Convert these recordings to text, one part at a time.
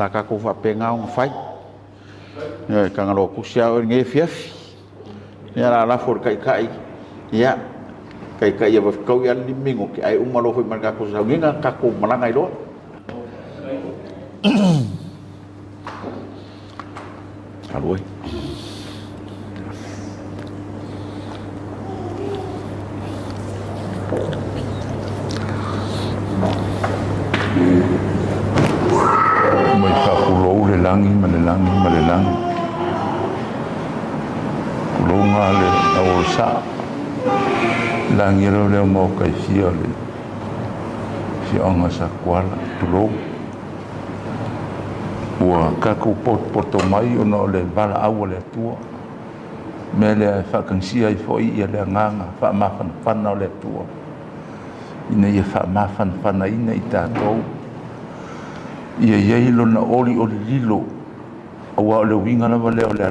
la ka ko fa penga un fai e ka ngalo ku sia o nge fiaf ya la for kai ya kai ya ba ko ya limingo ki ai umalo foi marka ko sa nginga ka ko malanga ilo aloi Malelangi pulunga le awsa langi le mo kai sia le si anga sa kwala tulung wa ka ku poto mai ono le bala awole tua mele fa kan sia I foi ia le nganga fa ma fan le tua ina ia fa ma fan ina ita to ia ilo na oli lilo awa le winga na vale o le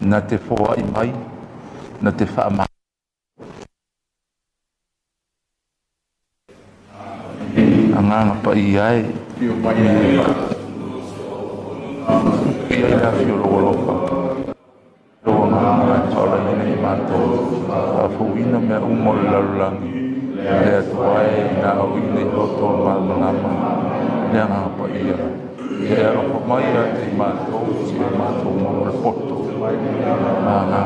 na te foa I mai na te wha ma anganga pa I ai ia la fio lopa loa nganga taula nina I mato a fuina mea umo le lalulangi le atuae na au ina I loto malama le anganga pa ia e apa mai te matou si matou mo le poto ana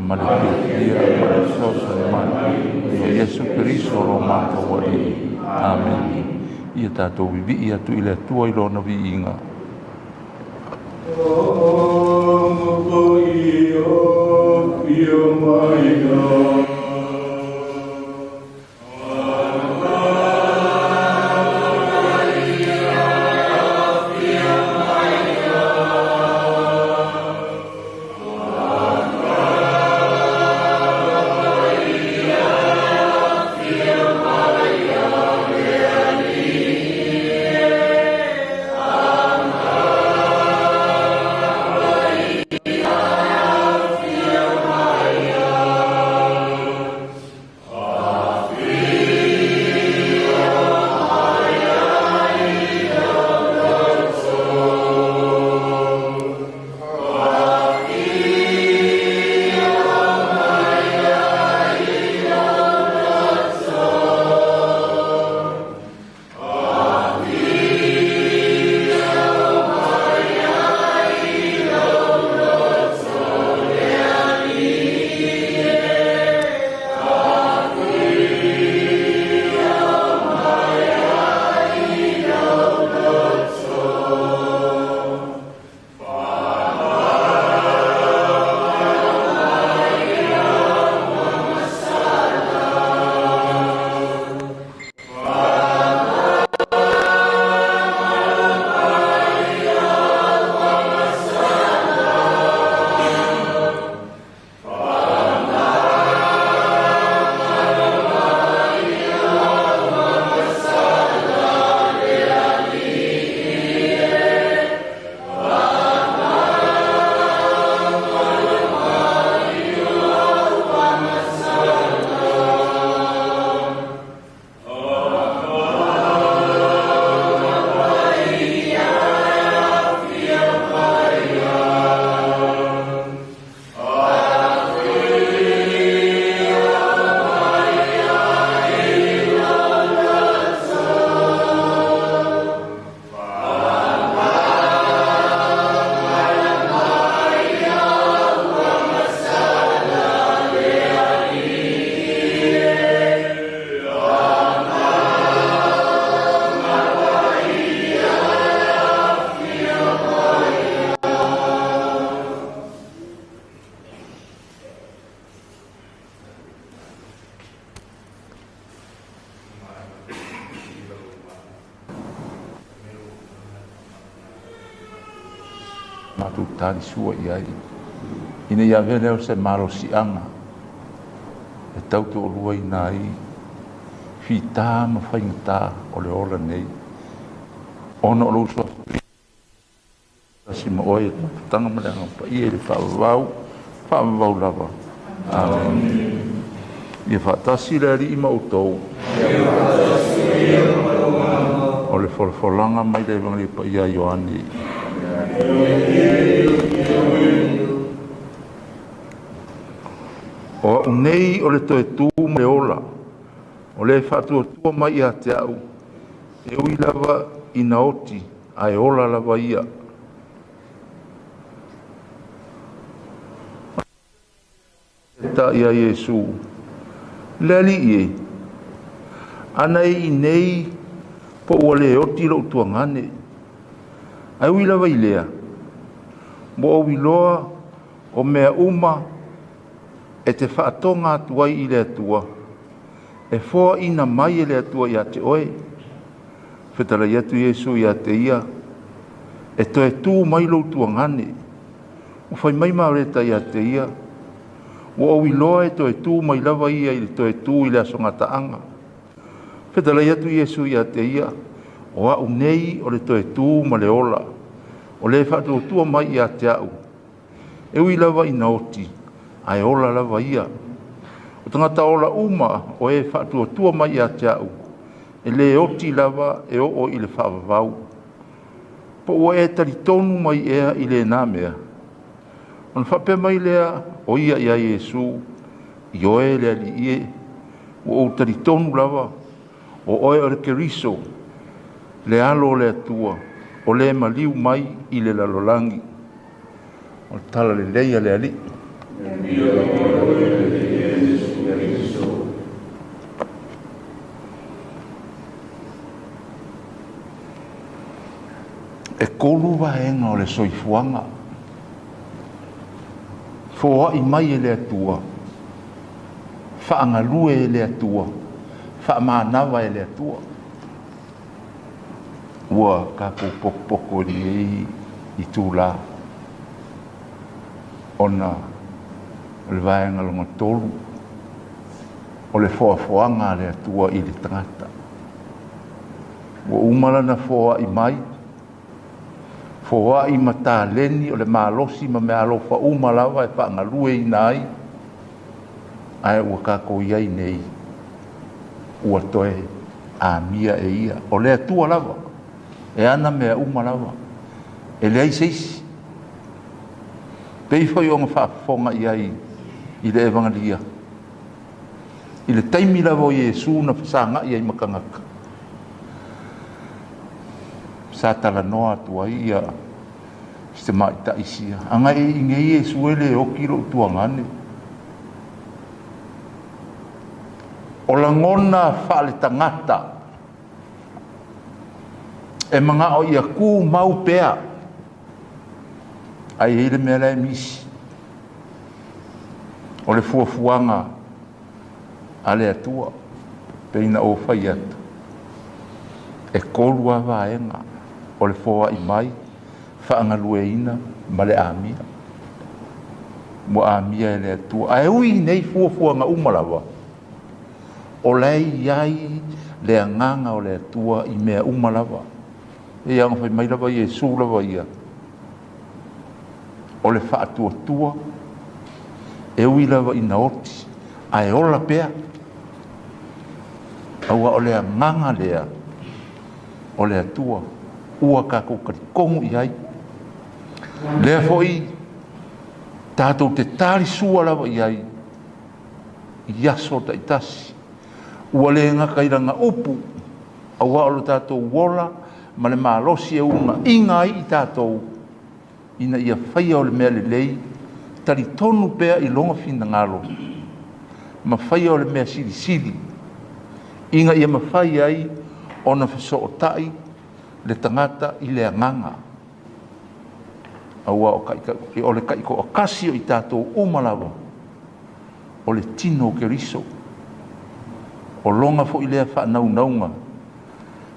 malekia sosa mai Yesu Cristo lo matou ali amen ia tatou vivi ia tu ile tua I lona viinga matutani sua iai. Ina ia vele o se malo sianga. E tau te olua ina i. Fita ma whaingata o le ola nei. Ona o lusua si ma oe tanga ma leanga pa ia le whaavau lava. Amen. Ia whaatasi le ari ima utou. O le wholanga mai le wangali pa ia Ioani. O unei o le toe tū me ola. O le whaatua tua mai ia te au. E ui lava ina oti. Ai ola lava ia. Ta ia Yesu. Lali ie. Anai nei po ua le oti lo utuangane. Ai ui lava i lea. Mo o wiloa o mea uma e te whaatonga atuai i le atua. E fōa ina mai e le atua i ate oe. Whetara i atu Yesu i ate ia. E toe tū mai lo utuangane. O whai mai maureta i ate ia. O o wiloa e toe tū mai lava ia i le toe tū i le asonga taanga. Whetara i atu Yesu i ate ia. O a unei o le toe tū ma le ola. O le whaatua tua mai i ate au. E ui lava ina oti. Ai ola lava ia. O tangata ola uma o e whaatua tua mai i ate au. E le oti lava e o i le whaavavau. Po o e tari tonu mai ea i le nāmea. On whape mai lea o ia ia Yesu. I oe lea li ie. O tari tonu lava. O oe o le keriso. Le alo le atua. O le maliu mai i le lalolangi. O tala le leia le ali. E kolu vaenga o le soifuanga. Fōa i mai e le atua. Whaangalue e le atua. Whaamanawa e le atua. Ua kako pokpoko ni i tūla. Ona le vaenga longa tolu. O le foafoanga le atua i le tangata. Ua umala na fōa i mai. Fōa i mata leni o le malosi ma me alofa umalawa e whaangalue i nai. Ai ua kako iai nei. Ua toe a mia e ia. O le atua lava. E ana mea umalawa. E le ai seisi. Pei whai o ngā whaafonga iai i le evangalia. I le taimi lava o Yesu na whasanga iai makangaka. Sa tala noa tua ia se mai ta isia. Anga e inge Yesu ele o kilo tuangane. O la ngona whaale tangata. E mga o ia ku mau pea. Ai hele mea lai misi. O le fuafuanga ale atua. Peina o whai atu. E kolua vaenga. O le fōa i mai. Whaangalue ina. Ma le amia. Mo amia e le atua. Ai ui nei fuafuanga umalawa. O lei iai le anganga o le atua i mea umalawa. E anga whai mai lawa Yesu lawa ia. O le whaatua tua. E ui lawa ina oti. Ai ola pea. Aua o le anganga lea. O le atua. Ua kako karikongu iai. Lea foi. Tātou te tāri sua lawa iai. Iaso ta itasi. Ua le ngaka iranga upu. Aua o le tātou wola. Ma le malosi e unga inga i tātou. Ina ia whaia o le mea le lei. Tari tonu pea i longa fina ngalo. Ma whaia o le mea siri siri. Inga ia ma whaia ai. Ona whaso o tai. Le tangata i le anganga. Aua o le kaiko o kasio i tātou umalawa. O le tino ke riso. O longa fo i lea whanau naunga.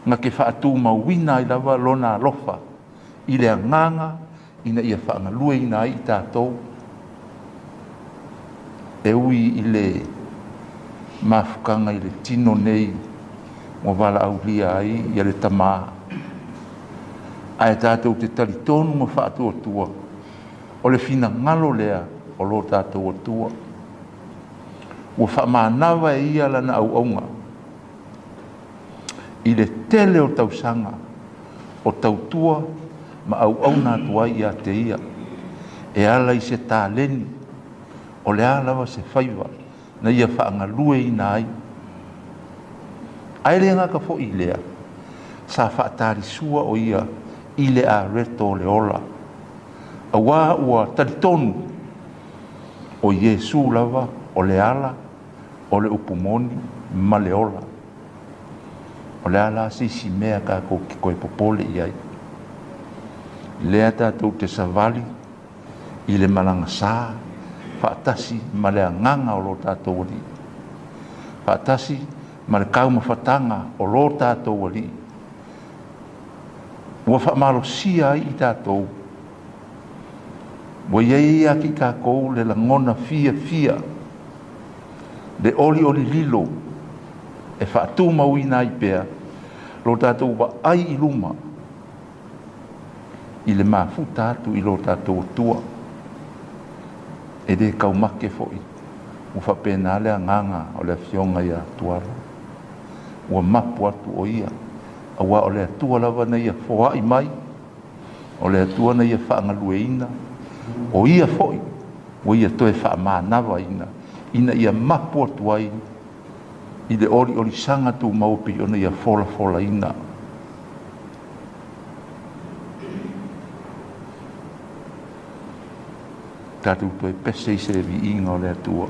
Nga ke whaatu mauwina i lawa lona alofa. I le anganga, ina ia whaangalue ina ai tātou e ui i le mafukanga i le tino nei mo wala au lia ai i le tamaa ai tātou te talitonu ma whaatua tua o le fina ngalo lea o lo tātou atua ua whaamanawa e ia lana au aunga i le tele o tausanga o tautua ma au nā tua ia te ia e ala i se tāleni o le alawa se whaiva na ia whaangalue i nā ai ai le ngaka fo i lea sa whaatari sua o ia i le a reto le ola a wā ua taritonu o Iesu lava o le ala o le upumoni ma le ola o le ala si mea ka ko ki koe popole i ai lea tātou te savali i le malanga sā whaatasi ma le anganga o lo tātou wali whaatasi ma le kaumawhatanga o lo tātou wali ua whaamalo sia ai i tātou ua iei aki kākou le langona fia le oli lilo e whaatu mauina i pea lo tātou wa ai i luma i le mafuta atu i lo tātou tua e de kaumake foi ua whapena le anganga o le fionga ia tuara ua mapu atu o ia awa o le atua lava na ia foa i mai o le atua na ia whaangalueina o ia foi o ia toe whaamanawa ina ia mapu atu ai i le ori sanga tu maupi o na ia fola ina tātou toi pese i se vi inga o le atua.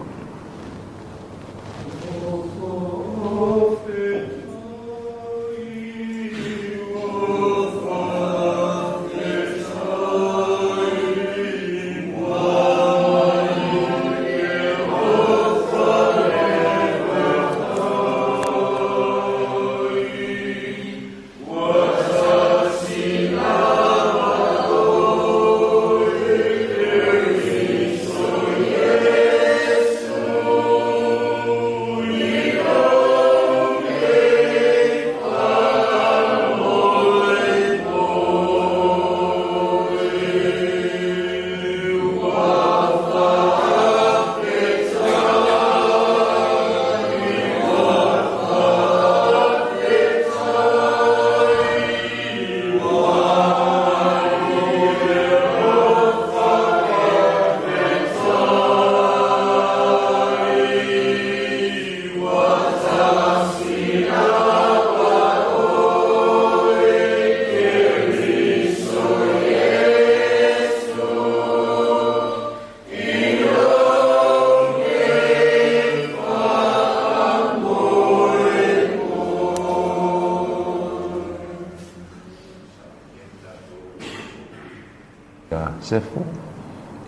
Sefo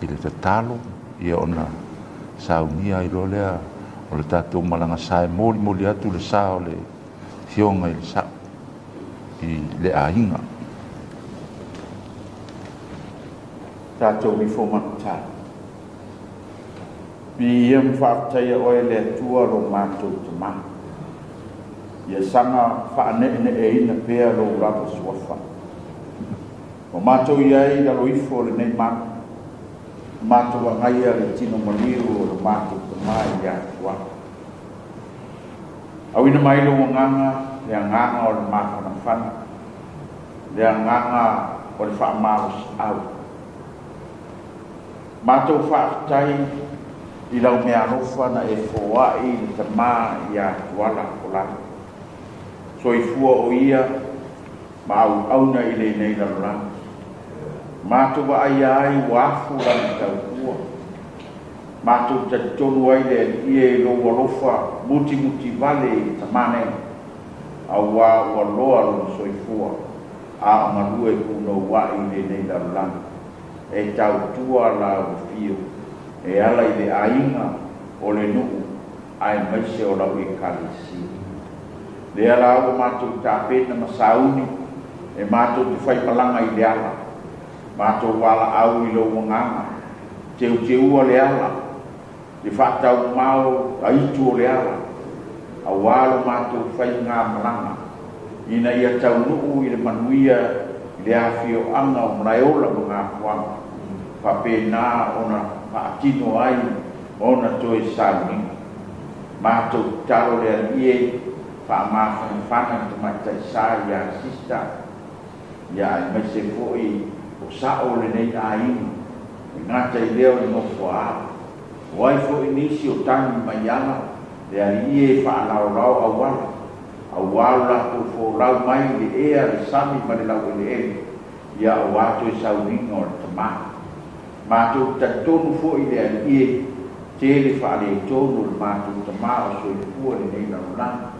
i le tatalo ia ona saunia i lolea o le tātou malanga sae mori atu le sa o le fionga i le sa i le ainga tātou mi fo makuta bi iam whaaktaia oe le atua lo mātou te ma ia sanga whaane e ina pēa lo rapa suafa o mātou iai la loifo le nei mātou angaia le tino maliru o le mātou te mai ia tua. Awina mai lo nganga, le anganga o le mātou na whana, le anganga o le whaamaros au. Mātou whaatai i lau mea rofa na e fōai le te mai ia tuala o lana. So i fua o ia, ma auna i le nei la lana. Mātou wa ai wafu lani tau kua. Mātou tatonu ai le ie lo walofa muti vale i tamane a wa loa lo soifua a amalue kuno wa i le nei laulani. E tau tua la ufio e ala i le ainga o le nuu ai maise o lau i kalisi. Le ala au mātou tāpena masauni e mātou te whai palanga i le ala. mātou wala au I lo nganga teu o le ala I whātau mau a itu o le ala a walo mātou whai ngā malanga ina ia tau nuu I le manuia le awhio anga o mraiola mga kuanga whapena ona whaatino ai ona toe sāninga mātou talo le alie whaamawhanawhana te maitai sā ia sista ia ai mai se foi o sao le nei aina ngata I leo I ngofo a wai foi nisi o tangi mai ana le alie whaalaurau awala ko fo lau mai le ea le sami ma le lau le e ia o ato I sauninga o le tama mātou tatonu fo I le alie tele whaale tonu le mātou tama o soi pua le nei laulanga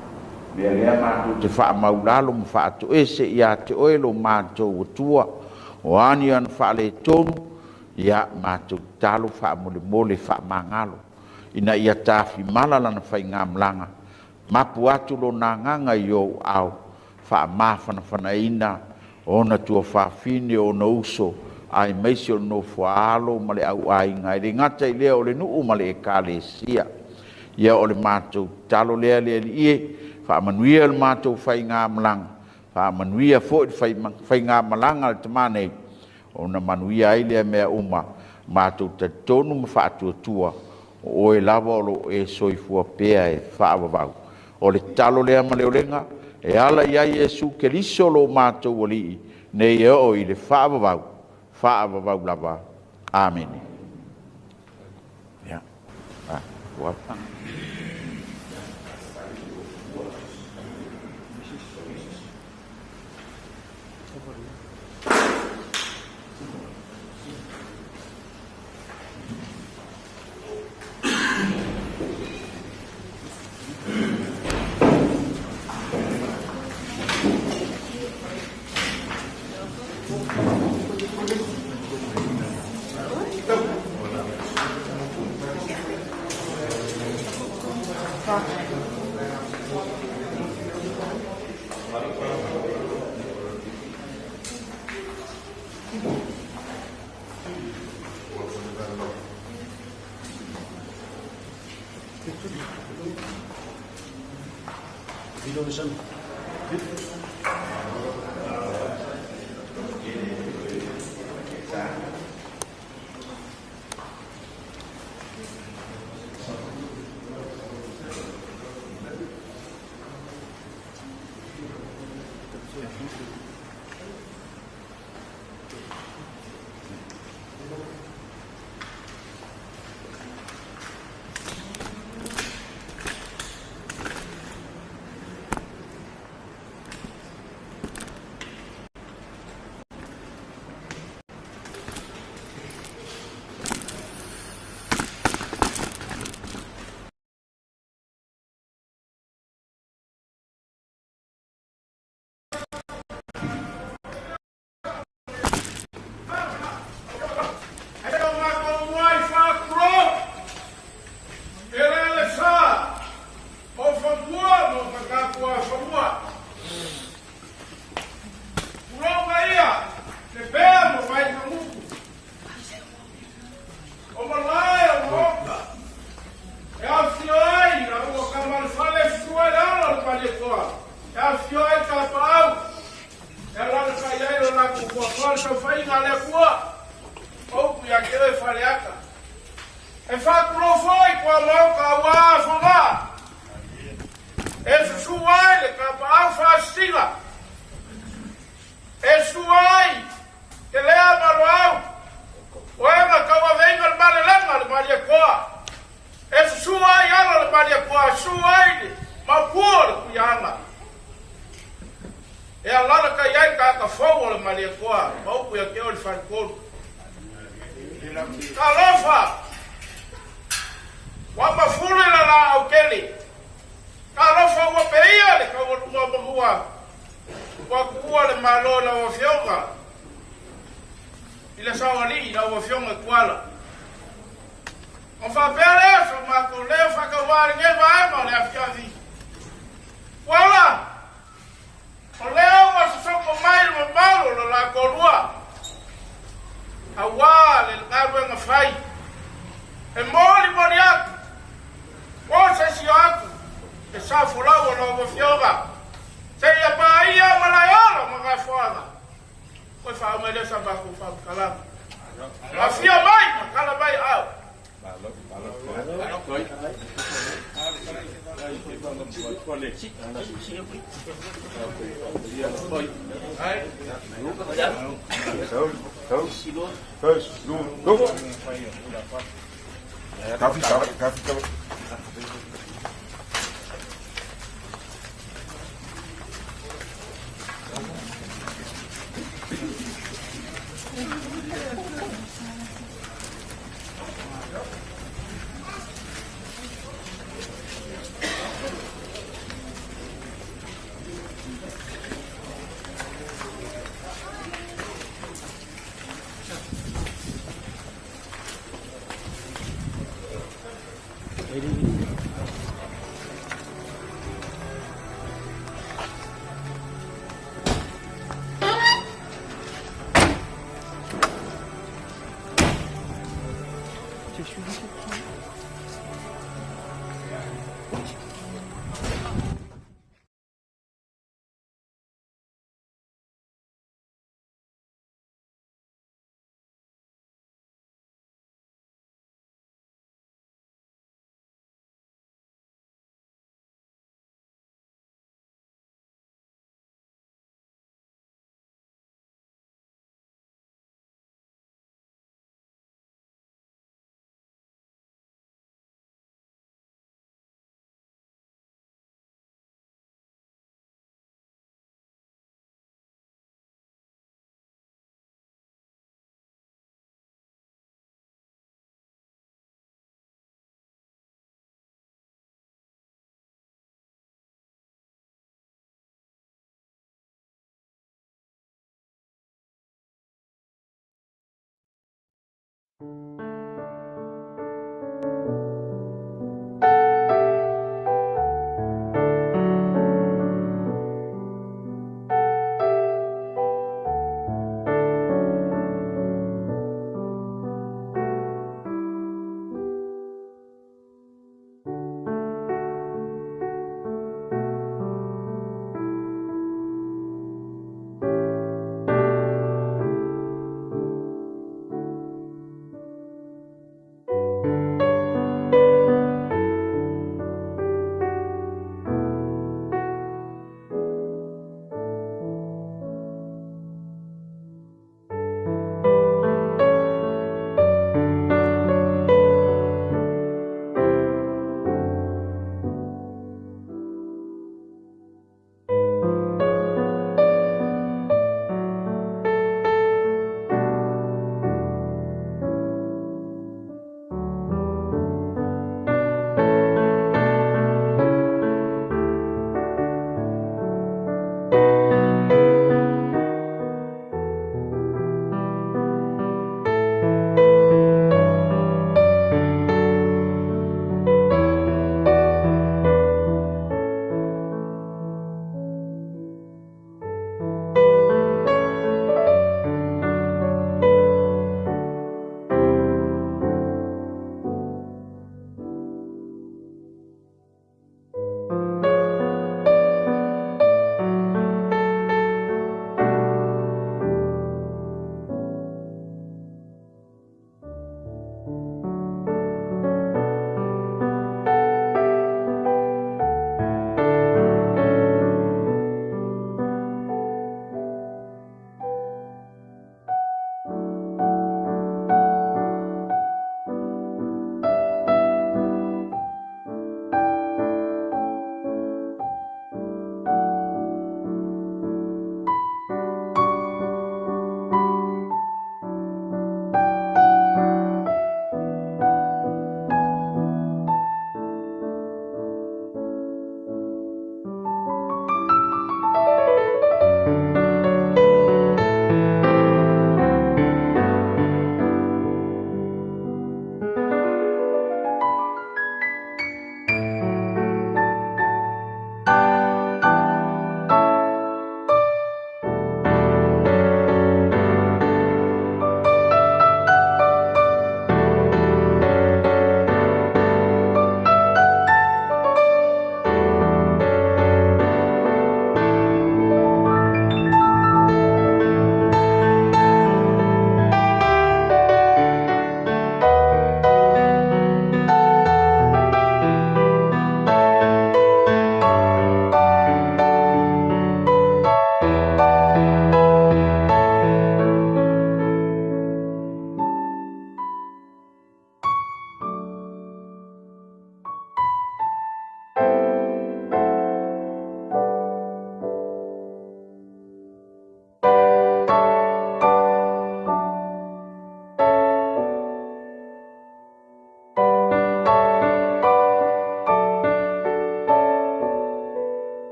Mea lea mātou te wha maulalo ma wha ato ese ia te oelo mātou tua o ani an wha le tonu ia mātou talo wha mole wha mangalo ina ia tāwhi malalana whai ngā mlanga mapu atu lo nā nganga I o au wha mawhanawhana ina ona tua wha whine o na uso ai meisi o no whaalo ma le au ai ngai le ngata I lea o le nuu ma le e kāle sia ia o le mātou talo lea lea li ie whaamanuia le mātou whai ngā malanga. Whaamanuia fo I whai ngā malanga le tamane. O na manuia ai lea mea uma. Mātou te tonu ma whaatua tua. O e lava o lo e soifua pēa e whaavavau. O le talo lea ma leo lenga. E ala iai Jesu ke liso lo mātou o lii. Nei e o I le whaavavau. Whaavavau lava. Amen. Ya. Wapang. fai. E moli aku. O se si aku. E sa fulau no mo fioga. Se ia pa ia malayola mo ka fuaga. Ko fa o mele sa ba ko fa kala. A fia mai, kala mai au.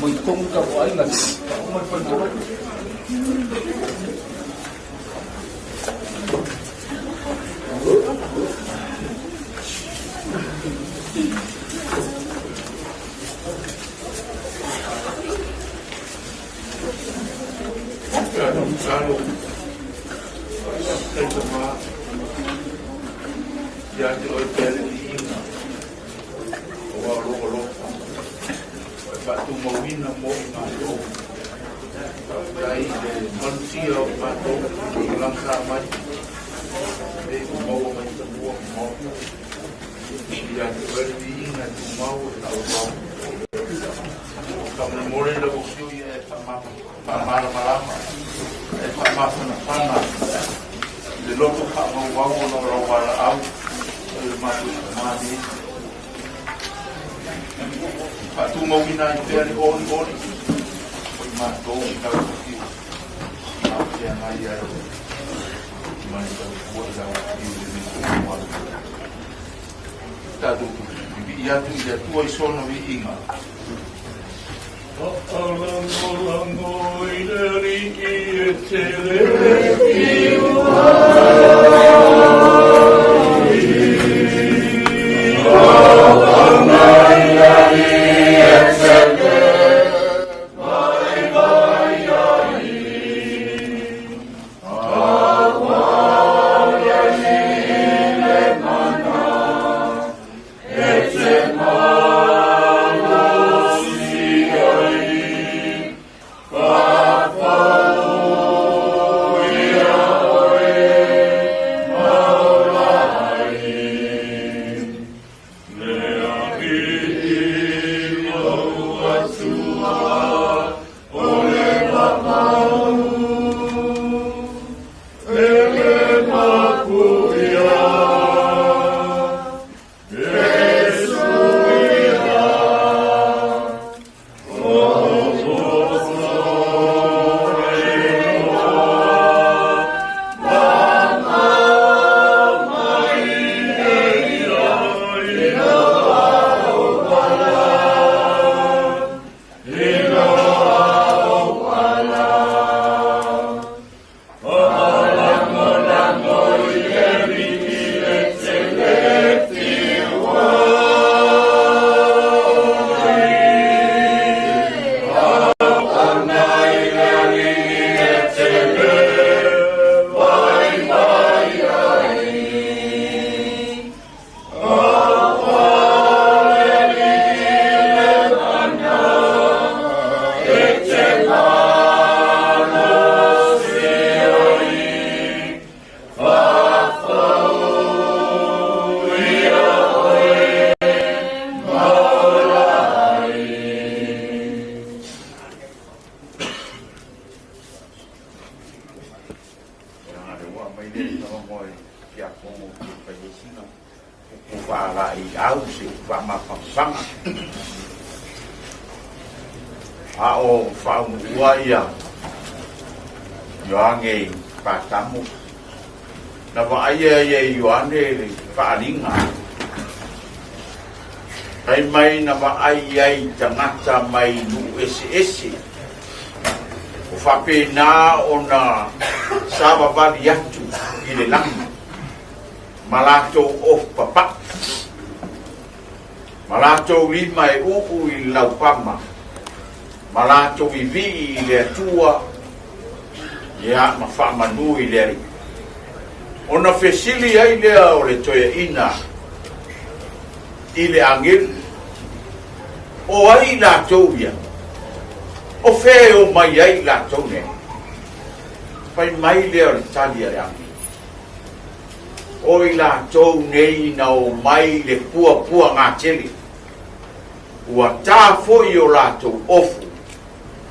Muy tonta, guay, Amen. ini ngomong siap ngomong pada sini upah ai au si upah mapang ao fau uaya yoange patamu na va ai yoane faringa ai mai na va ai tangata mai nu esse o fapena ona saba vali atu ile langi malato of papa malato lima e uku i laupama malato i vi i le atua ia mawha manu i le ari ona fesili ai lea o le toia ina i le angel o ai latou ia o fe o mai ai latou ne pai mai lea o le tali a le angel o i latou nei na o mai le pua ngā tele ua tā foi o latou ofu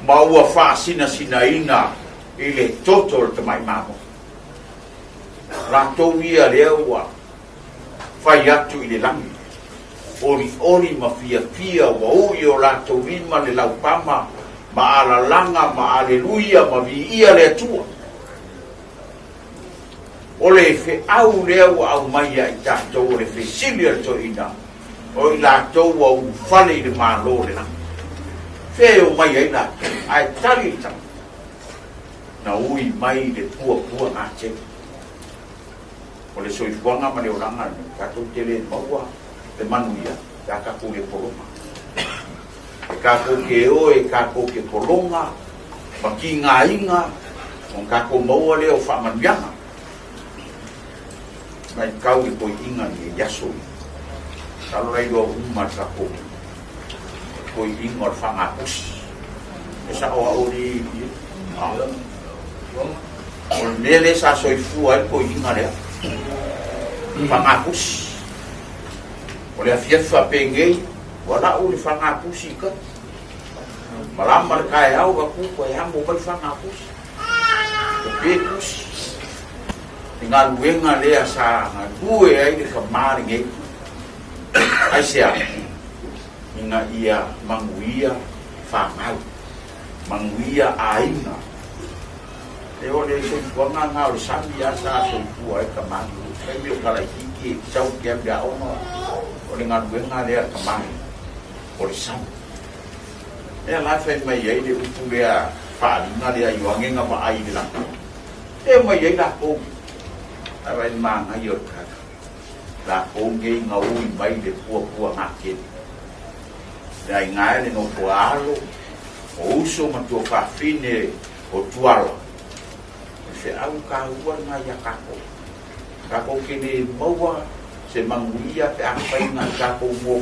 ma ua whaasina ina i le toto le tamai mamo latou ia lea ua whai atu i le langi ori ma fia ua ui o latou lima le laupama ma alalanga ma aleluia ma vi ia le atua o le fe au lea ua au mai ai tātou o le fe sili al to ina o i lātou au whale i le mālo le lang fe o mai ai lātou ai tali i tau na ui mai le pua ngā te o le soifuanga ma le oranga kātou te le maua le manuia ka kako le polonga e kako ke o e kako ke polonga ma ki ngā inga o kako maua le o whamanuianga mai kau i koi inga ni yaso kalau rai do umat kako koi inga o whangapus esa o auri o nele sa soifua i koi inga lea whangapus o le afiafa pengei wala o le whangapus i ka malama le kai au ka kuko e hamo mai whangapus o pekus ngā luenga lea sa ngā due ai le kamari nge ai sea ngā ia manguia whangau manguia aina e o le soifua ngā o le sami a sa soifua ai kamari kai meo kala hiki e sau kia mea ono o le ngā luenga lea kamari o le sami e la fai mai ai le upu lea whaalinga lea iwangenga ma ai le lako e mai ai lako ai mang ai yot ka la onge ngau mai de pua ngake dai ngai le no poalo o uso ma to fa fine o tualo se au ka ua na ya kako kene maua se manguia pe apa ina kako mo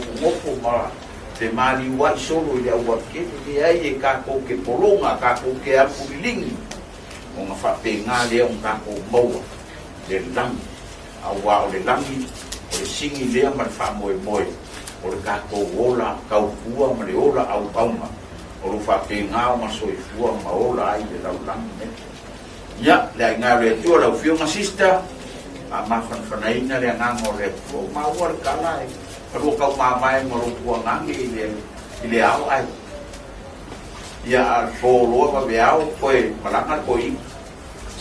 ma se mali wa solo ya wa ke te ai e kako ke polonga kako ke apulingi o ma fa pe ngale on kako maua le langi awa o le langi o le singi lea ma le wha moe o le kako ola kau pua ma le ola au pauma o le wha pengao ma soifua ma ola ai le lau langi me ia le ai ngā le tua lau fionga sista a mawhanwhanaina le ngango le o maua le kala e karua kau mamai ma lo pua ngangi i le au ai ia al pōloa ma me au koe malanga koe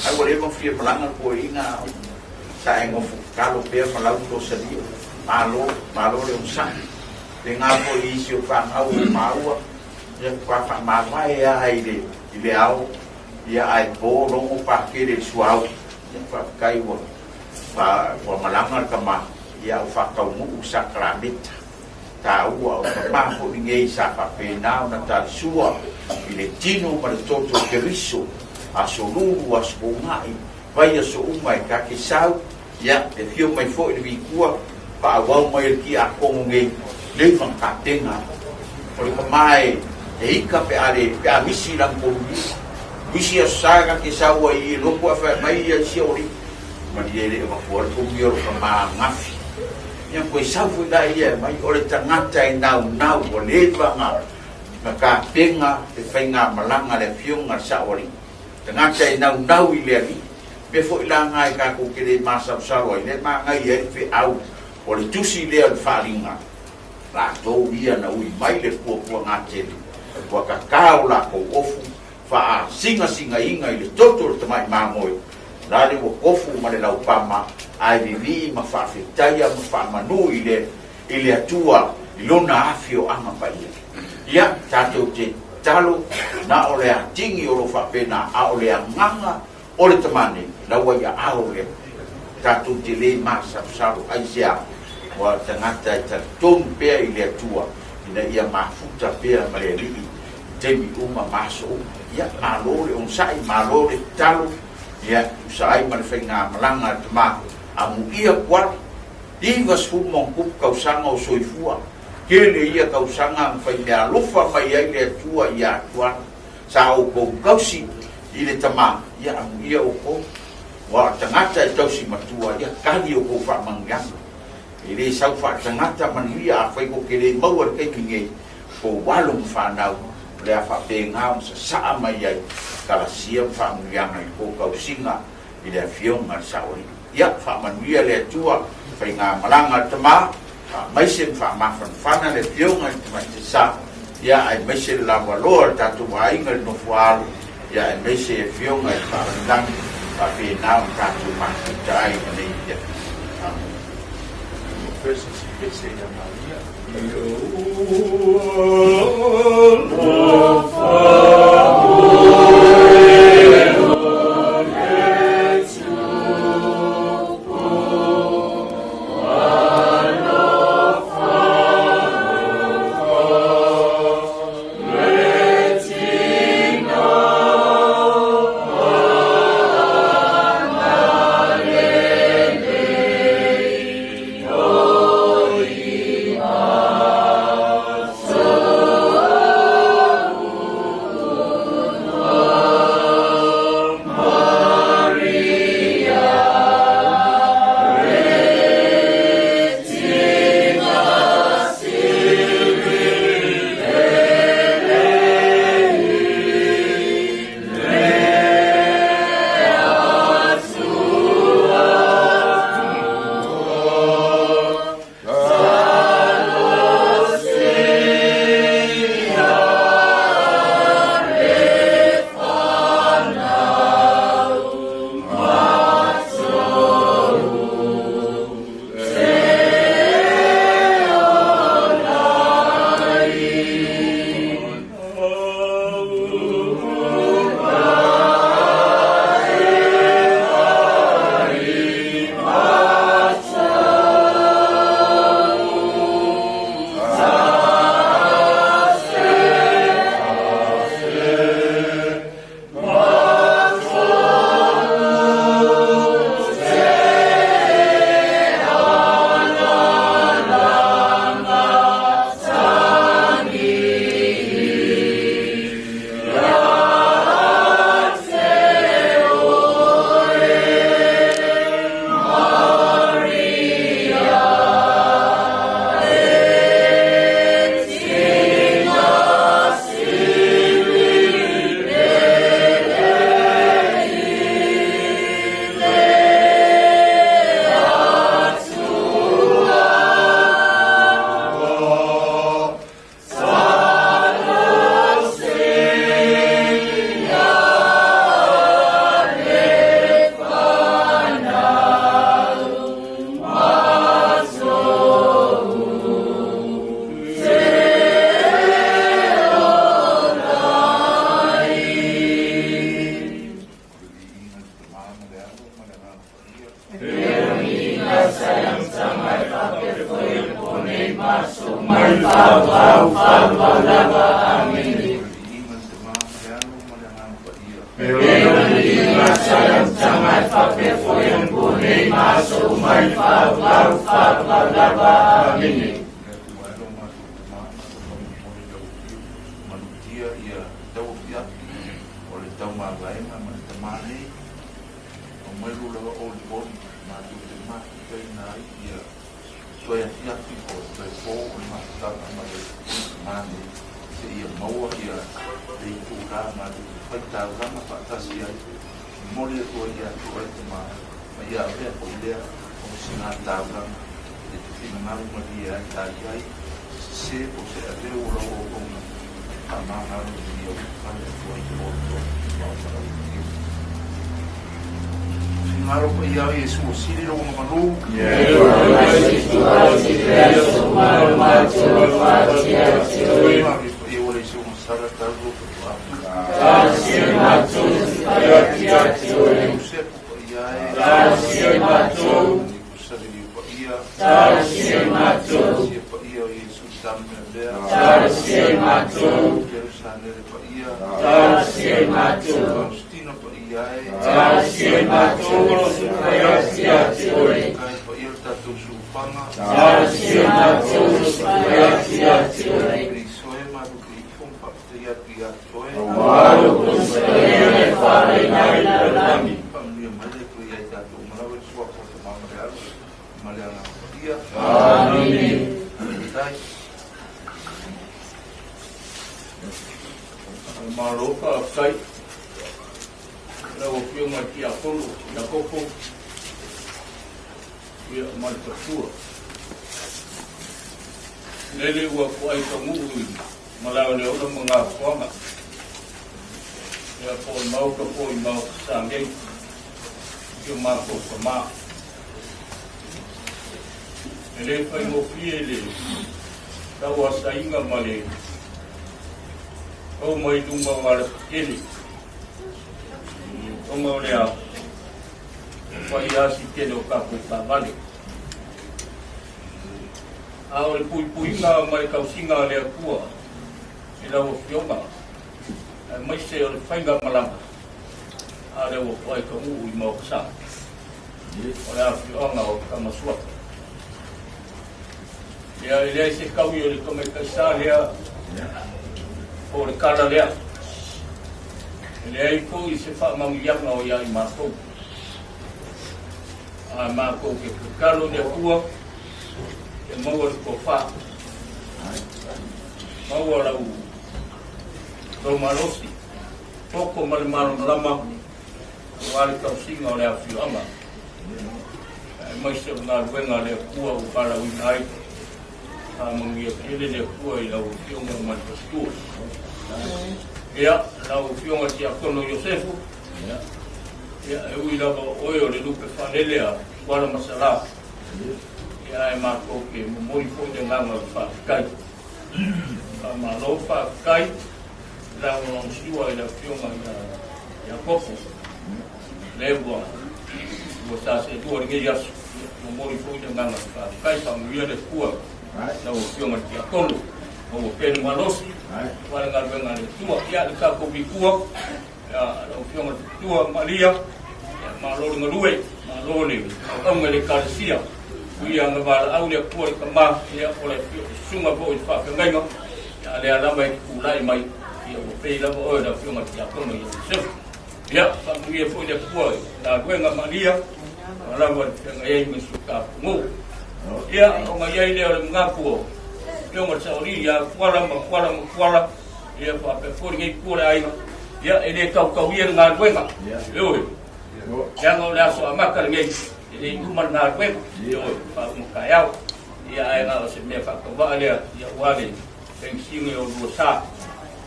ai wale mo fia malanga ko inga sa engo kalo pe malau to sedio malo le unsa le nga ko isio fa au maua ya kwa fa mai ai ile au ia ai po longo pa ke le suau ya fa kai wo fa malanga kama ia fa ka mu sakramit ta u au ma ko ninguém sa fa pena na ta sua ile tino para toto keriso asolulu aspongai vai aso umai ka ke sau ya te fio mai fo i vikua pa wau mai ki a konge le fan ka tenga o le mai e ika pe a misi lang ko misi a saga ke sau ai lo ko fa mai ia siori ma dia le ma for ko mi o ma ngafi ya ko sau fu dai ia mai o le tangata e nau o le vanga ka penga te fainga malanga le fio nga saori tengah cai nau i le ali pe fo ila ngai ka ko ke le masa salo ile ma ngai e fe au o le tusi le al faringa la to ia na ui mai le po ngate ko ka ka la ko ofu fa singa inga ile toto te mai mamoi la le wo ofu ma le lau pama ai vivi ma fa fitaya ma fa manu ile atua ilona afio ama paia ia tato te talo na ole atingi o lo fa pena a ole nganga o le tamane la wa ia a ole tato te le masa saru aisia wa tangata ta ton pe ile atua ina ia mafuta pe ma le ri temi uma maso ia malore on sai malore talo ia usai ma le fenga malanga tama amu ia kwat divas fu mongkup kau sanga o soifua kene ia kau sanga fai mea lufa mai ai le tua ia tuan sa o ko kausi ile tama ia amu ia o ko wa tangata e tausi matua ia kali o ko fa mangang ile sau fa tangata mania fai ko kele mawar kai kinge ko walum fa nau le fa penga sa mai ai kala sia fa mangang ai ko kausinga ile fiong mar sauri ia fa mania le tua fai nga malanga tama mai sem fa ma fana le fiong ai mai sa ia ai mai se la valor tatu mai ngal no fual ia ai mai se fiong ai fa lang fa pe na tatu ma tai ni ia first is se ya maria moli ko ia ko ai ma ia ia ko ia o sina tabla e tinga mo dia ta ai se o se ave o ro o amana io quando foi Maro ko ia e su siri ro mo no Maroka sai Lago fiuma ki a kolo, i a koko ia mai tatua Nele ua ko ai ka ngui Malao le ora mga whanga Ia po i mau ka po i mau sangei Ia mako ka maa Nele whai mo fie le Tau a sainga ma le Kau mai dunga wara kele Tonga lea Whai asi kene o kapu ka vale Ao le pui ngā mai kausinga lea kua I lau o fionga Mai se o le whainga malanga A le o whai ka uu I mau kasa O le a fionga o kamasua Lea I lea se kaui o le kome kaisa lea O le kara lea Lea I ko I se whaamang ianga o ia I mātou A mātou ke kakalo lea kua E maua le ko wha Maua lau Romarosi Toko male maro lama Wale kausinga o lea whiama Mai se ngā ruenga lea kua o para winai A mangia pele lea kua I lau fionga mani pastua Ia, lau fionga ti a kono Iosefu Ia, e ui lava oe o le lupe whanelea Wala masara Ia e mako ke momori po te nganga whaakai Ma lo whaakai Lau ang siwa I la fionga Ia kopo Lewa Ua sa se dua ringe yasu Momori po te nganga whaakai Panguia le kua Lau fionga ti a kono O pēnu malosi Wale ngā ruenga le tua Ia le kako vikua Lau fionga tua Maria Ma lori ngarue Ma lori Aunga le karesia Ia ngā wala au lea kua I ka mā Ia o le sunga po I whaapengainga Ia le alama I kulai mai Ia o pei lama oe Lau fionga ti a kono Ia sefu Ia Panguia po le kua Ngā ruenga Maria Ma lama le whianga iei me suka pungu Ia o ngā iei lea le mga kua Pionga sauri ia kuala ia pa pe fori ngai kura ai ia ele kau ia ngā ruenga oi ia ngau le aso amaka ngai ele kuman ngā ruenga oi pa muka iau ia ai ngā se me fa ko va ia wale pensinge o lusa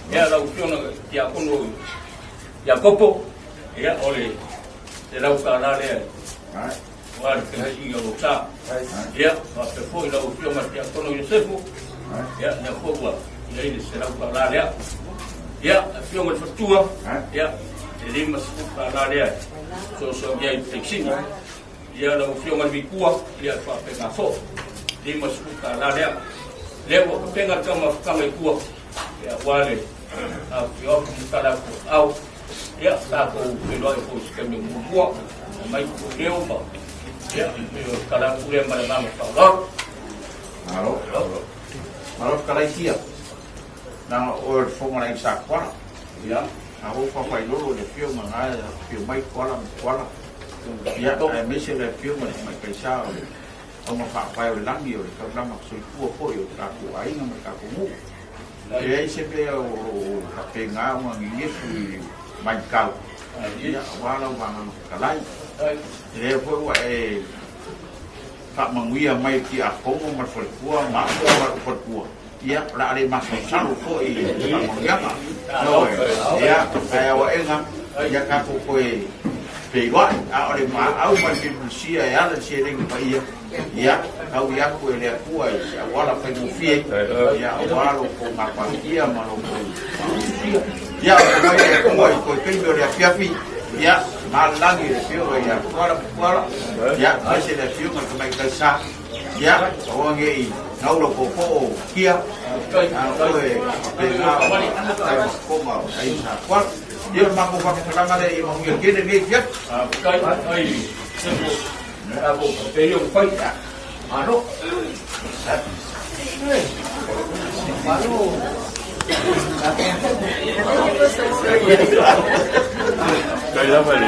ia lau pionga ia kono ia kopo ia ole te lau ka lale wale pensinge o lusa ia pa pe fori lau pionga ia kono Iosefu Ya, na kowa. Ya ini serau kala dia. Ya, fionga fatua. Ya, ele mas kala dia. So dia fixing. Ya, la fionga vikua, ya fa pega fo. Ele mas kala dia. Lewo pega kama kama ikua. Ya, wale. A fionga kala ko au. Ya, ta ko pelo ko skemi mbuwa. Mai ko leo ba. Ya, kala kule mara mama fa. Alo. Marof kalaisia na o fonga na sakwa ya a o fa fa lolo le fio manga fio mai kwala ya e mese le fio mai kaisa o ma fa fa o langi o ka blama so ku po yo ka ku ai na ka ku mu e ai se pe o ka pe nga o ngi yesu mai kau Ia wala wang kalai. Ele foi o Pak Mangwia mai ki a kongo mar fua ma mar fua. Ia la ale mas salu ko I Pak Mangwia ma. No ia ai wa enga ia ka ko pe wa a ole ma au ma ki sia ia la sia ring pa ia. Ia au ia ko ele ku ai wala pe mu fie. Ia wala ko ma pa ia ma lo ko. Ia ko mai ko ke me le fiafi. Ya, malangi le fio ya, kuala. Ya, masih le fio kan kemai kasa. Ya, orang ini, nau lo popo kia. Oi, dengar apa koma, ai sa kual. Dia mampu pakai pelanga le imong yo kene ni ya. Kai ai. Semua. Aku peyo pai ya. Ano? Baru. Kaya apa ni?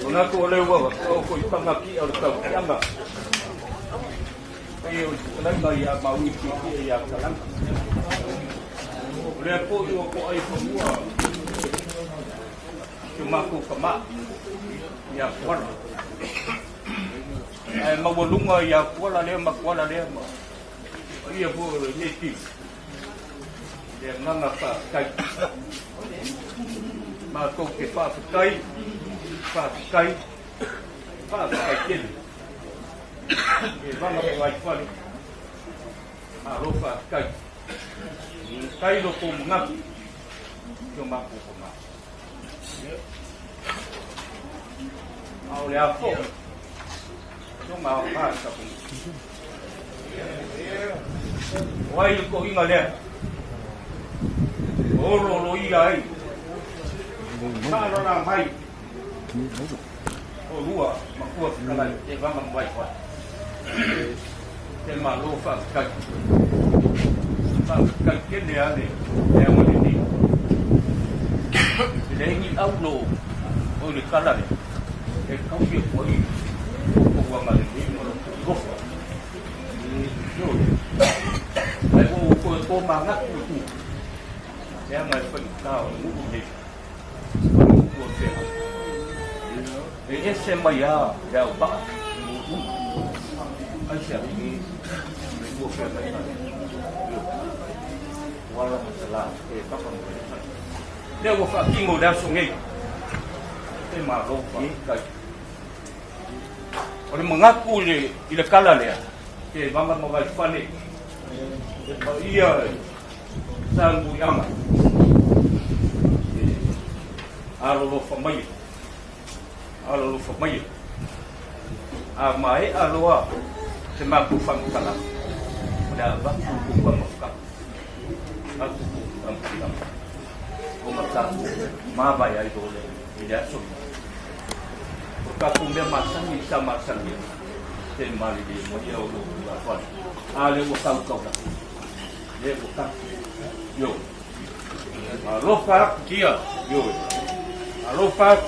Mengaku oleh wawak, kau itu mengaki oleh kau, kenapa? Kau kenapa ya mau ikut ya kenapa? Oleh kau itu kau air semua, cuma aku kemak, ya kuat. Mau belum ya kuat dia, mak kuat dia, dia boleh lepi, dia ngapa kai, mak kau kepas kai. Pakai kiri. Vamos a ver cuál. Alo pakai. Kai lo kumngap. Cuma kumngap. Oleh apa? Cuma apa tapi. Wai ko ingat dia. Lo iya. Kalau ramai. Oh luar, makua kalai, vamos membuat kuat. Tema lupa kaki kini ada yang mau ini. Jadi ini outlaw, oh di kalai, kau dia boleh, kau buat mana ni, kau kau mangat tu, yang ada kau ni, kau Ese maya ya ba siap ini ibu siapa ini wala masalah kapan dia mau fakir mau dah sungai ini malu ini orang mengaku dia kalah dia bangga mau balik iya sanggup amat alo famai amai aloa semaku fangkala dah bangku pemukam aku pemukam pemukam mabaya itu tidak semua kakung dia masang bisa masang dia dan mali dia mau dia udah buat ale bukan kau dah dia bukan yo alofa kia yo alofa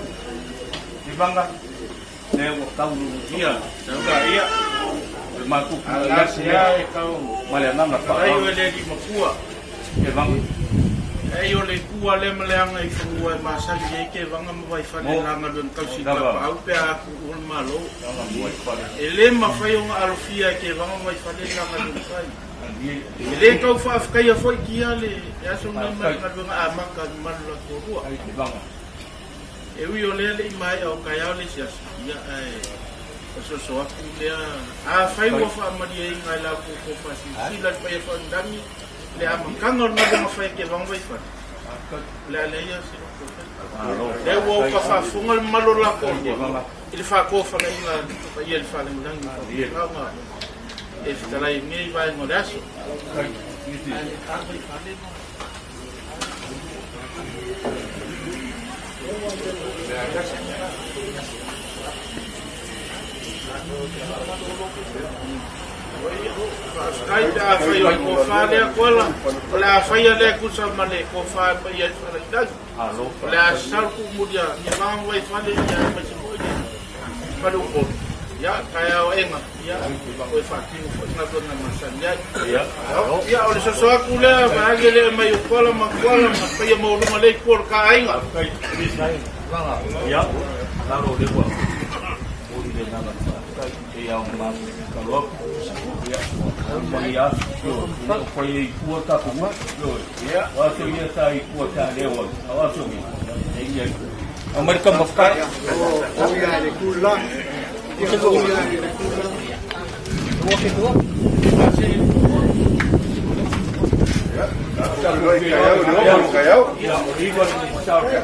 di bangga dia bukan dia sudah iya bermaku alasnya kau malah nama pak ayo lagi makua dia bang ayo le kuwa le meleanga I kuwa masa ke vanga mai fane langa don kau sita au pe aku ul malo ele ma fai unha alofia ke vanga mai fane langa don kai ele kau fa afkai foi kia le ya so na ma don amaka malo ko rua vanga e wi ole le mai au kai ole sia ya so aku le a fai wo fa ma dia ngai la ko pasi sila pa fa ndani le amangkangor na mga fai ke vang vai fan le ya si le wo ka fa fungal malula ko il fa ko fa le na pa il fa le ndang ma e sta lai ngai vai modaso Ai da fai ko fa le kola la fai le ku sa male ko fa pa ya fa le dag la sal ku mudia ni bang wai fa le ya ma ci mo ni pa lu ko ya kaya o enga ya ko fa ki ko na ko na masan ya ya o so ku le ba ge le mai kola ma pa ya mo lu male ko ka ainga ya la ro de ko o de na ba ya ma kalau ya Malias, tak payah kuota kumah, ya, waktu dia saya kuota dewan, awak sumi, ini Amerika mafkat, oh ya, ada kulang, itu kulang, dua kedua, ya, kayau, ya, ribuan besar, ini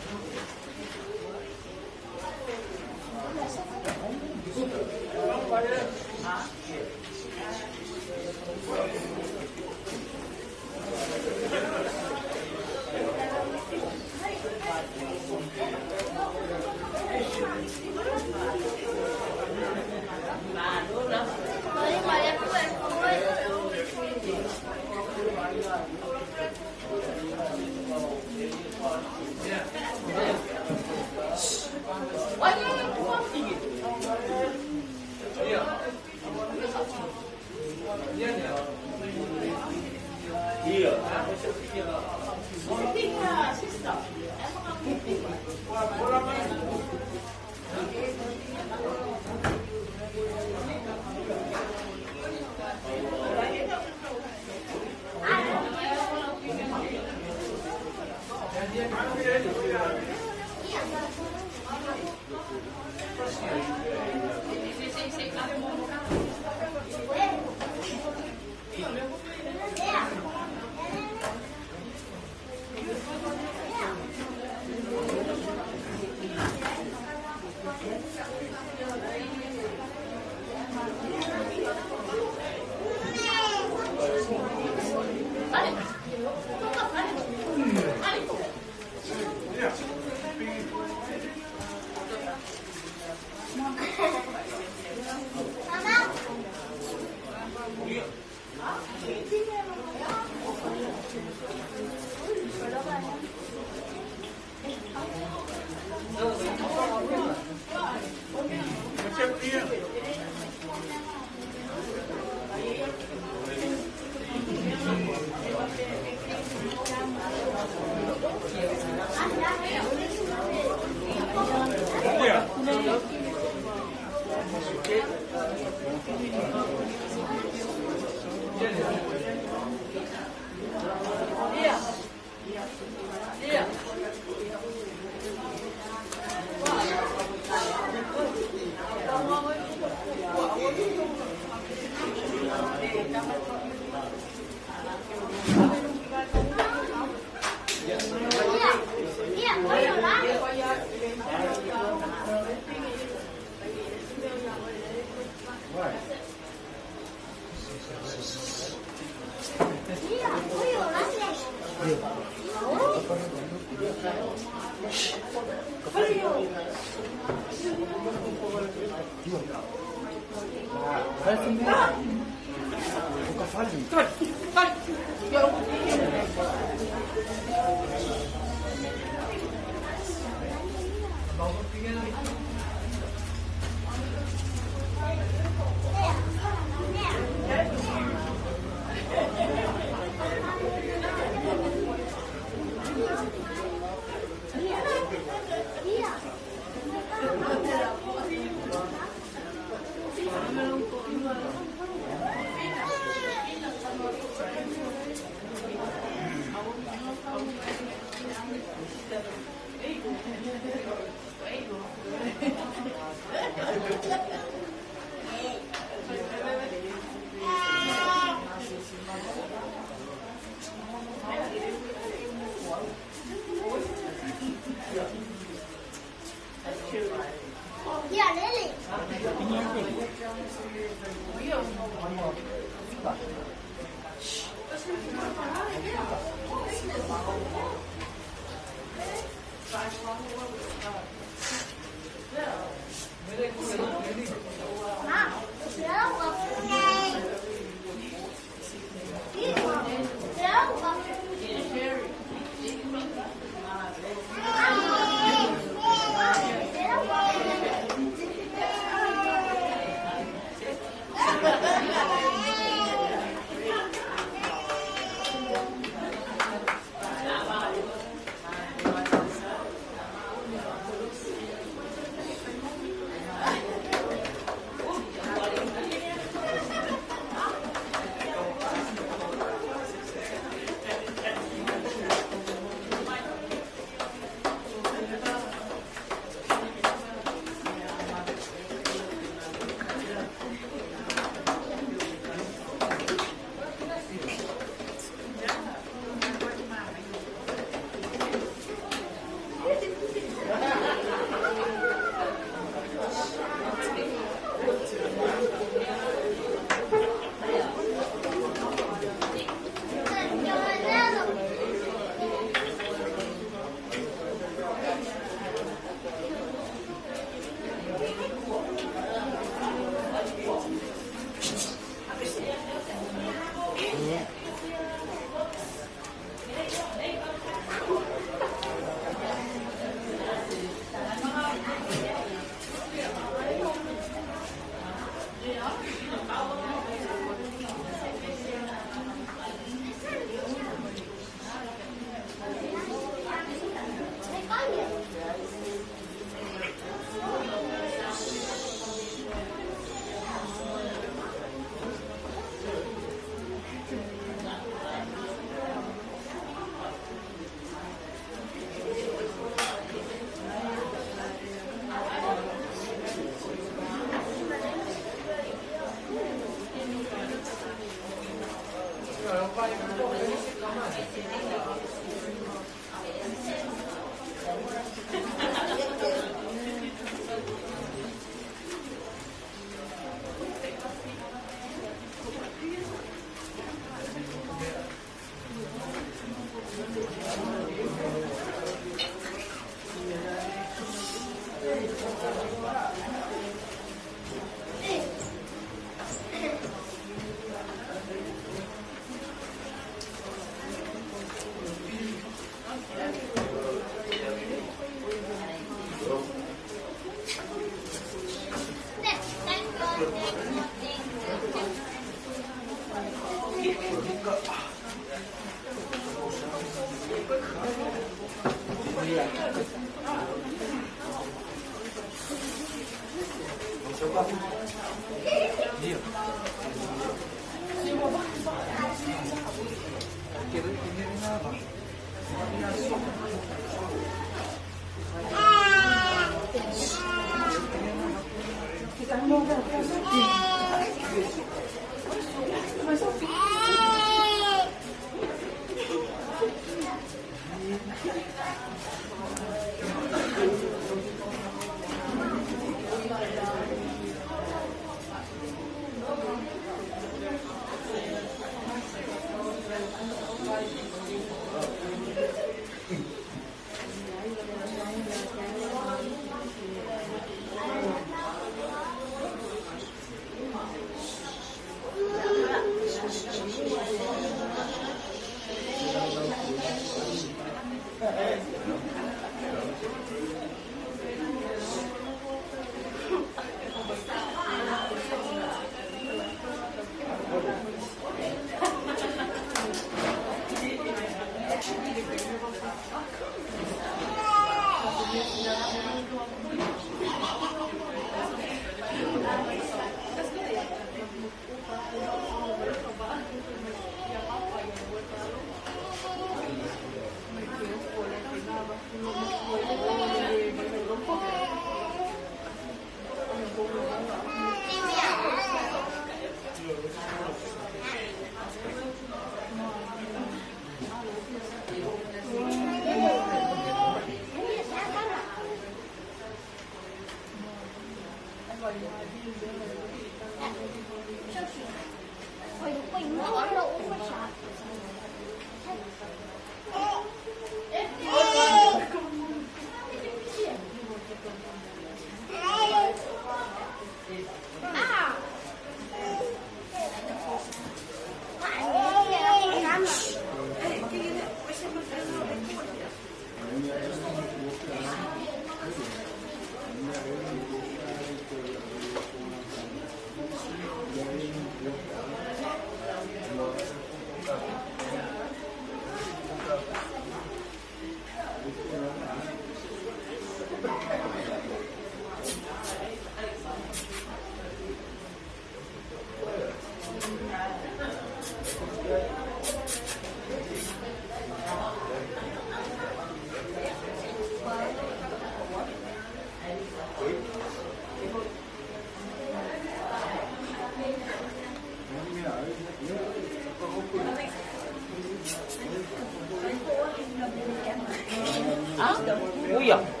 Oh iya.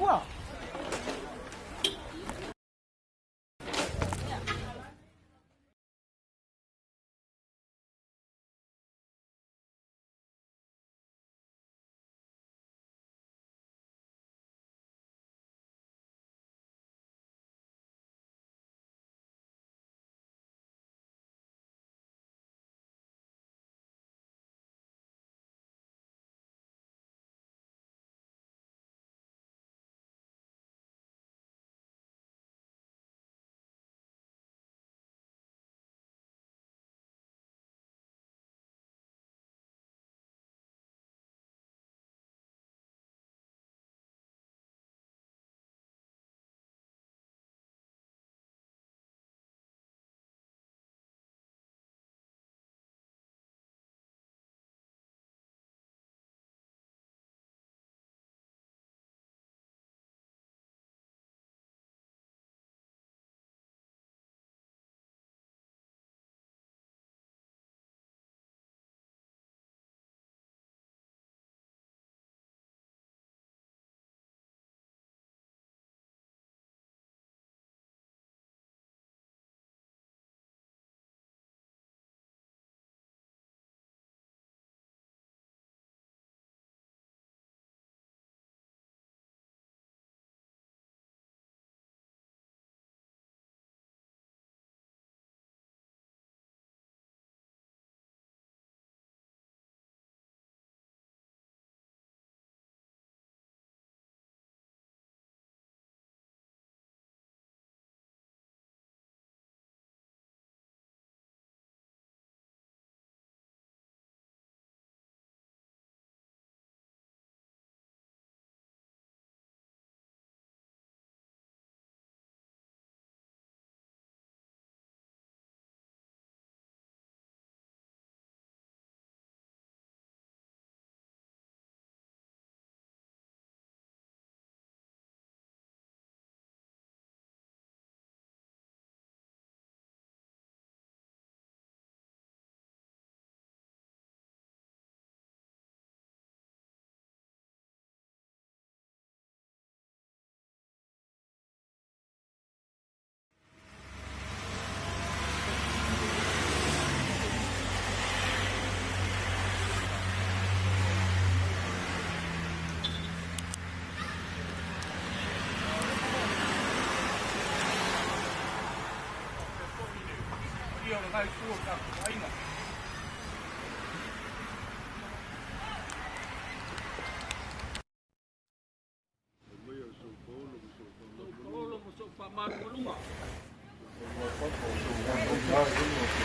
kuah.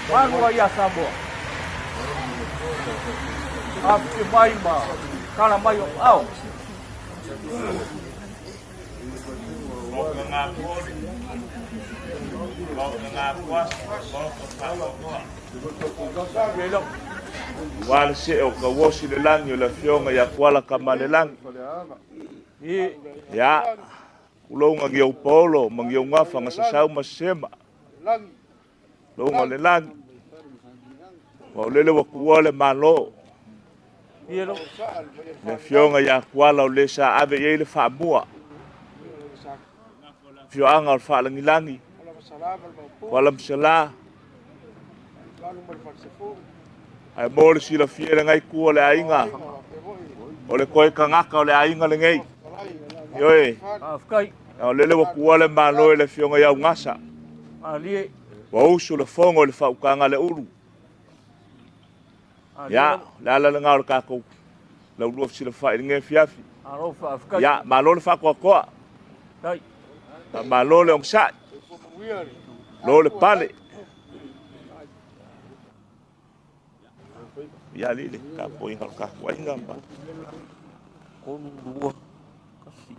Manu ya sabo. Api mai ma. Kala mai au. Wale se o ka wosi le langi o la fionga ya kuala ka male langi. Ya, ulonga ngi o polo, mangi o ngafa nga sasau masema. Longa le langi. Wa ulele wa kuole malo. Le fionga ya kuala o le sa ave ye le whaamua. Fioanga o whaalangi langi. Kuala msala. Ai mōre sila fiera ngai kua le ainga. O le koe kangaka o le ainga le ngei. Ioe. O lele wa kua le malo e le fionga iau ngasa. Wa usu le fongo le whaukanga le uru. Ya, le ala le ngau le kākou. Le urua sila whai ngai fiafi. Ya, malo le whakua koa. Malo le ongsai. Lo le pale. Ya lile ka poin hal ka wa inga ba kon dua kasi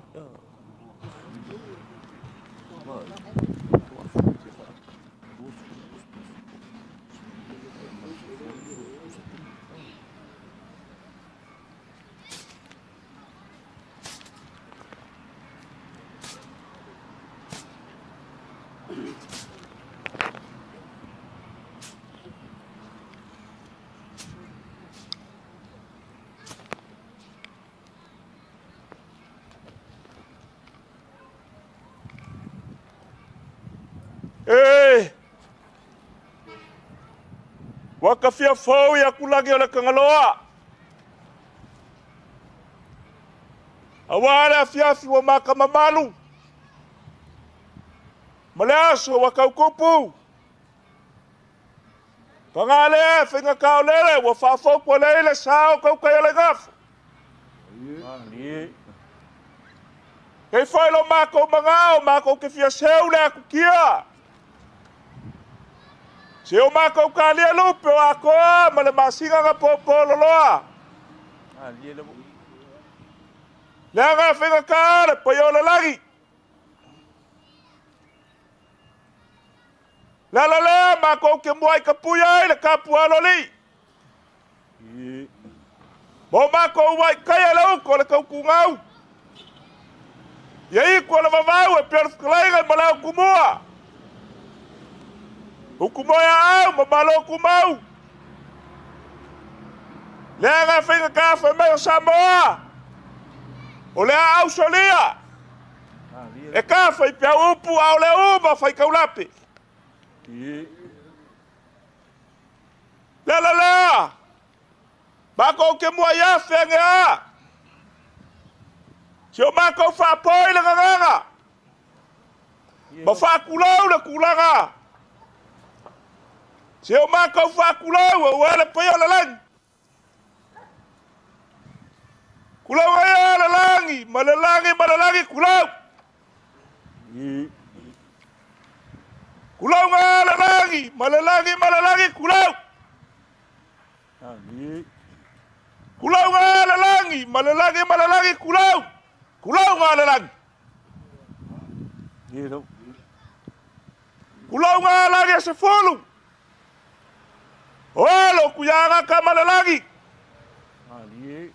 Makafia fau ya kulagi ole kangaloa. Awala fiafi wa makamamalu. Malaso wa kaukupu. Pangale finga kaolele wa fafo po lele sao kau kayale gafu. Kei whaelo mako mangao mako ke fia seu le aku kia. Seo mako ka lia lupe o akoa ma le masinga nga popo loloa. Le anga whenga kāre pa yo le lagi. Lala lea mako ke muai ka puya i le kapu aloli. Mo mako uai kaya le uko le kaukungau. Ia iko le vavau e pia kalaiga ma le kumua. Hukumoa ya au ma malo kumau. Lea nga whenga ka whemei o Samoa. O lea au solia. E ka whai pia upu au le uma whai kaulape. Lea la lea. Mako ke mua ia whenge a. Sio mako whapoi le nganga. Ma whakulau le kulanga. Sio mako whakulau o wale pio le langi. Kulau aya le langi, ma le langi kulau. Kulau nga le langi, ma le langi kulau. Kulau nga le langi, ma le langi kulau. Kulau nga le langi. Kulau nga langi se folu. Olo kuyanga kama le langi.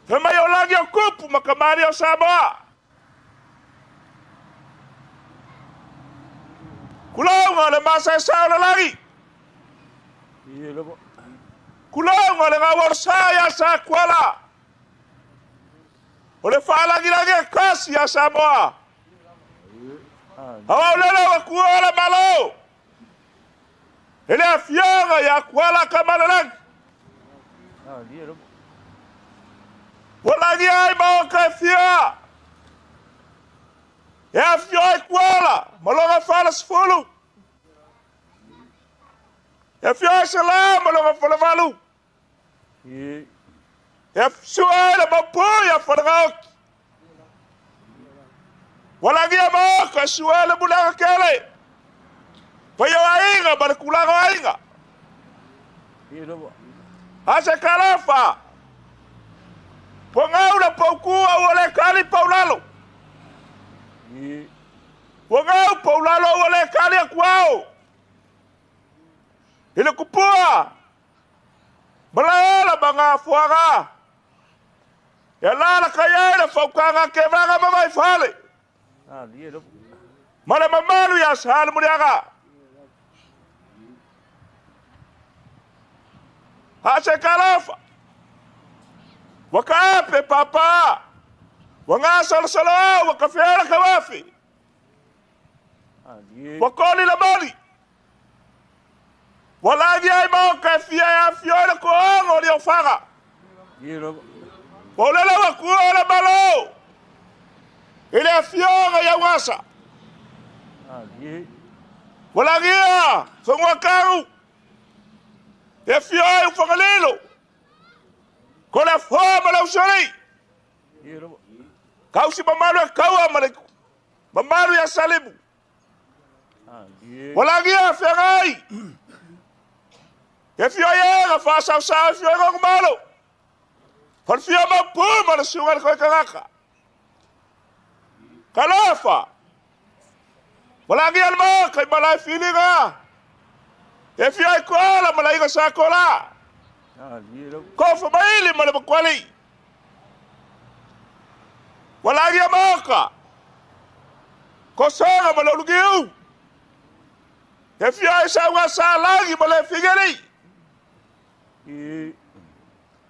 Fema yo langi o kupu makamari o Samoa. Kulau nga le masa sa le langi. Kulau nga le ngawar saya sa kuala. Ole whaalagi kasi ya Samoa. Hawa ulele wa kuala malo. Ele a fionga ya kuala kamalalang. Walagi ai mau ka fia. Ya fio kuala. Malonga fala sfulu. Ya fio salam malonga fala malu. Ya suala mapu ya fargauk. Walagi mau ka suala bulang kele. Payo ainga barkulago ainga. Asa kalafa. Pongau na paukua wale kali paulalo. Pongau paulalo wale kali akuao. Ile kupua. Balala banga fuaga. Ya lala kaya na faukanga kevaga mamai fale. Mala mamalu ya sal muriaga. Ase kalafa. Wakape papa. Wangasal salo wakafela kawafi. Wakoli la mali. Walagi ai mau kafia ya fiore ko ongo li ofaga. Walela wakua la malo. Ile fionga ya wasa. Walagi ya fungwa karu. E fioi u fangalelo. Con la forma la usari. Kausi mamalu ya kawa maliku. Mamalu ya salimu. Walagi ya ferai. E fioi ya fasa usawa fioi ya kumalo. Fan fioi mapuma na sungal kwa kakaka. Kalafa. Walagi ya lma kay malay feelinga. E fioi kola malaiga sa kola. Kofa maili mala bakwali. Walagi ya maka. Kosanga mala ulugiu. E fioi sa wasa lagi mala figari.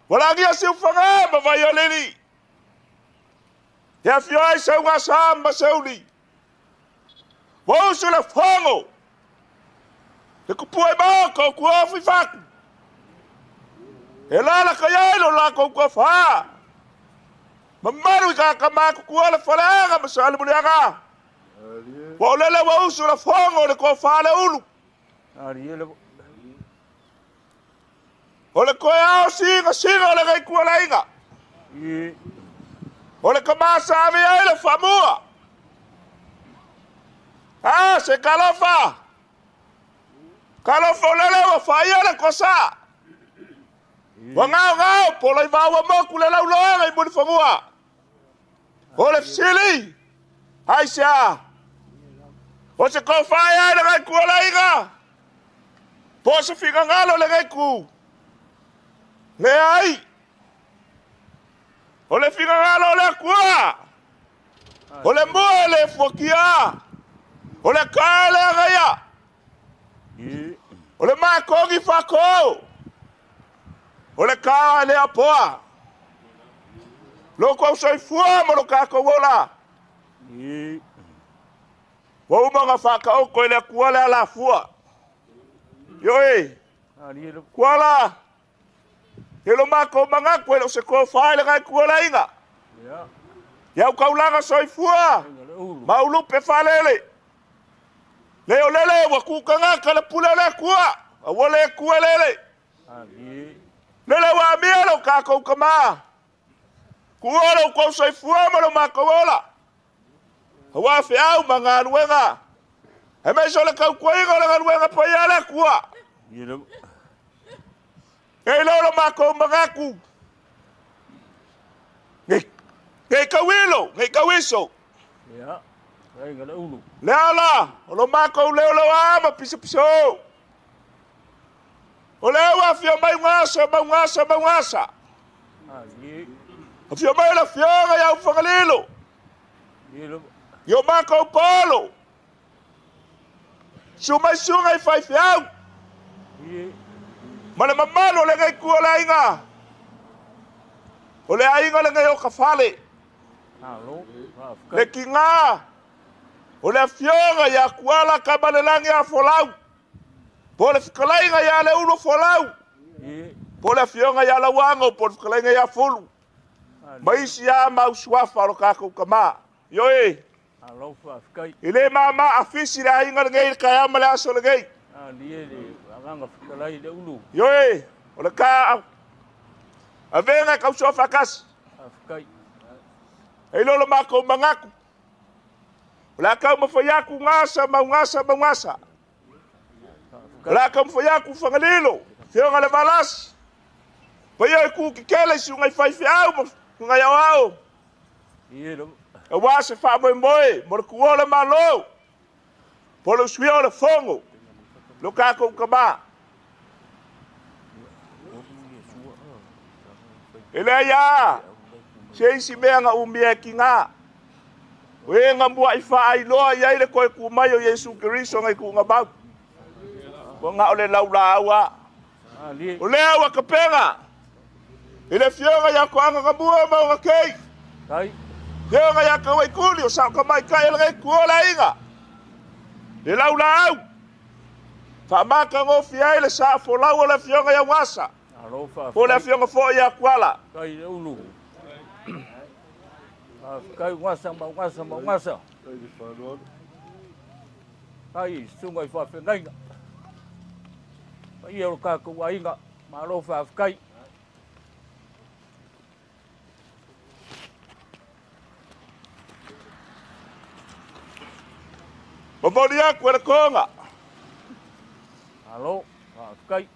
Walagi ya siufanga mavayolini. E fioi sa wasa masauli. Wausu la fongo. Te kupua maka kuofi faku. E lala ka ia lo la ko ko fa. Mamaru ka kama ku ala falaga masal muliaga. Wa lele wa usu la fongo le ko fa le ulu. Ariele. Ole ko ya singa le kai ku ala inga. Ole kama sa me ai le famua. Ah, se kalofa. Kalofa lele wa fa ia le kosa. Wa ngao po le va wa mo ku le la ulo ai mo famua. Ole sili. Ai sia. O se ko fa ia le kai ku ala inga. Po se fica ngalo le kai ku. Le ai. Ole fica ngalo le kua. Ole mo le fokia. Ole kale gaya. Ole ma kongi fako. Ole ka le apoa. Loko soi fua mo lo ka ko wola. Wo mo nga faka o ko le kuala la fua. Yoi. Kuala. Helo mako manga ko se ko fa le ka kuala inga. Ya ka ulanga soi fua. Maulu pe falele. Leo lele wa ku kanga kala pula le kua. Awole kua lele. Lele wa mielo ka ko kama. Kuolo ko soi fua mo lo mako wola. Wa fe au manga luenga. E me so le ka ku inga le luenga pa ya le kua. E lo mako manga ku. Ngai ka wiso. Ya. Ai ngala ulu. Le ala, o lo mako le lo ama piso. O le wa fio mai ngasa. O fio mai la fio ya ufangalilo. Yo mako polo. Sumai sungai fai fiau. Mana mamalo le ngai kuala inga. O le ainga le ngai o kafale. Le kinga. O le fionga ya kuala kabalelangi a folau. Po le fikalainga ya le ulu folau. Po le fionga ya la wango po le fikalainga ya fulu. Maisi ya mauswafa lo kako kama. Yoe. Ile mama afisi la inga ngai kaya mala so le ngai. Anga fikalai le ulu. Yoe. O le ka avenga ka uswafa kas. Afkai. Ilo lo mako mangaku. La kau mafayaku ngasa. La kau mafayaku fangalilo. Fio ngale balas. Paya ku kikele si ngai fai fiau ngai awao. E wase fa moe. Mo ku ole malo. Polo suio le fongo. Lo kako kama. Ele ya. Sei mea nga umia kinga. We nga mua ifa ai loa ia ile koe ku mai o Yesu Kristo ngai ku ngabau. Ko nga ole laulawa. Ole awa kapenga. Ile fionga ya ko anga ngabua mau ngakei. Kai. Fionga ya ka wai kuli o sa ka mai kai ele ku ola inga. Le laulau. Fa maka ngo fia ile sa fo lau ole fionga ya wasa. Ole fionga fo ya kuala. Kai ulu. Kai ngasa. Kai sungai fa fengai. Kai o ka ko ainga malo fa kai. Bobolia ku konga. Halo, kai.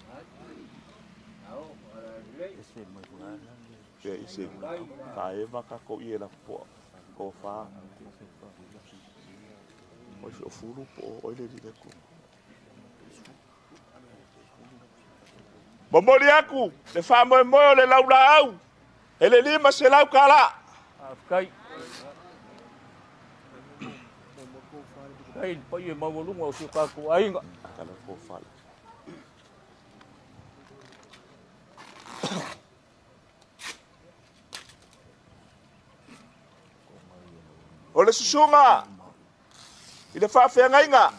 Isi kae maka ko ie la po ko fa o furu po o ile di ku Bomboli aku le fa mo le laula au ele lima se lau kala kai kai pa ye ma volunga o se ka ko ainga kala ko fa o le susunga i le whawhengainga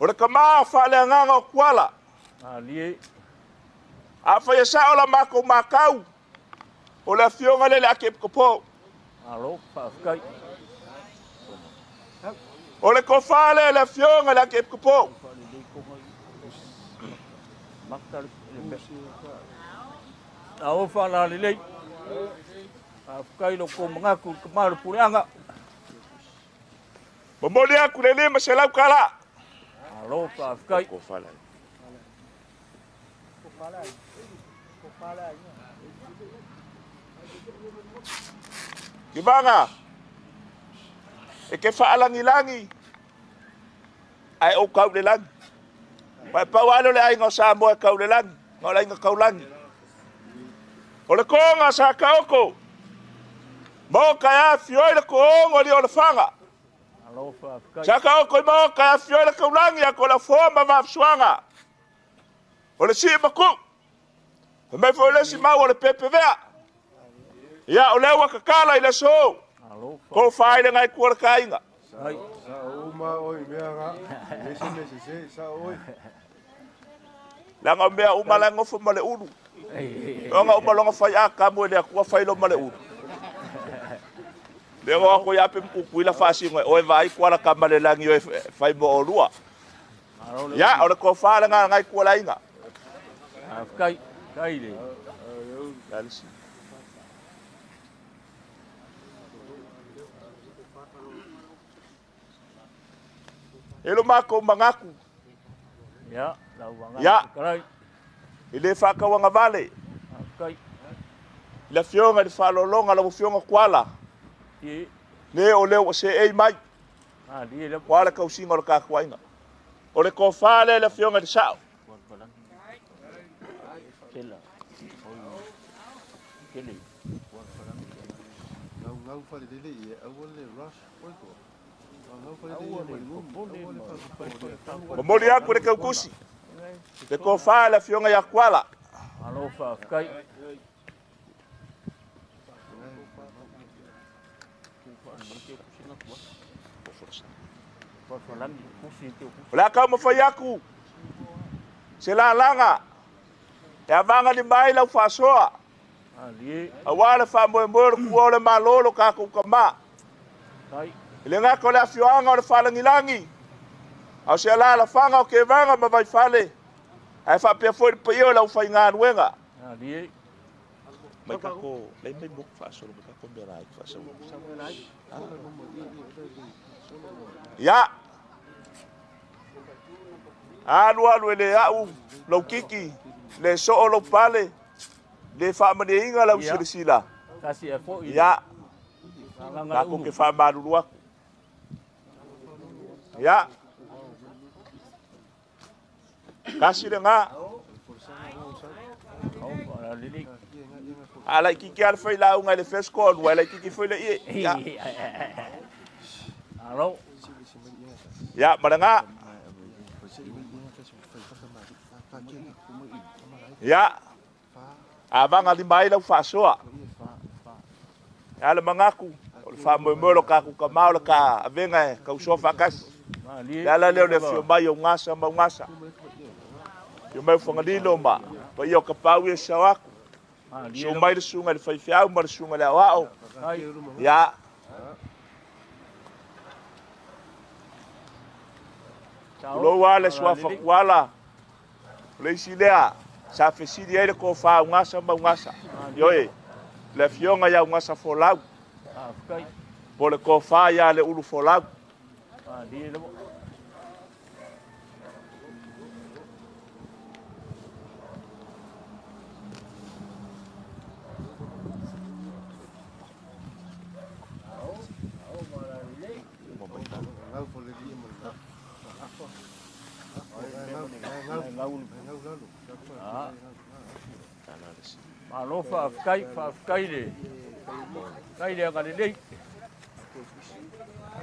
o le kama whaleanganga o kuala A whai sa o la mako makau. O le fionga le ake kopo. Alo, whaakai. O le kofale le fionga le ake kopo. Maktari le me. Au whala le lei. Whaakai lo ko mangaku kamaru pureanga. Mamoli aku le lima se lau kala. Alo, whaakai. Kofale. Gimana? Eke faalangi-langi. Ai o kau le lang. Pai pawalo le ai ngo sa mo kau le lang. Ngo lai ngo kau lang. O le konga sa kaoko. Mo kaya fioi le kongo li o le fanga. Alo, whaakai. Sa kaoko mo kaya fioi le kau lang ya ko la forma ma suanga. O le si maku. Me foi le si mau o le pepe vea. Ya o lewa kakala i le so. Alo, Ko fai le ngai kua kainga. whaakai. Sa o ma oi mea nga. Mese se sa oi. Langa mea umala ngofu male uru. Onga umalonga fai aka mo le kua fai lo male uru. Le ngo ko ya pe mkuku ila fasi ngo o vai kua ka male langi o fai mo o lua. Ya o le ko fai le ngai kua lainga. Whaakai. Kai le. Dalisi. Elo mako mangaku. Ya, lau wanga. Ya. Karai. Ile whakawanga vale. Whaakai. Le fionga di whalolonga la fionga kuala. Ie. Ne o leo se ei mai. Die le. Kuala kausinga o le kakuainga. O le ko fale le fionga di sao. Kela. Kele. Ngau fale dele i au le rush oi ko. Ngau fale dele i Mamoli aku le kaukusi. Le ko fale le fionga ya kuala. Alo, whaakai. O le akau mawhai aku. Se la langa. E avanga ni mai lau whasoa. Die. Awale wha moe moe kua o le malolo kako kama. Kai. Ile ngako le afioanga o le whalangilangi. Au se ala la whanga o ke vanga ma vai whale. Ai wha pia fwoi pa io lau whai ngā nuenga. Die. Mai kako, lei mai mok whasoro, mai kako mea rai whasoro. Ya. Anu ele au, lau kiki, le so lau pale, le whamane inga lau sirisila. Kasi e fo i. Ya. Nganga Kako ke whamanu aku. Ya. Kasi le ngā. Oh, lili. Ala kiki ala whai lau ngai le first call, wala kiki whai le ie. Ya. Alo. Ya, maranga. Ya. Abang ali mai lau whasoa. Ya le mangaku. O le whamoemolo kaku ka maola ka avenga e, ka usofa kasi. Ya la leo le fio mai o ngasa ma ngasa. Fio mai whangalilo ma. Pa i o ka pau e sawaku. So mai le sunga le whaiwhiau ma le sunga le awao. Ya. Ulo wale swafa kuala. Le isi lea. Sa fesidi ele ko fa ngasa ma ngasa. Yoe. Le fionga ya ngasa folau. Kai. Po le ko fa ya le ulu folau. Die le. ngau fale dele mo. Alo, whaakai le. Kai le ngale lei.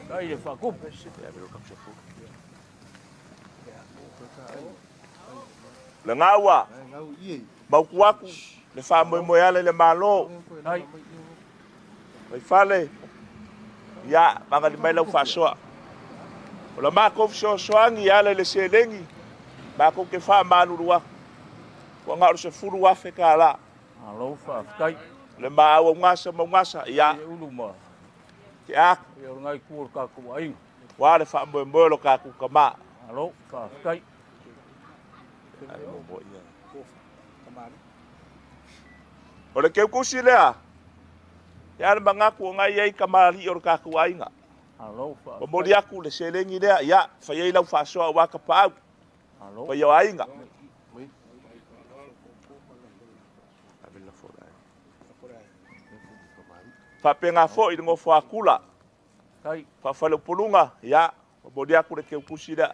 Kai le whakupu. Le ngawa. Ngau ie. Maukuaku. Le fa moe ale le malo. Kai. Mai fale. Ya, manga di mai lau whasoa. O la mako so soangi ale le selengi. Mako ke fa manurua. Wa ngā se furu afe ka la. Alo whaakai. Le maa maungasa ia. E ulu ma. Ke ak. E o ngai kua ka kua inga. Wa le wha moe lo ka kukama. Alo whaakai. Ai mo mo ia. O le keu kusi lea. Ia le mangaku o ngai ei kamali o ka kua inga. Alo whaakai. O mori aku le selengi lea. Ia, whaiei lau whaasoa waka pāu. Alo. Wai o ainga. Whapenga fo i ngo whaakula. Kai. Whawhalo pulunga, ia. O mori aku le keu kusi lea.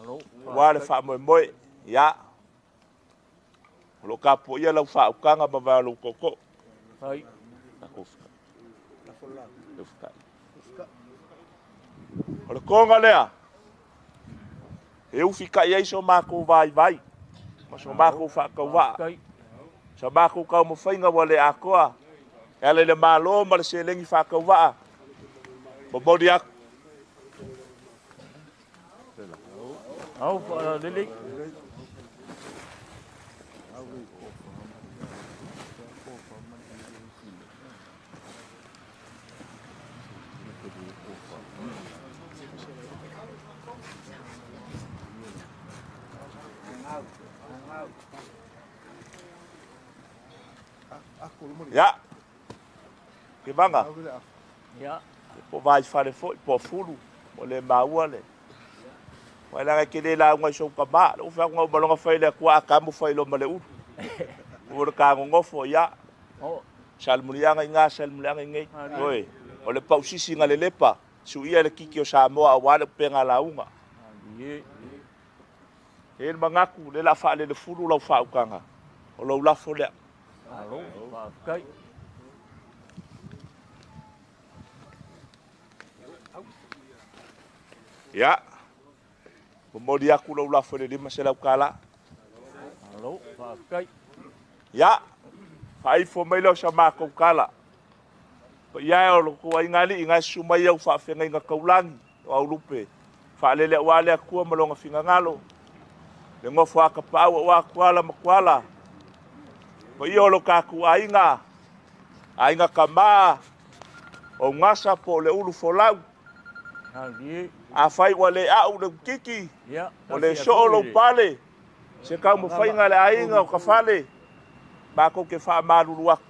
Alo. Wa le wha moe moe, ia. O lo ka po ia lau whaukanga ma wā lau koko. Kai. Na kofika. Kofika. O le konga lea. E ufika ia iso mākou vai vai. Ma so mākou whakau wā. Kai. Sa mākou kau mo whainga wale a koa. E le mālo ma le se lengi whakau wā. Mo mori aku. Au wha lili. Ya. Ke banga. Ya. Po vai fare fo po fulu. O le maua le. Wa la ke le la ngoi so ka ba. O fa ngau balonga fai le kwa ka mo fai lo male u. O ka ngofo ya. Oh. Salmulianga inga salmulianga ngai. Oi. O le pausisi nga le lepa. Su ia le kiki o Samoa wa le penga launga. Ye. E mangaku le la fa le fulu la fa ukanga. O lo la fo le. Alo whaakai. Ya. Mo mori aku lo la fo le lima se la ukala. Alo whaakai. Ya. Fai fo mai lo sa ma ko kala. Pa ia o lo ko ingali inga suma ia fa fenga inga kaulangi o aulupe. Fa le le wale ku ma longa finga ngalo. Le ngofo aka pa wa kwala makwala. Pa ia o lo ka ku ainga. Ainga kama. O ngasa po le ulu fo lau. Ye. A fai wale a u le kiki. Ya. O le so lo pale. Se ka mo fai ngale ainga o ka fale. Ba ko ke fa malulu aku.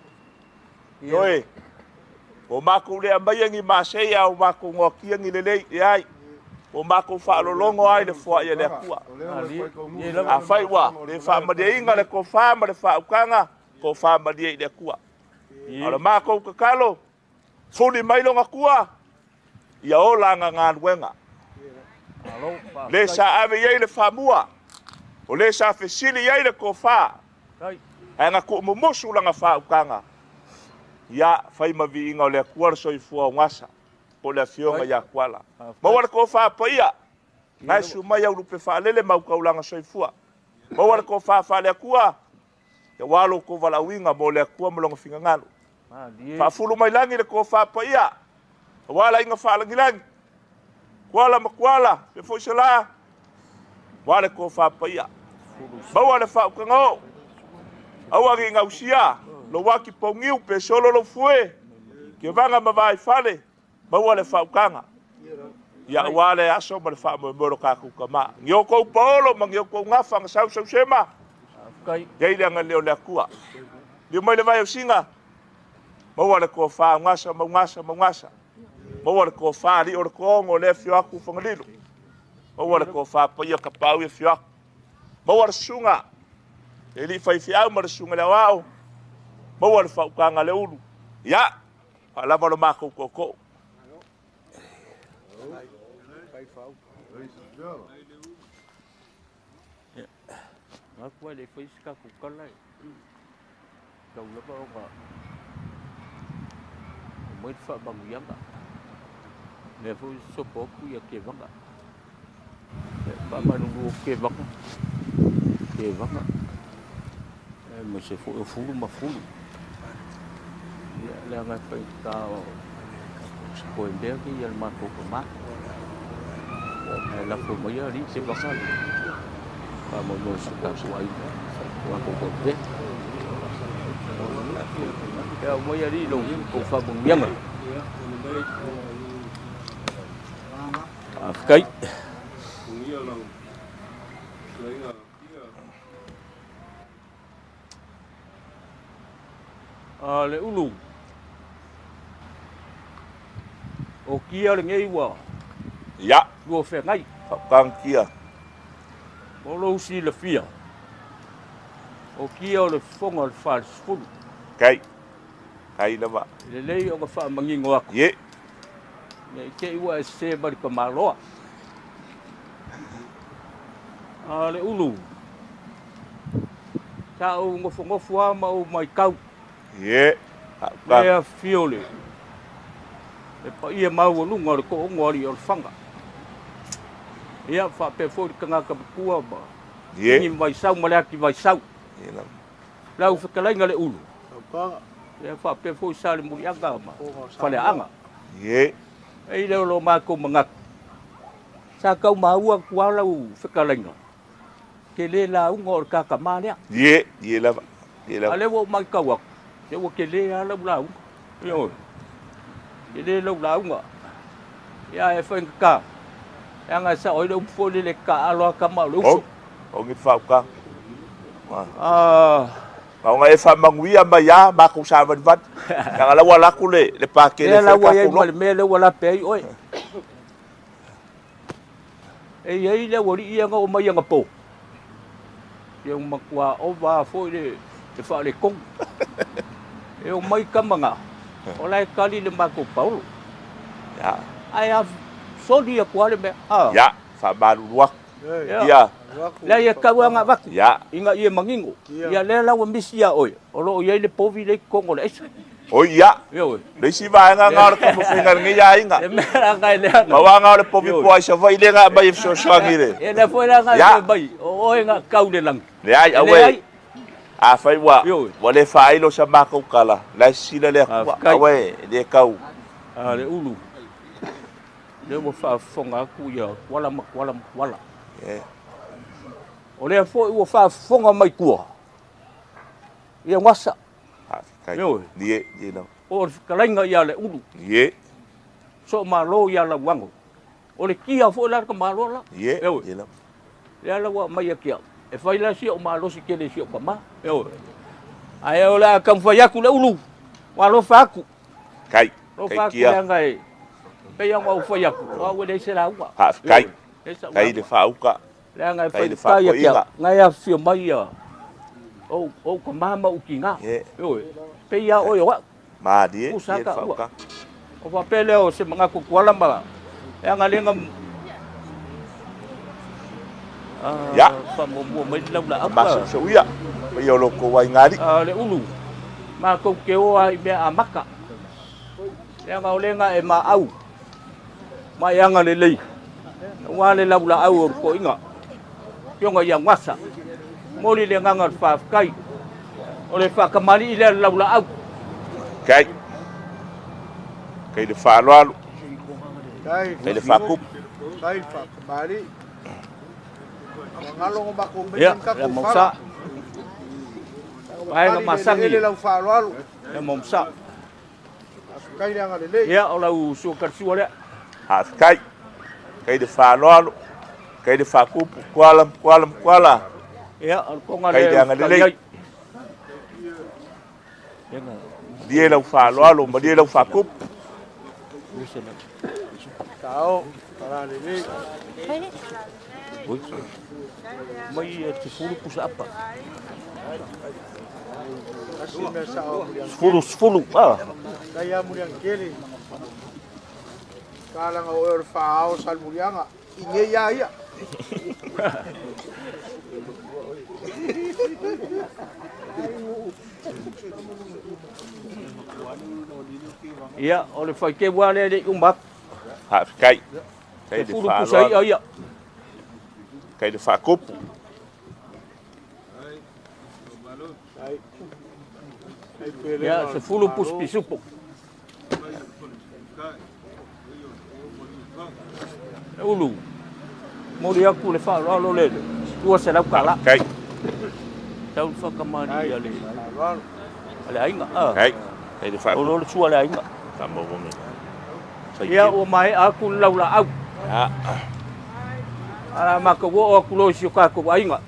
Yoe. O mako le ambayangi maseia o mako ngokia ngi lelei ai. O mako fa lolongo ai le fo ia le kua. A fai wa le fa ma de inga le ko fa ma le fa ukanga ko fa ma de le kua. Ala mako ka kalo. Fuli mai longa kua. Ia o langa nganwenga. Alo Le sa ave ye le fa mua. O le sa fesili ye le ko fa. Kai. Anga ko mo mosu langa fa ukanga. Ya fai mavi inga o le kua so i fua ngasa. O le fionga ya kuala. Ma wala ko fa pa ia. Ngai su mai au lupe fa lele mau kaulanga so i fua. Ma wala ko fa le kua. Ya walo ko vala winga mo le kua mo longa finga ngalo. Fa fulu mai langi le ko fa pa ia. Wala inga fa langi langi. Kuala ma kuala. Pe fo sala. Wala ko fa pa ia. Ma wala fa ukanga. Awangi ngausia. Lo waki pongiu pe solo lo fue. Ke vanga ma vai fale. Ma wale fa ukanga. Ya wale aso ma le fa mo mo ka ku kama. Ngio polo ma ngio ko ngafa nga sau sema. Kai. Ya ile nga leo le kua. Li mai le vai singa. Ma wale ko fa ngasa ma ngasa ma ngasa. Ma wale ko fa li o ko ngo le fio aku fangalilo. Ma wale ko fa pa ia ka pau e fio. Ma wale sunga. Eli fai fiau ma sunga le wao. Ma wale fa ukanga le ulu. Ya. Ala ma lo mako koko. Aku ada Facebook aku kalai. Kau lepas apa? Mới phải bằng giám ạ. Nếu phải số phố cũng như kia vắng ạ. Bà mà nó kia vắng. Kia vắng ạ. Mình sẽ phụ mà phụ. Là ngay phải cao. Hồi đeo cái dân mà thuộc của mát. Là phụ mới đi sẽ vắng ạ. Và mọi người sẽ cảm xúc ấy. Wakokote. Ya mo ya di long ko fa bung biang. Kai. Le ulu. O kia le ngei wa. Ya, Go fe ngai. kang kia. O lo si le fia. O kia o le fonga le fa sfulu. Kai. Kai lava. Le lei o ka fa mangingo aku. Ye. Ne ke iwa se bari ka maloa. Le ulu. Sa o ngofo ama o mai kau. Ye. Lea fiole. E pa ia mau o lunga le ko o ngori o le whanga. Ia wha pe fōri ka ngā ka kua ba. Ye. Ingi vai sau ma lea ki vai sau. Ye lava. Lau whakalainga le ulu. Ia wha pe fōri sa le muri anga ma. Whale anga. Ye. Ei leo lo mā ko mangak. Sa kau maua kua lau whakalainga. Ke le la unga o le kaka mālea. Ye. Ye lava. Ye lava. Ale wo mai kau aku. Ia wo ke le a lau lau. Ia oi. Ke le lau lau nga. Ia e whainga ka. Ia ngā sa oi lau mpōle le ka aloa ka mau le uso. O ngi whauka. Ah, Kau ngai fa mangui ama ya ma ku sa van van. Yang ala wala ku le pa ke le le la fa wa ye ku mal me le wala pe oi. Ei le wori ia nga o mai nga po. Yang makwa o va foi le te fa le kong. E o mai ka manga. O lai kali le mako Paulo. Ya. I have so dia kuale me. Ah. Ya, fa baru luak. Ya. Ya. La ia ka wa nga vak. Ya. Inga ia mangingo. Ia le la wa misia oi. O lo ia le povi le kongo le es. O ya. Yo. Le si va nga nga ka mo fingar ngi ya inga. E mera ngai le. Ma wa nga le povi po ai sa vai le nga ba so so ngi le. E le foi la ngai bai. O nga kau le lang. Le ai awe. A fai wa. Wa le fai lo sa ma ko kala. La si le ku awe le kau. Ah le ulu. Le mo fa fonga ku ya wala wala. Eh. O le foi o fa fonga mai kua. Ia wasa. Kai. Yo. Ye, ye no. O kalainga ia le ulu. Ye. So malo ia la wango. O le kia foi la ka malo la. Ye. Yo. Ye no. Ia la wa mai kia. E fai la si o malo si kele si o ka ma. Yo. Ai o la kam fa yaku le ulu. Wa lo fa ku. Kai. Lo Kai fa ku kia. ngai. Pe yang wa fa yaku. Wa we le se la wa. Ha kai. Kai le fa uka. Le ngai Kai le fa fa ya ko kia. inga. Ngai a fi mai ya. O ka mama u kinga. Yo. Pe ya o yo. Ma die. Usaka Ye fa ua. uka. O fa pele o se mga kukuala ma. E nga lenga Ya. Fa mo mai lau la Ma apa. so ya. Pa yo lo ko wai ngari. Le ulu. Ma ko ke o ai me a maka. E nga o lenga e ma au. Ma ya nga le lei. Wa le lau la au ko inga. Yo nga yang wasa. Moli le nga nga fa kai. O le fa kamali le lau la au. Kai. Kai le fa lo alu. Kai Kai le fa kup. kai fa kembali. Ngalo ngo bako Ya, ka le momsa. Ai nga masangi. Ele lau fa lo. Le momsa. Kai le ngale le. Ya o lau su kar su le. Ha kai. Kai le fa lo alu. Kai le fa kup. Kuala. Ya, ko nga Kai le ngale le. Dia lau fa lo alu, ma dia lau fa kup. Tao, para le le. Oi. Mai te furu pusa apa? Kasi me sa o muliang. Furu. Ah. Kaya muliang kele. Kala nga o fa o sal mulianga. Inge ya ya. Ya, oleh fai ke wale de umbak. Ha kai. Kai le Furu fa pusa lo. ya. Kai le fa kup. Ya, se furu pus pisupu. Ulu. Mori aku le fa lo le. Tua se lau kala. Kai. Tau whakamani ale. Ale ainga. Kai. Kai de fa. Olo sua le ainga. Ta mo mo. Ia o mai aku laula au. Ya. Ala maka wo aku lo si ka ko ainga.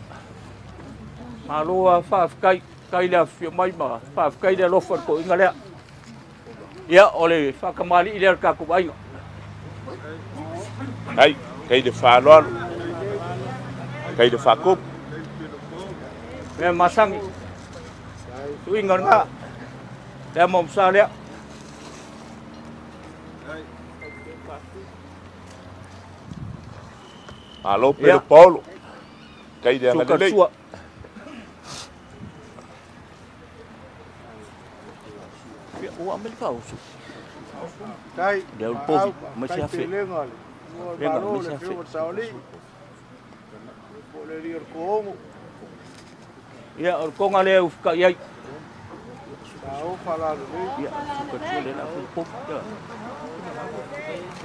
Maloa fa kai kai la fi mai ma. Fa kai de lo ko inga le. Ia ole whakamali ile ka ko ainga. Kai. Kai de fa lo. Kai de fa ko. Me masangi. Tu inga nga. Dia mom sa le. Alo Pedro Paulo. Kai de Suka ngale. sua. Ya o Amerika o. Kai. Dia o povo, mas se afe. Venga, mas se afe. Ya o konga le u ka ia. Ya suka sua le na o povo.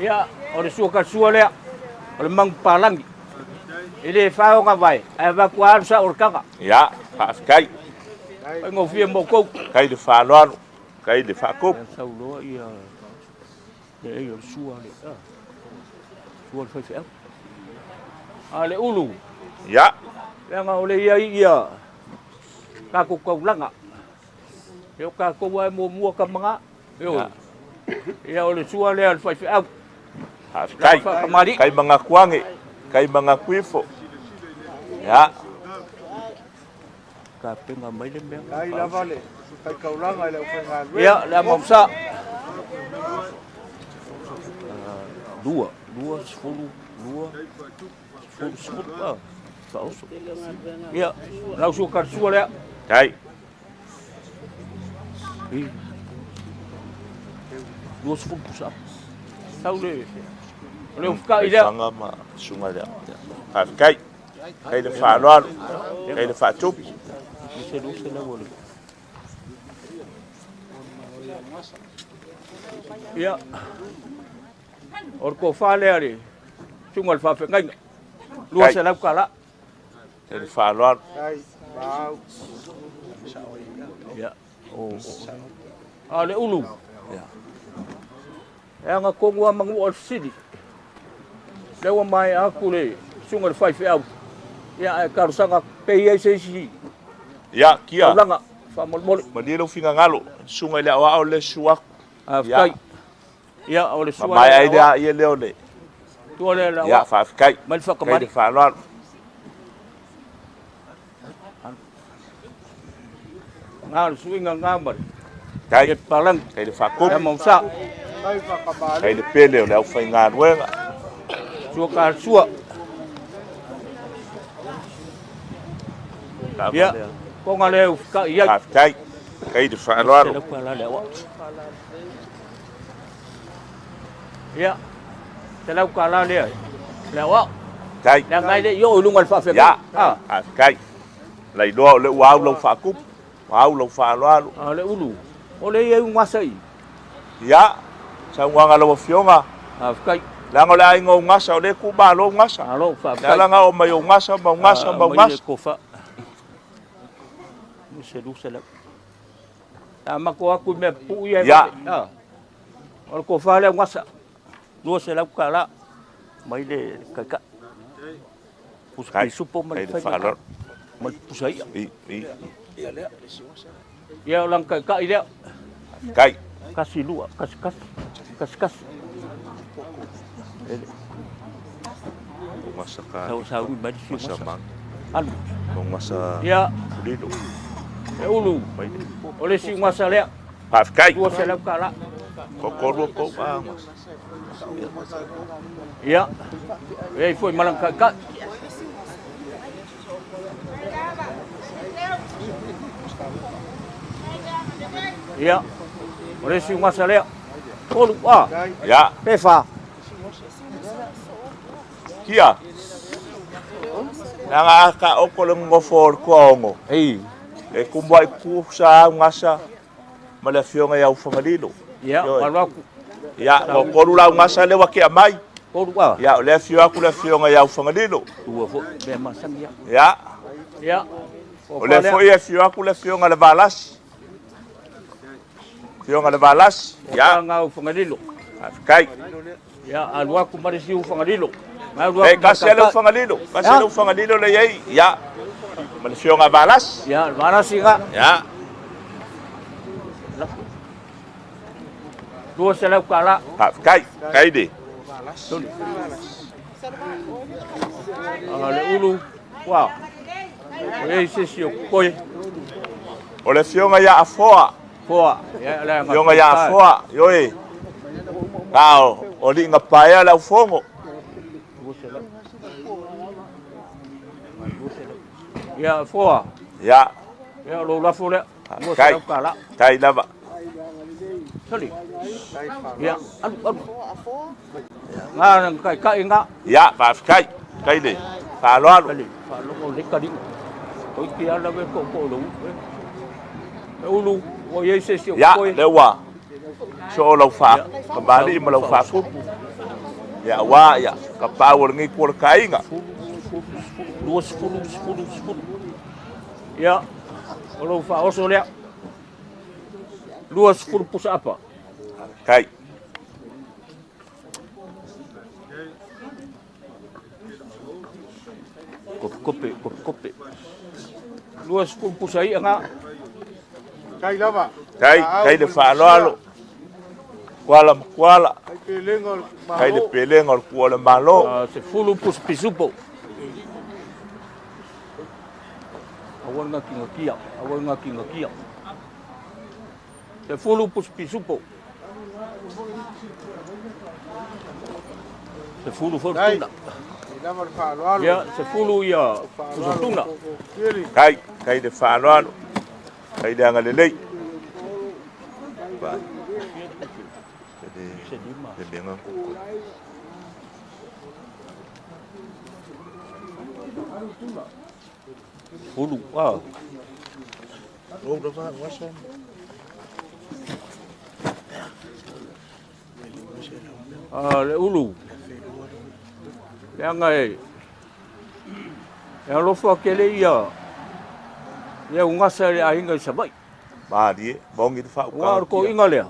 Ya o suka sua le. O mang palangi. Ele fa o vai. Evacuar sa orkanga. Ya, fa kai. Ngofia mo ko. Kai de fa lo. Kai de fa ko. Saulo ia. Ia sua le. Sua foi fel. Ale ulu. Ya. Yang ole ia. Ka ko langa. Eu ka ko wa mo mua ka mga. Eu. Ia ole sua le al foi fel. Kai. Kamari. Kai mga kuangi. Kai mga kuifo. Ya. Ka penga mai le me. Kai la vale. Kai kaulanga ile ufenga. Ia la momsa. Dua sepuluh. Pauso. Ia, lau suka sua le. Kai. 20 pusa. Tau le. Le uka ile. Sanga ma sunga le. Fa kai. Kai de fa lo. Kai de fa tup. Se la wole. Ia. Orko fale ali. Sungal fa fe ngai. Lua se la kala. Kai de fa lo. Kai. Wow. Ya. Oh. Ale ulu. Ya. Yang aku gua mangu sini. Lewa mai aku le sungal 5 out. Ya karusanga PSC. Ya, kia. Ulanga fa mol. Madilo finga ngalo. Sunga le wa le suak. Afkai. Ya ole suak. Mai ai dia ia le ole. Tu ole la. Ya, fa kai. Mal fa Kai kamari. de fa lo. Ngal suinga ngambar. Kai. Ke palang. Kai de fa ko. Ya mau sa. Kai pakabali. Kai de pele le au fai ngan wenga. Suka suak. Ya. Ko ngale ka ia. Fa kai. Kai de fa lo. Ya. Telau kala le. Lewa. Kai. Yang ngai le yo lungal fa fe. Ya. Kai. Lai do le wa lo fa ku. Wa lo fa lo. Ale ulu. Ole ye ngasai. Ya. Sa wanga lo fionga. Afkai. Lango la ingo ngasa le ku ba lo ngasa. Alo fa. Dala nga o mai o ngasa ba ngasa ba ngasa. Ko fa. Sedu sela. Ama ko aku me pu ya. Ya. Ol ko fa le ngasa. Dua sela kala. Mai le kaka. Puskai supo mai fa. Kai de fa lo. Mal pusai. I. Ya ulang kaka ile. Kai. Kasih lu, kas. Ngasa ka. Tahu baju sih Ngasa mang. Anu. Ngasa. Ya, Lido. ulu. Mai. Oleh si ngasa le. Pa kai. Dua sela kala. Kokoro ko ba ngasa. Ya. Foi malang kaka. Ya. Oleh si ngasa le. Oh, Ya. Pefa. Kia. Nga ka o ko le ngofor ko ngo. Ei. E kumbai ku sa ngasa. Mala fionga ya ufangalilo. Ya, kalau aku. Ya, o ko la ngasa le wa kia mai. Oh, dua. Ya, le fio aku le fionga ya ufangalilo. Dua fo. Be masang ya. Ya. Ya. O le foi e fio aku le fio ngale balas. Fio ngale balas. Ya ngau fangalilo. Kai. Ya alwa ku mari siu fangalilo. Kasi le fangalilo. Kasi le fangalilo le yai. Ya. Male fio ngale balas. Ya, balas nga. Ya. Dua selaw kala. Kai de. Le ulu. Wow. Oi sesio koi. O le fio nga ya afoa. Foa. Ya la. Fio nga ya afoa. Yoi. Kao, o li nga paia la fongo. Ya foa. Ya. Ya lo la fole. Kai. Kai lava. Sorry. Ya, aduh. Ngang kai nga. Ya, kai. Kai de. Falo alu. Falo ko lekadi. Oi kia la ko lu. Ulu, o ye sesio Ya, koi. lewa. So lo fa. Kembali me lo fa kupu. Ya wa ya, kapawur ngi kur kai nga. 10. Ya. Kalau fa oso le. 20 pus apa? Kai. Kopi. 20 pus ai nga. Kai lava. Kai de fa lo alu. Kuala. Kai pelengol maho. Kai de pelengol kuala malo. Se fulu pus pisupo. Awal ngaki ngakia. Se fulu pus pisupo. Se fulu fortuna. Lava falo alu. Ya, se fulu ya fortuna. Kai de fa lo alu. Kai de ngalelei. Ba. De bengang kuku. Fulu, wow. Oh, udah Pak, wasan. Le ulu. Yang ai. Yang lo fa kele ya. Ya ungasa le ainga sabai. Ba die, bong itu fa. Wa ko inga le.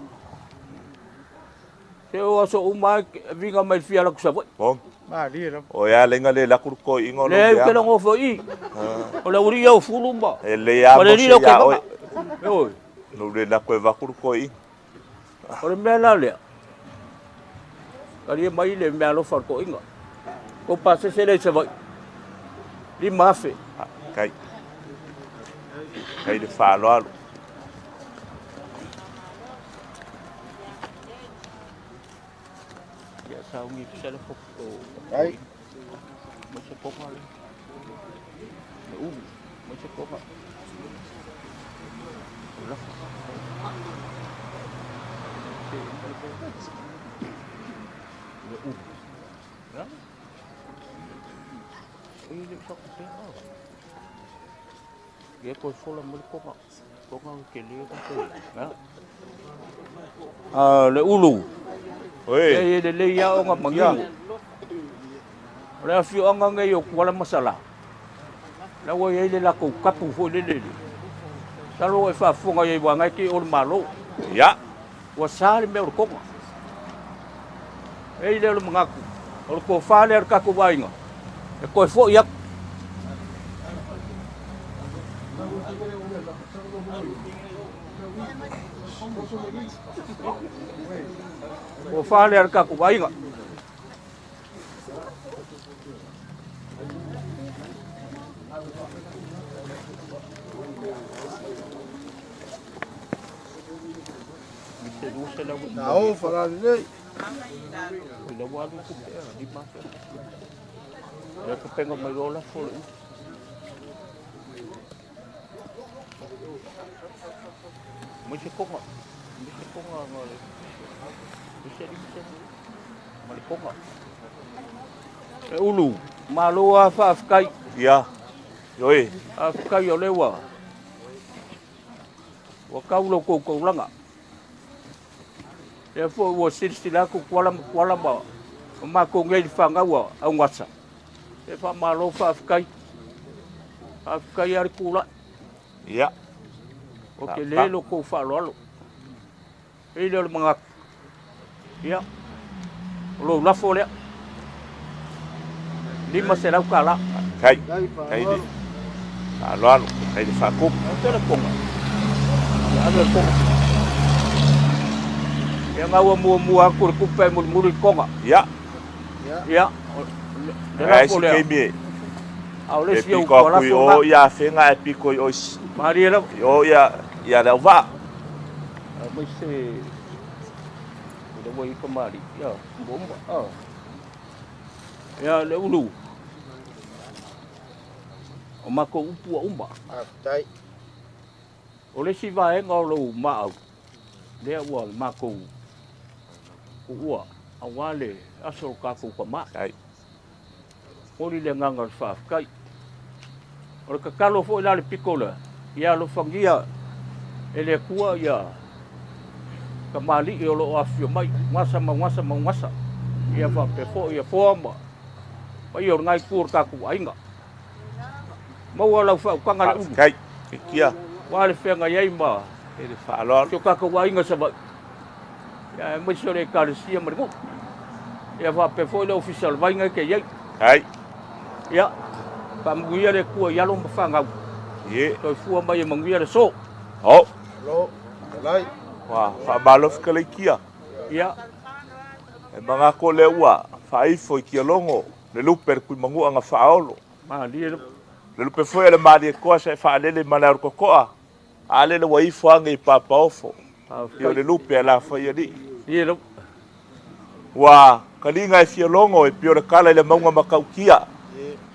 Se o so umai vinga mai fiala ku sabai. Bong. Ma dia lah. O ya lenga le la kurko ingo lo. Le kelo ngo fo i. O le uri ya fulu ba. Le ya mo le ya oi. Oi. No le la ko va kurko i. O le mela le. Kali mai le mela fa ko inga. Ko pase se le sabai. Di mafe. Kai. Kai de fa lo alu. Ya sa ngi se le fo. Kai. Masih koma le. Masih koma. Ulah. Ya. Ini sok ke. Ya ko sola mo koma. Koma ke le ko. Ya. Le ulu. Oi. Le ya o ngamangi. Ora fio anga ngai o wala masala. La wo ye le la ko kapu fo le. Salo e fa funga ye wa ngai ki o malo. Ya. Wa sale me o ko. E le lo ngaku. O ko fa le ka ko wainga. E ko fo ya. O fa le ka ko wainga. Nao fala le. Ila walu ku di masa. Ya ke pengo mai rola fo. Mesti konga ngale. Bisa. Mali konga. Ulu, malu fa afkai. Ya. Yoi. Afkai yo lewa. Wa kaulo ko langa. Ya fo wo silsila ku kuala ba. Ma ko ngai fanga wa au ngasa. E fa malo fa afkai. Afkai ar kula. Ia. O ke le lo ko whaaloalo. E le o le mga. Ia. O lo lafo lea. Lima se lau kala. Kai di. Alo, kai di whakup. Ate le konga. Ate le konga. Ia ngau mua aku le kupe muri konga. Ia. Ia. Le lafo lea. Au le siau ko la fo. O ia fenga e piko o. Mari la. O ia le va. Mai se. Le wai kamari. Ia. Bomba. Ia le ulu. O mako upu a umba. Tai. O le si vae ngau lau maau. Lea ua mako ua. A wale asoro kako ka maa. Ai. Ori le nganga le whaafkai. O le kakalo fo ila le pikola. Ia lo whangia. E le kua ia. Ka mali i o lo afio mai. Ngasa. Ia whapefo ia foama. Pai o ngai kūr kako ainga. Maua lau whaukanga le unu. Kai. Kia. Wale whenga iei ma. E le whaaloalo. Tio kako ainga sa mai. Ia mai sore e karesia marimu. Ia whapefo ila official vainga ke iei. Ai. Ia. Pamunguia le kua ialo mawhangau. Ie. Toi fua mai e manguia le so. O. Lo. Lai. Wa whaamalof ka le kia. Ia. E mga ko le ua. Whaifo i kia longo. Le luper kui mangu anga whaolo. Ma lia le. Le lupe foi le mari koa se whaalele mana ko koa. Ale le waifo anga i papa ofo. Io le lupe la foi ali. Lia le. Wa kalinga e fia longo e pio le kala le maunga makaukia.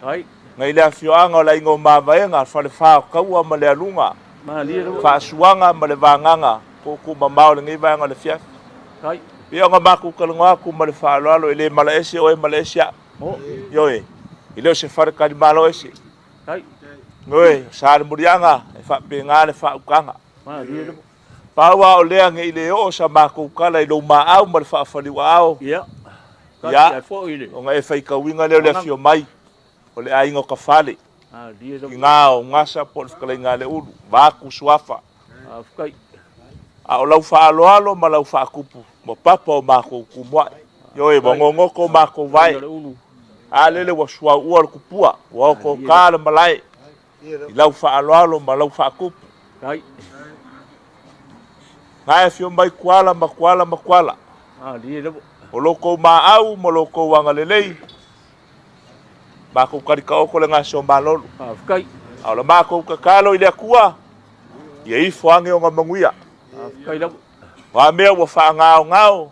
Ai. Ngai le afio anga o la ingo mavaenga whale whao kaua ma le alunga. Ma lia le. Whaasuanga ma le vanganga. Kōku mamao le ngai vanga le fiaf. Ai. Pia nga maku kalunga aku ma le whaaloalo e le Malaysia o e Malaysia. O. Yoe. I leo se wharekari malo ese. Ai. Ngoe, sāre murianga, e whapenga le whaukanga. Ma lia le. Paua o lea nge i le o sa mako ukala i lo maau ma le whaafariwa ao. Ia. Ia. Ia fo ile. O nga e whaikawinga leo le fio mai. O le aingo ka whale. Ma lia le. I ngā o ngasa po le whakalai ngā le uru. Māku suafa. Afkai. A o lau whaaloalo ma lau whaakupu. Mo papa o mako kumwai. Yoe, wangongoko mako vai. A lele wa sua ua le kupua. Wa ko kāle malai. I lau whaaloalo ma lau whaakupu. Ai. Ngai e fio mai kuala ma kuala. Ma lia le. O loko maau mo loko wanga lelei. Mako karika oko le ngā sio malolu. Afkai. Au la mako kakalo i le akua. Ia i fuange o ngā manguia. Afkai le. Wa mea wa whaangao.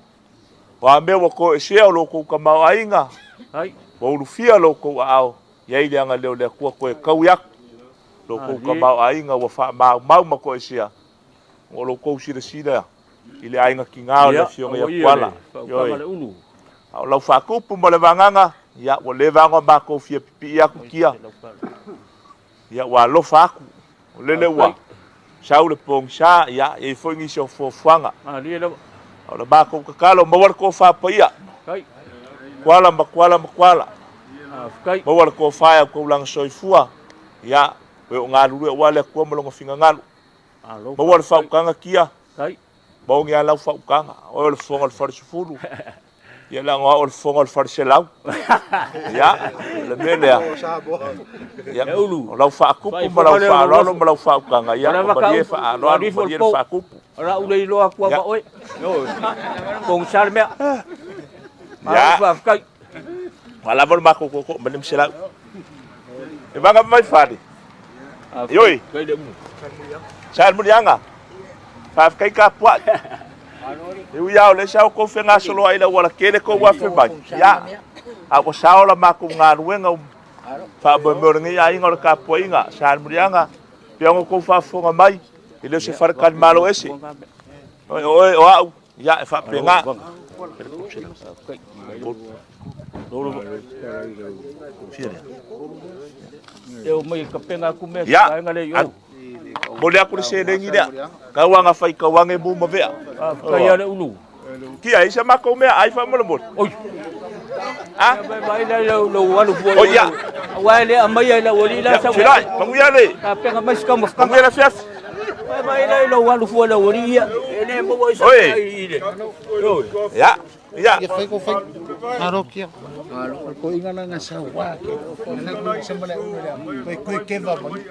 Wa mea wa ko e sea o loko ka mau ainga. Ai. Wa urufia loko ao. Ia i le anga leo le akua koe kauiak. Loko ka mau ainga wa wha mau ma ko e sea. O loko sira. I le ainga ki ngāo le fionga ia kuala. Yoi. Au lau whaakupu mo le wanganga. Ia wa le wanga mako fia pipi i aku kia. Ia wa lofa aku. O lele ua. Sau le pong sa. Ia e fwingi sio fuanga. Ma lia le. Au le mako kakalo mawar ko whapa ia. Ai. Kuala ma kuala. Afkai. Mawar ko whaia ko ulang soifua. Ia. We o ngā lulu e wale kua malonga whinga ngalu. Mawar whaukanga kia. Ai. Maungi a lau whaukanga. O le whonga le wharisufuru. Ia la ngā o le whonga le whariselau. Ia. Le melea. Ia. O lau whaakupu ma lau whaalolo ma lau whaukanga. Ia. O marie whaalolo ma rie whaakupu. Ora ulei loa kua ma oi. Yo. Kong sal mea. Ia. Afkai. Wala mo mako koko manim selau. E vanga mai whare. Yoi. Sal murianga. Fa kai ka puat. Eu ia le sao ko fenga solo ai la wala kele ko wa fe bai. Ya. A ko sao la ma ko nga ruenga. Fa bo mo ngi ai ngor ka poinga sal murianga. Piango ko fa fonga mai. Ile se far kan malo ese. Oi o ya fa penga. Eu mai ka penga ku me Ya. ngale yo. Boleh aku se lengi dia. Kawanga fai kawange bu mavea. Kaya le ulu. Kia isa mako mea ai fa mo mo. Oi. Ah? Mai la lo walu fo. Oh iya. Wa le amai la wali la sa. Silai, panguya le. Tapi ngamai skam skam. Panguya la sias. Mai la lo walu fo la wali ya. Ene mo wa sa ile. Ya. Ya. Ia whai ko whai. Aro kia. Aro ko inga na ngā sa wā ke. Nā ko sa male unu rea. Koe kewa mani.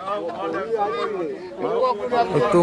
Oto.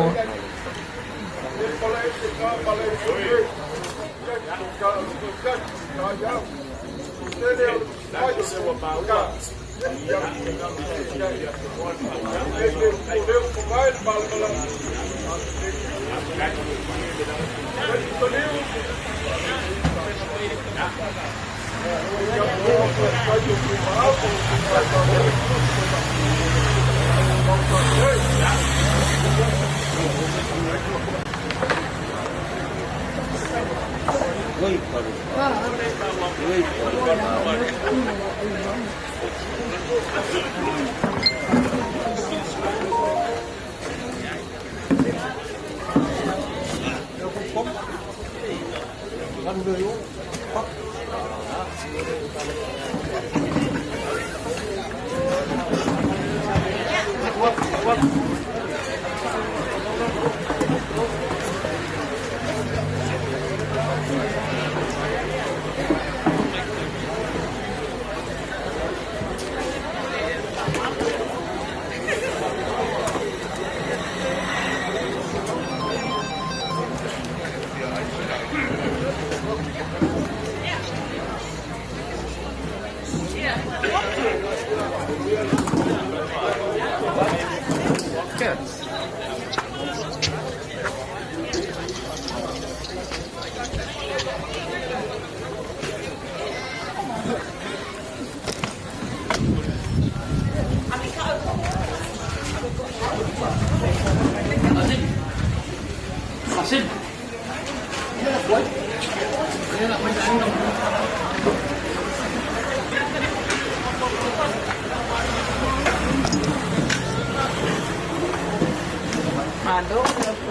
Mando,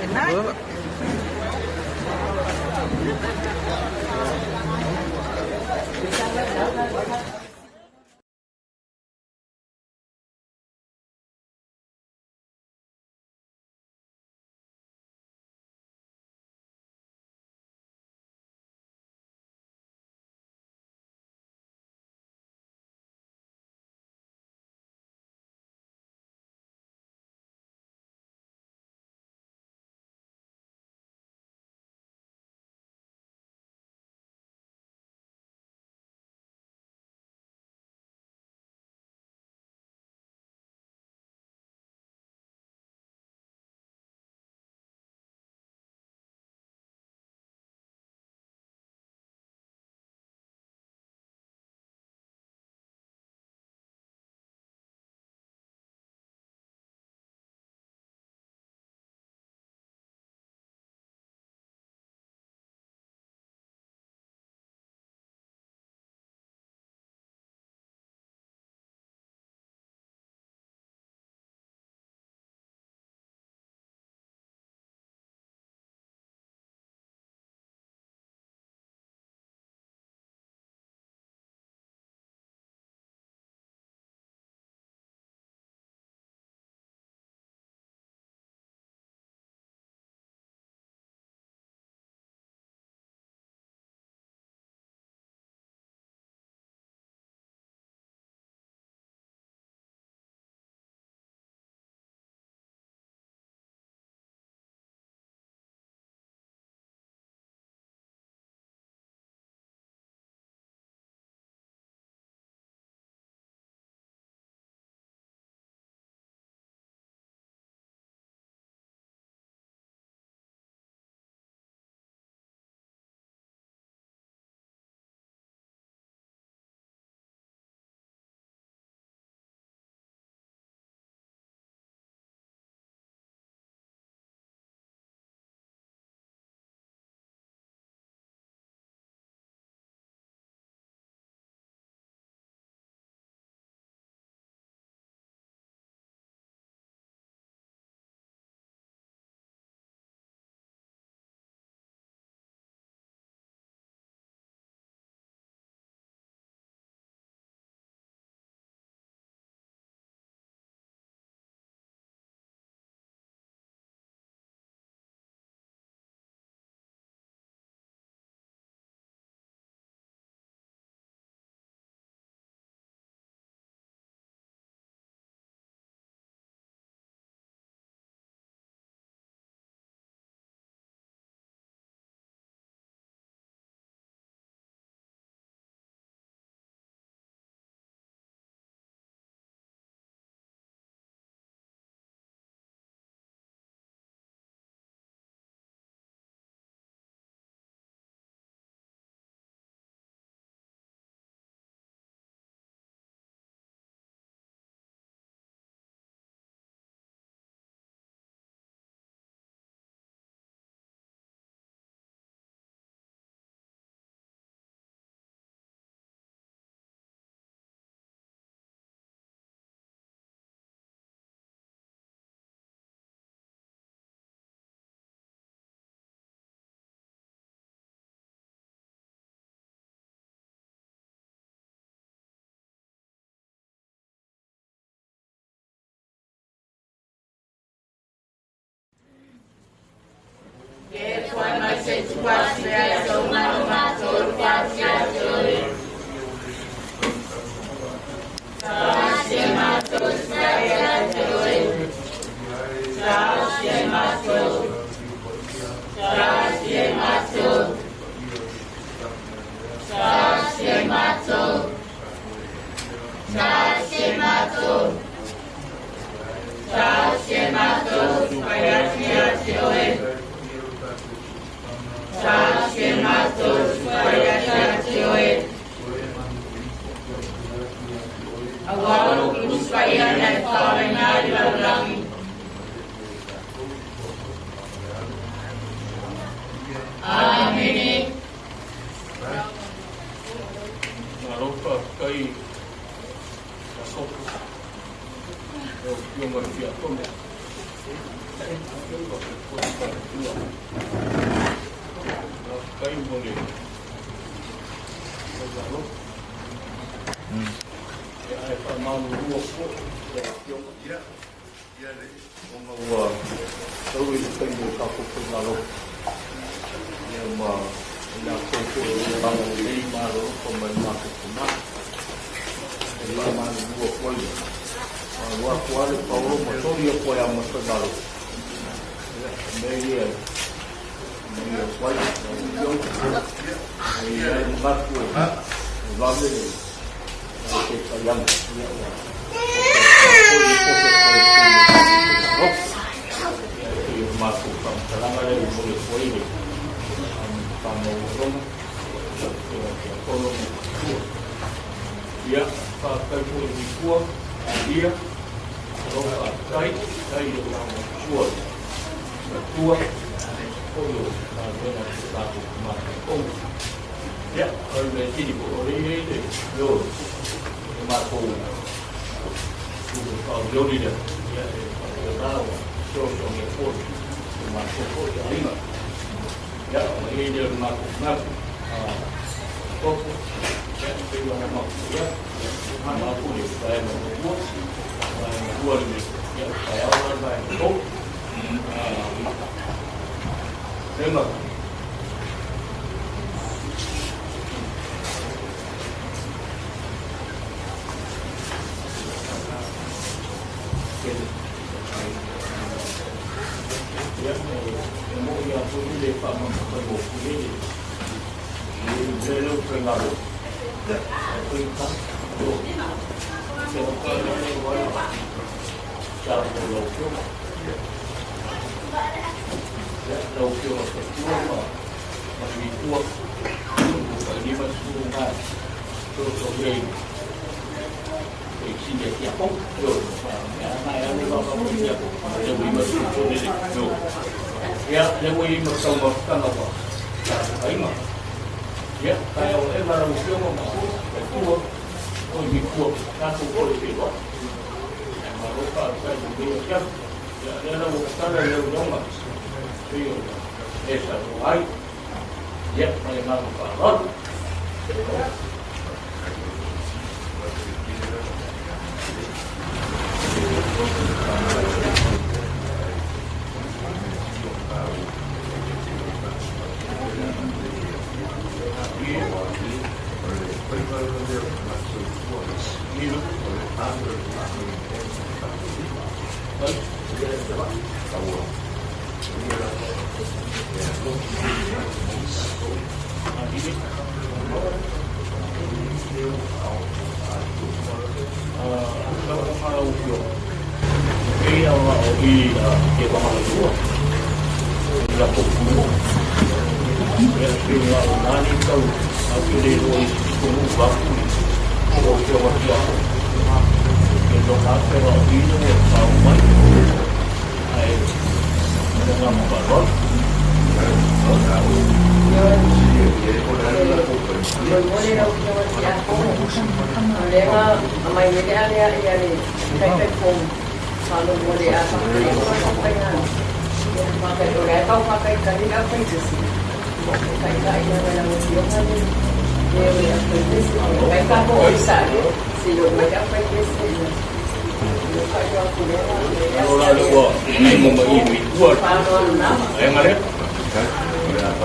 enak.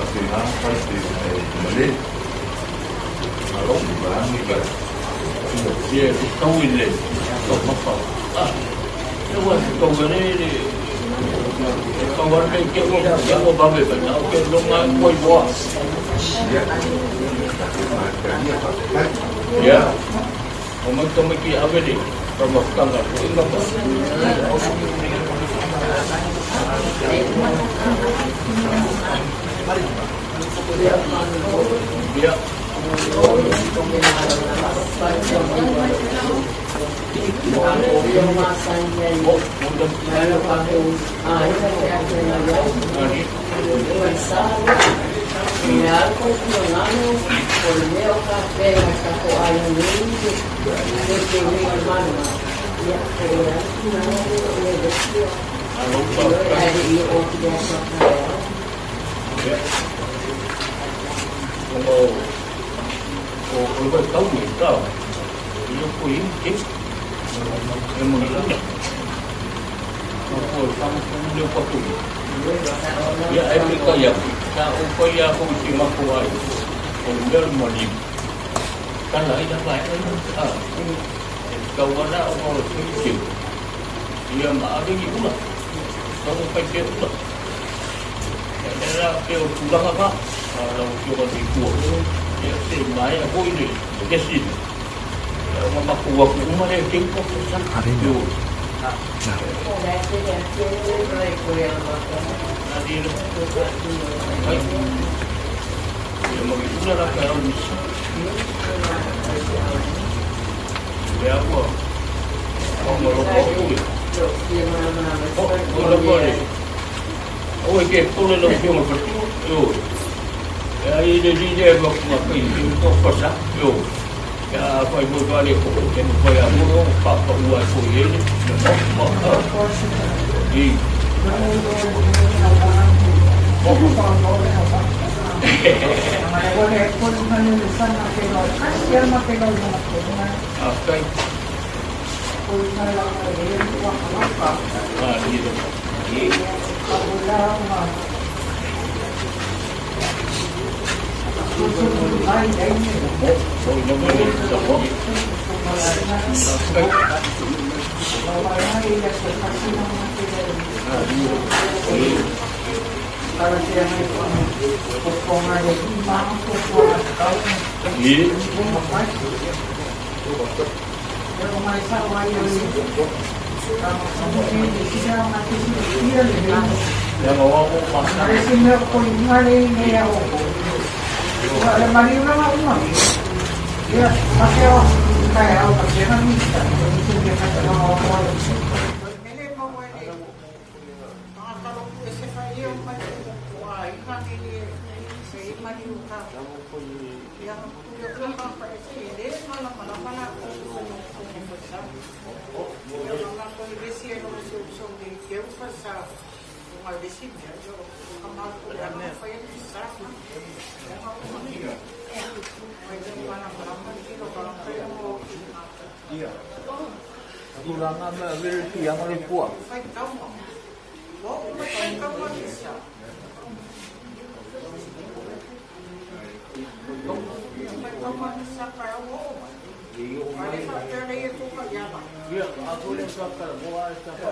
kasi ang pwede ay mali. Malong ibarang iba. Dia kawin le. Kau apa? Lewat kau ni. Kau orang ke kau yang kau bawa pada. Okey, longan kau bawa. Ya. Orang tu mesti apa ni? Kalau kau tak ingat apa? Ya. Kalau tahu kau, dia pun memang ada. Kalau kamu dia patu, ya Amerika ya, kalau kau ya kau mesti mampu ay, kalau malim, kan lain apa lain. Kau ada orang sendiri, dia ada itu lah. Kau pakai itu lah. Ada kau pulang apa? Kalau kau dibuat. Ya, saya aku ini, jadi mama kuat rumah dia tinggal pesan itu. Nanti dia begitu lah kalau bisa. Ya apa? Oh merokok itu. Oh merokok ni. Oh ikut pulau lagi macam tu. Ya ini dia buat ini untuk pasal yo. Ya apa ibu tu ada kau kan kau yang mau apa buat kau ini. Di. Okay. Ah, gitu. Ada mari orang rumah. Ya, pakai kayak apa jangan minta. Itu dia kata orang. Ini mau ini. Kalau saya yang macam wah, ini saya mari utah. Yang punya apa ini malam-malam aku besar. Malam aku besi yang usung di dia besar. Rumah besi dia kamar yang saya besar. Iya. Kurangan berarti yang oleh kuat. Iya, aku lihat bakal buat apa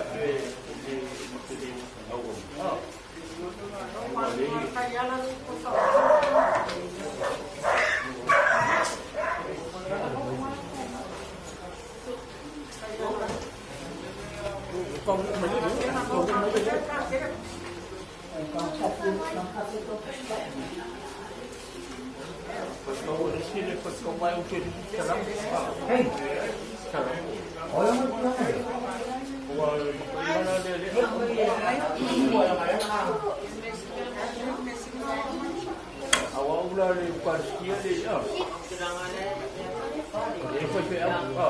awal bulan ni bukan sekian dia. Dia pakai apa?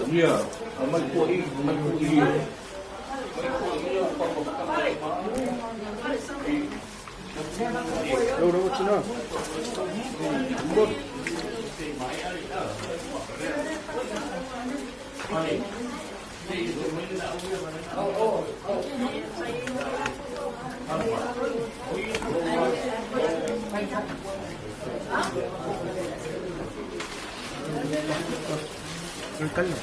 Iya, mai kuih. Đâu chứ nào. Cắt là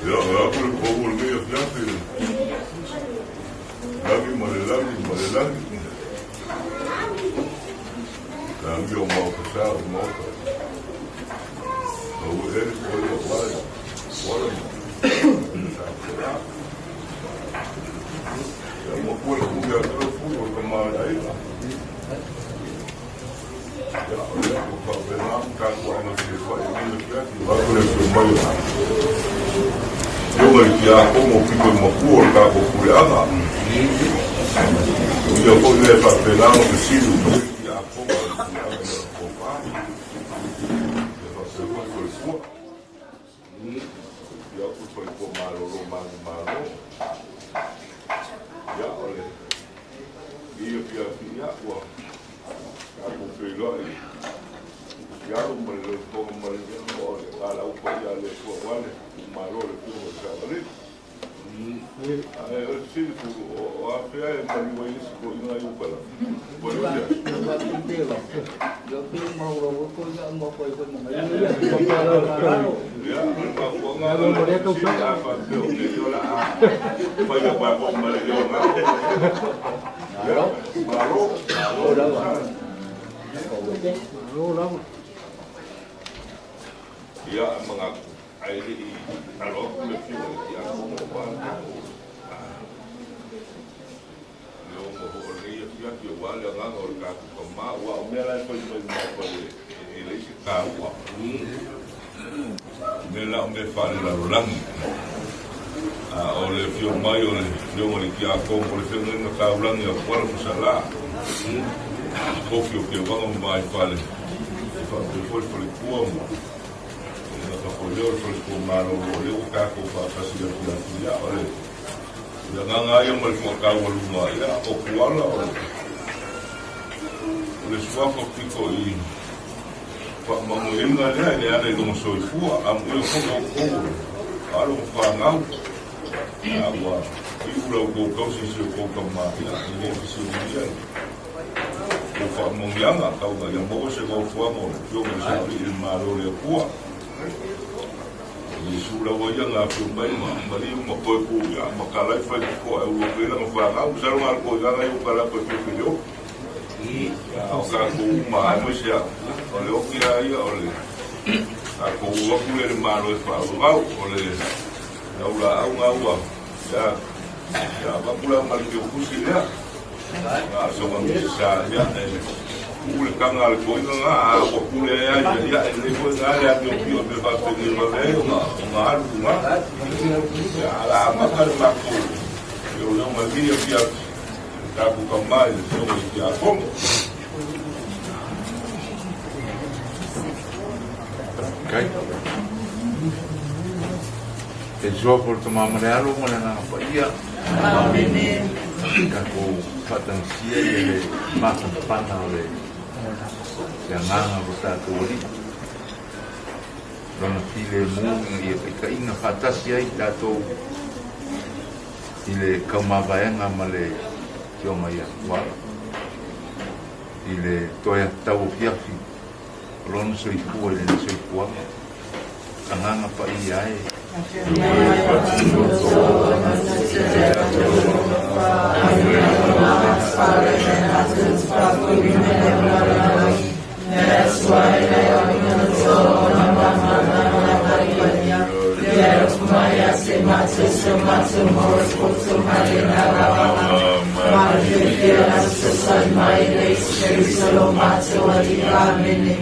Ya, aku bawa dia siapa ini? Lagi. Lagi orang mau kesal, mau. Bawa dia boleh apa? Boleh. Ya, mau punya terus kemana ini? Ya, aku benar kan orang Malaysia ini kan, aku Malaysia. Yo malkia como pico de mocur, capo curiana. Yo voy a papelado que sí, malkia como curiana de copa. De hacer con el fuego. Yo pues por malo. Ya, ole. Y ya, agua. Capo pelo ahí. Ya lo me lo pongo mal a la upa ya le vale. Malo le puedo saber. Sí, o a fea en Paraguay se pone ahí un pala. Bueno, ya. Yo tengo un poco ya no puedo como Ya, ya mengaku air di kalau lebih yang mengubah yo mau lihat ya yo wala nga or ka kuma wa mela ko mo ele si ka wa mela me fale la rolang o le fio mai o le yo mo ki a ko por fio no ka rolang yo por sala ko fio que va mai fale fa por le kuamo apoyar sobre comaro le buscar para facilitar la actividad ole ya nganga yo mal foca waluma ya o kuala ole swafo piko I pa mamuinga le ale no soy fua am yo ko alo fa ngau agua I ulo ko si ko kama ya ni si ni ko fa mongyanga ka ga ya mo se ko fua mo yo mo sa I malo le kuwa Isula waya nga pumbai mari mo ko ya makala fa ko au lo pela mo fa nga usar mal ko ya nga para ko yo ya o ka ko ma mo sia ole o kira ya ole a ko o ku le malo fa o le ya ula au nga ya ba pula mal ke ku si ya so ma sa ya ule kanga al ko nga ko kule ya le ko nga ya ko pio me va te ni va le nga alu ma ya la ma ka ma ko yo no ma vi ya ta ku ka mai so mo ya ko Okay. Te joa por tomar amarelo, mas não pa ia. Amen. Kako patansia ele mata pana le. Yang nganga bertatu wali. Dona file mu ia ka inga fantasia I tato. Ile kamabaya male kioma ia wa. Ile toya tau fiafi. Lon soi pu ele soi pu. Kanganga pa ia e. That's why they are in the soul of Maya Sematu Sematu Moroscotu Marina Marina Susan Maya Solo Matu Aliva Mini.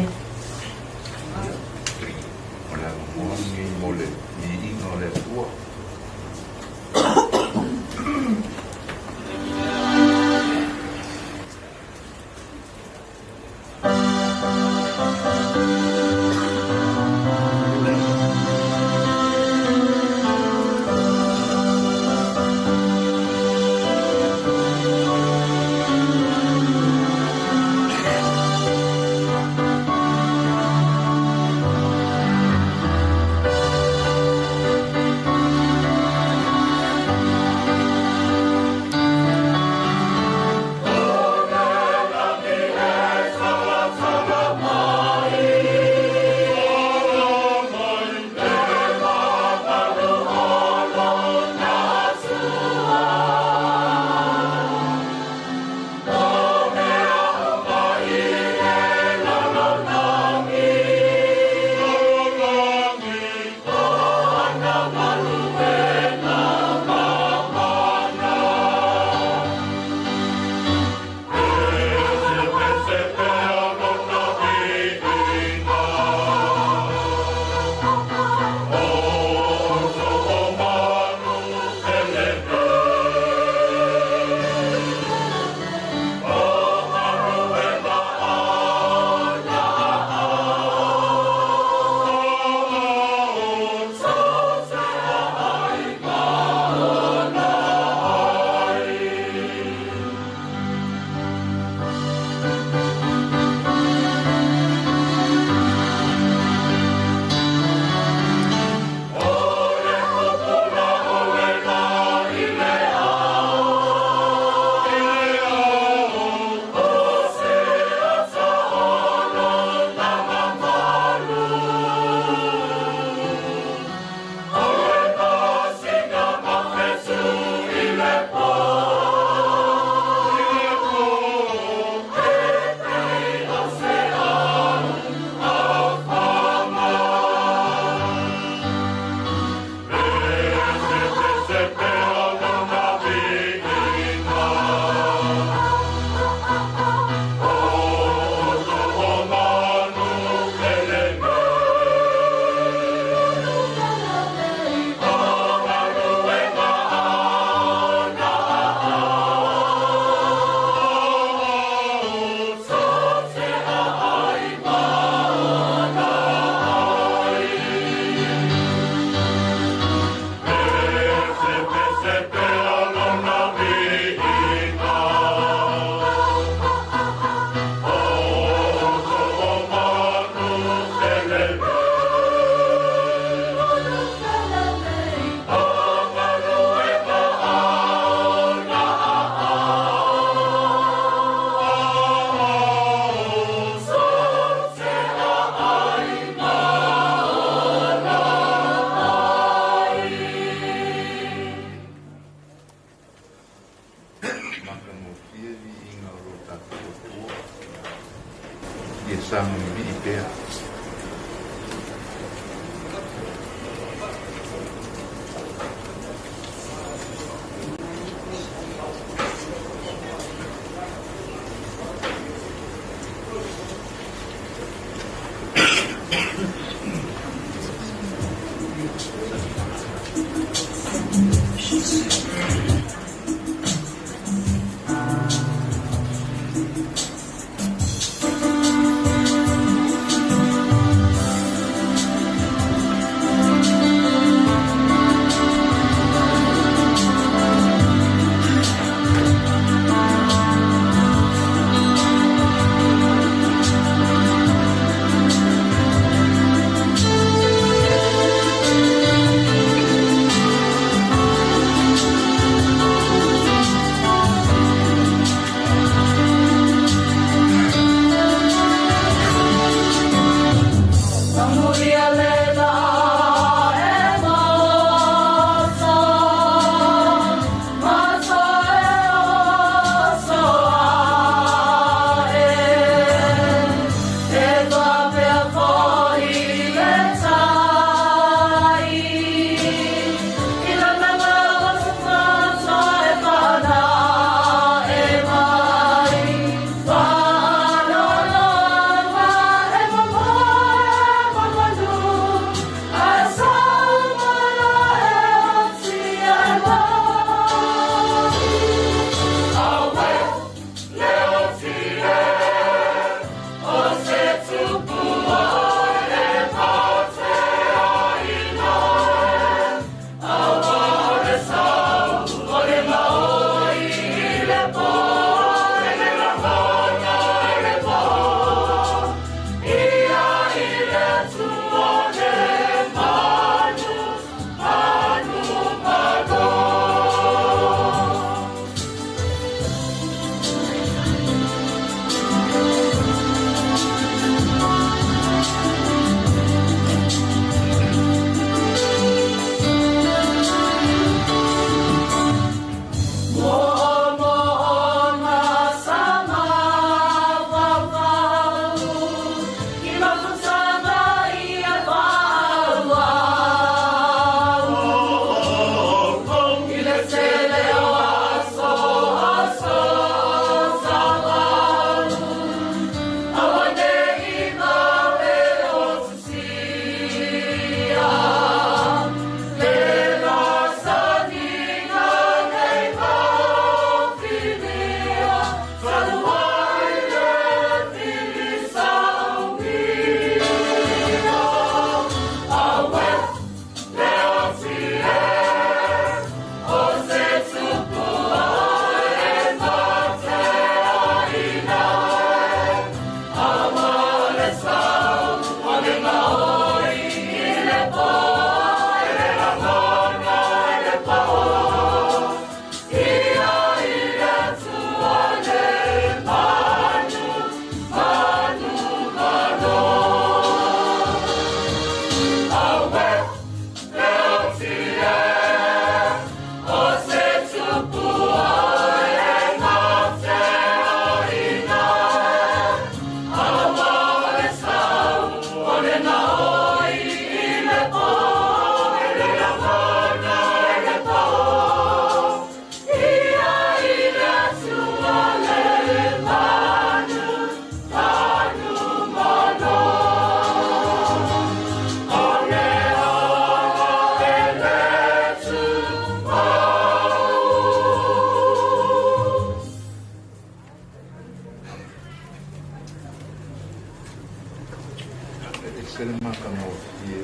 makanga o tie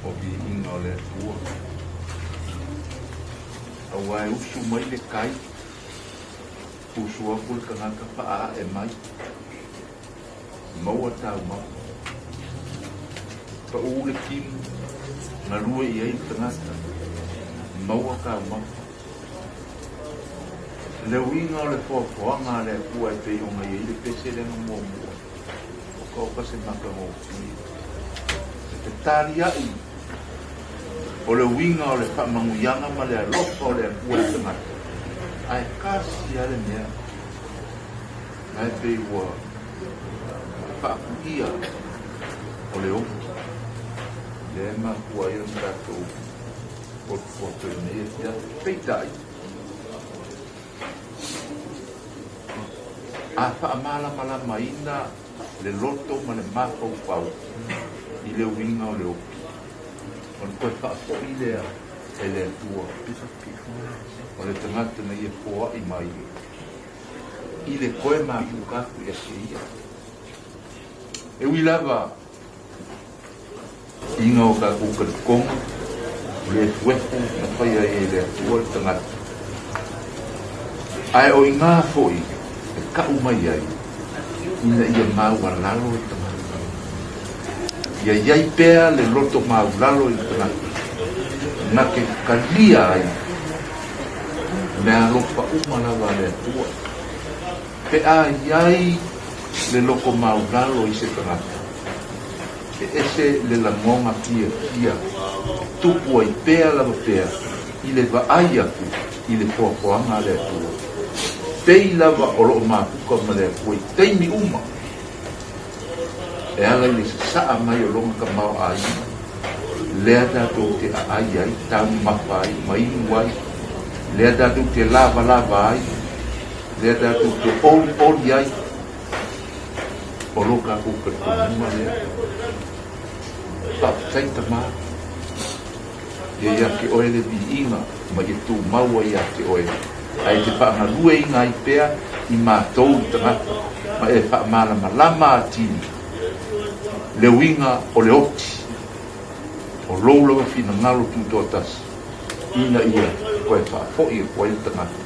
o bi inga o le tua. Awai usu mai le kai. Usua kul kangaka paa e mai. Maua tau mau. Pa ule kim na lua i ai tangata. Maua ka mau. Le winga o le fōwhanga le kua e pei onga i le pese le nga mua mua. O ka oka se maka ngō pia. Te tari ai. O le winga o le whamanguyanga ma le alofa o le kua e tangata. Ai kasi ale mea. Ai pei ua whaakuia o le oku. Le ma kua i ang kato o foto i mea tia peitai. A whaamala mala maina le loto ma le mako pau i le winga o le oku. O le koe whaapoi lea e le tua. O le tangata na ia poa i mai. I le koe mātu kaku i ake ia. E wilava inga o kaku karikonga le tuefu na whaia e le atua le tangata. Ai o inga foi e ka umai ai ina ia mau lalo i tangata. Ia iai pea le loto mau lalo i tangata. Nga ke kalia ai mea lopa umalava le atua. Pe a iai le loko maulalo i se tangata. E ese le langonga pia pia. Tupu ai pea lava pea. I le vaai aku i le poapoanga le atua. Pei lava o loo māpuka ma le atua i teimi uma. E ala i le saa mai o longa ka mau ai. Lea tātou te aai ai, tāmu mawhai, mainu ai. Lea tātou te lava ai. Lea tātou te oli ai. O loka kuka kumuma lea. Papai tamā. Ia ke oe le vi inga, ma ke tū maua ia ke oe. Ai te whaanga rue inga i pea, i mātou i tangata. Ma e whaamala malama atini. Le winga o le oti. O loulawa fina ngalo tūtotas. Ina ia, koe whaafoi e koe le tangata.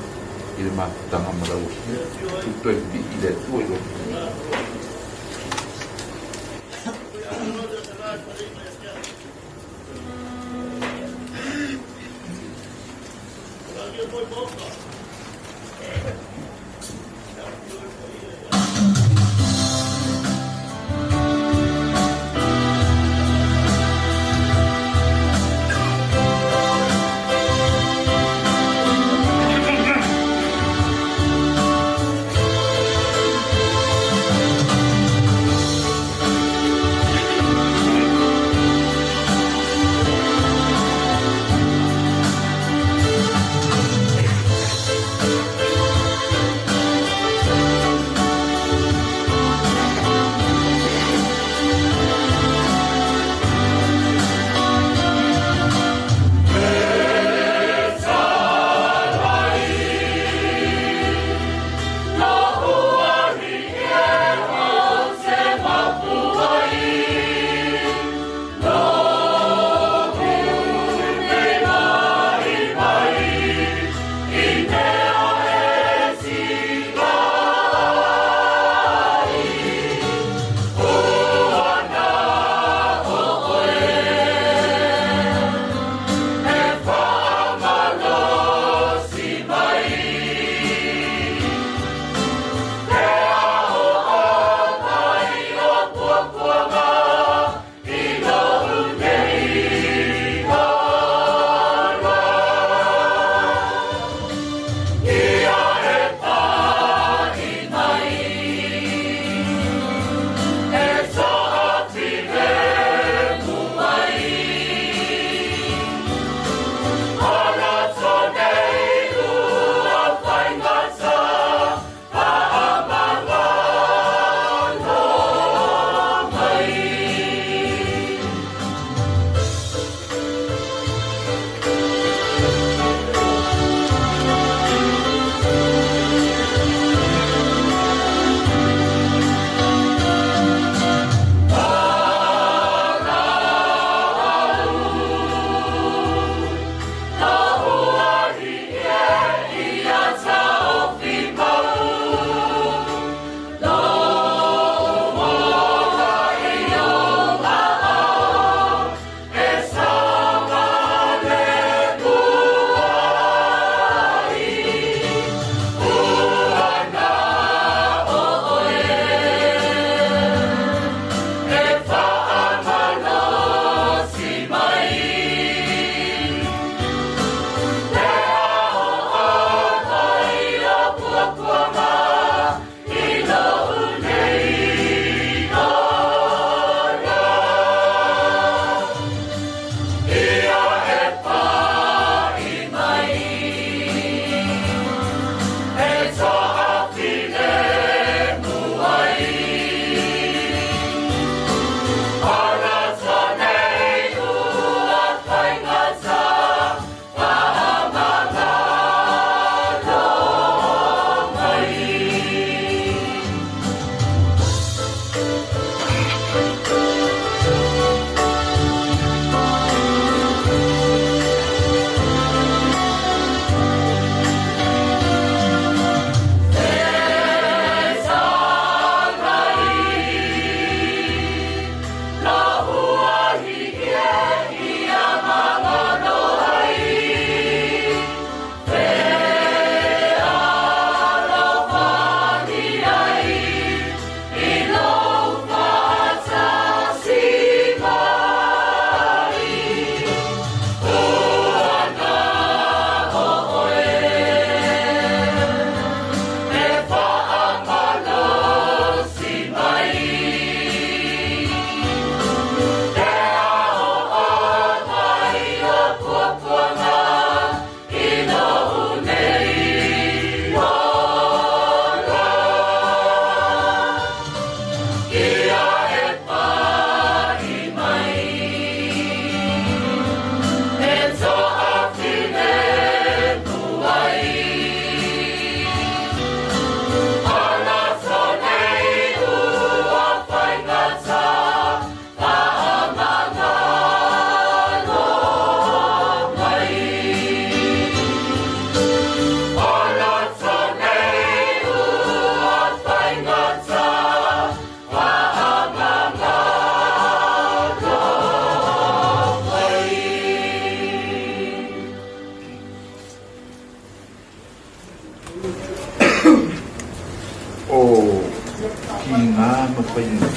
I le mātanga malau. Tūtoi vi i le tue lo.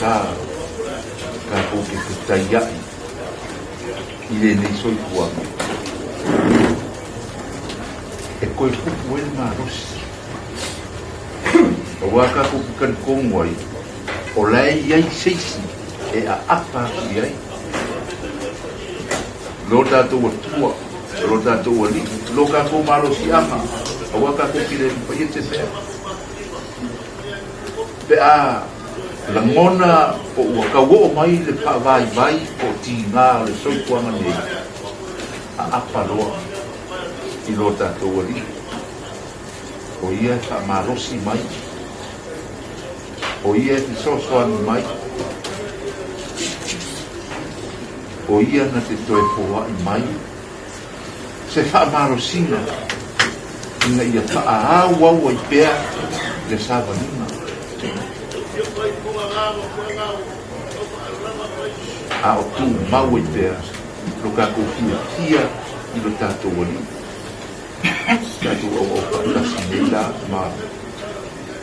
ka ko ke kutaya ile nei soifua e koe pupu ele marosi o waka ko kan kongwai o lai iai seisi e a apa iai lo tātou atua lo tātou ali lo kako marosi ama o waka ko kire pai te pe a la ngona o waka wo mai le pa vai o tinga le soifua nei a apa loa i lo tātou ali o ia ka marosi mai o ia te sosoani mai o ia na te toe poa'i mai se whaamarosina ina ia whaahau au ai pea le savanina a o tū mau ai pea lo ka kofia i lo tātou ali tātou au whaatasi nei la ma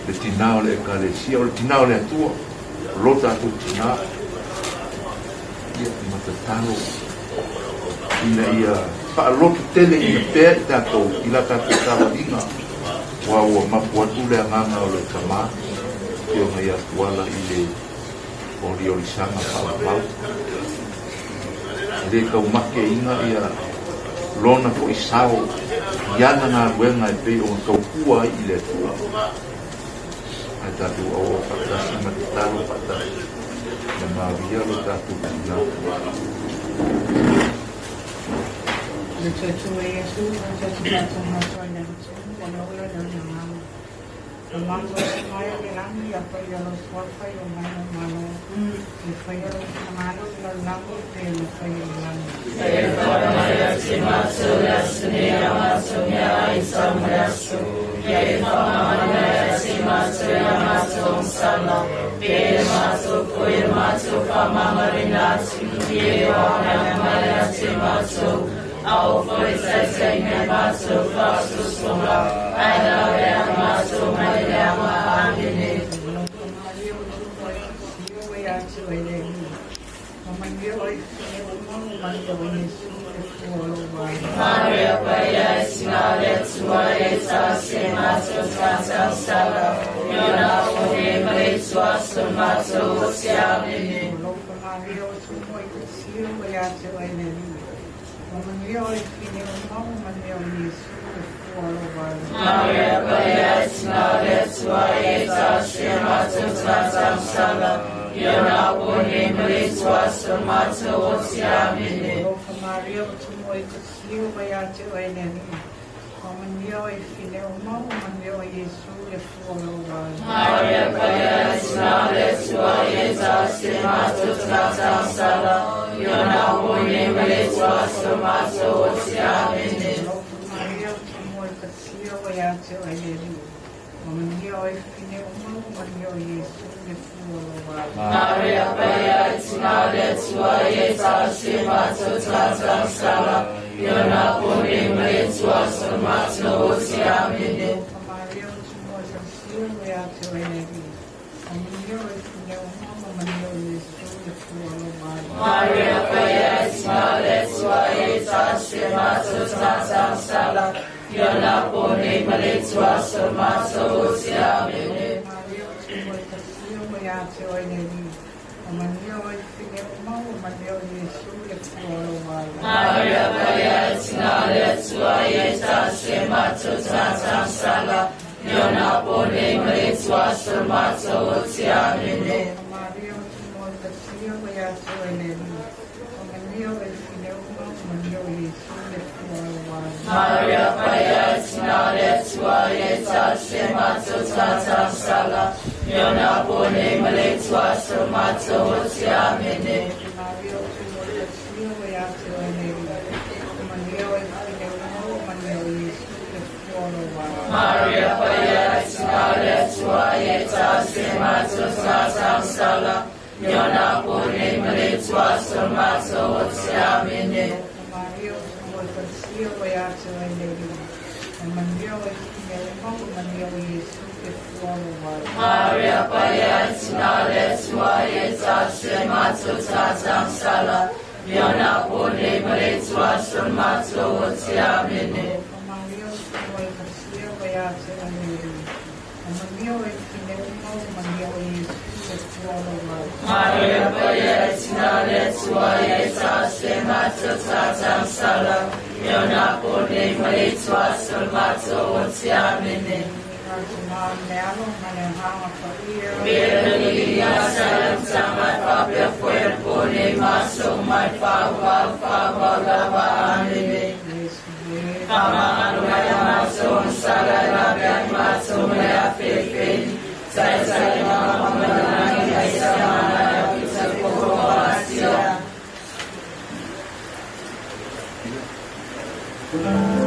le tinao le ekalesia o le tinao le atua lo tātou tinao ia matatalo ina ia whaalotu tele ina pēr i tātou i la tātou tāwaringa wa ua mapu atu le anganga o le kama te o ngai atuala i le oriorisanga whaapau le kaumake inga ia lona po isao iana ngā ruenga e pei o kaukua i le atua ai tātou au whakatasi matatalo whakatasi na mawia lo tātou kina le tatu e Yesu, le tatu tātou mātua i nātu, le noia le ngāmu. Le mātua e mai le rangi a whai alo swawhai o mai o malo. Le whai alo ki ngāru le lango te le whai alo lango. E whanai a te mātua le asune a mātua mea ai samu asu. E whanai a te mātua a mātua sala. Pere mātua koe mātua whamamarina atu. E whanai mai a te mātua. Au foi sai me maso faço soma ana rea maso mai rea ma angene Maria Paya Sinale Tua Eta Se Maso Santa Sala Yona Ode Mare Tua Somato Siamene Maria Paya Sinale Tua Eta Se Maso Santa Sala Yona Ode Mare Tua Somato Siamene Maria Tumoi Kusio Bayatu Enemy. Maria Fine Umau, Maria Yesu, the Full Maria Paya Sinale Tua Eta Se Maso Santa Sala Yona Ode Mare Tua Somato Siamene Maria Tumoi Kusio Bayatu Enemy. Maria Fine Umau, Maria Yesu, the Full Maria Paya Sinale Tua Eta Se Maso Santa Sala Yona Ode Mare Tua Somato Siamene Maria Tumoi Kusio Bayatu Enemy. Maria Fine Umau, Maria Yesu, the Full Maria Paya Sinale Tua Eta Se Maso Santa Sala Yona Ode Mare Tua Somato Siamene Maria Tumoi Kusio Bayatu Enemy. Maria Fine Umau, Maria Yesu, the Full Maria Paya Sinale Tua Eta Se Maso Santa Sala Yona Ode Mare Tua Somato Siamene Maria Tumoi Kusio Bayatu Enemy. Maria Fine Umau, Maria Yesu, the Full Maria Paya Sinale Tua Eta Se Maso Santa Sala Yona Ode Mare Tua Somato Siamene Maria Tumoi Kusio Bayatu Enemy. Maria Fine Umau, Maria Yesu, the Full Maria Paya Sinale Tua Eta Se Maso Santa Sala Yona Ode Mare Tua Somato Siamene Maria Tumoi Kusio Bayatu Enemy. Mandio e kine e mau mandio e Yesu ke fualo wai. Maria Paya Sinale Suaye Tashe Matsu Tasang Sala Miona Pone Mare Suasun Matsu Otiamene. Mandio e kasia waya se aneri. Mandio e kine e mau mandio e Yesu ke fualo wai. Maria Paya Sinale Suaye Tashe Matsu Tasang Sala Miona Pone Mare Suasun Matsu Otiamene. Bienvenida salam sama papia cuerpo ni maso mai fa lava amene. Kama alaya maso sala rabia maso mea fefe. Saya mama menangi Aisyah mana bisa kohasia. Yes,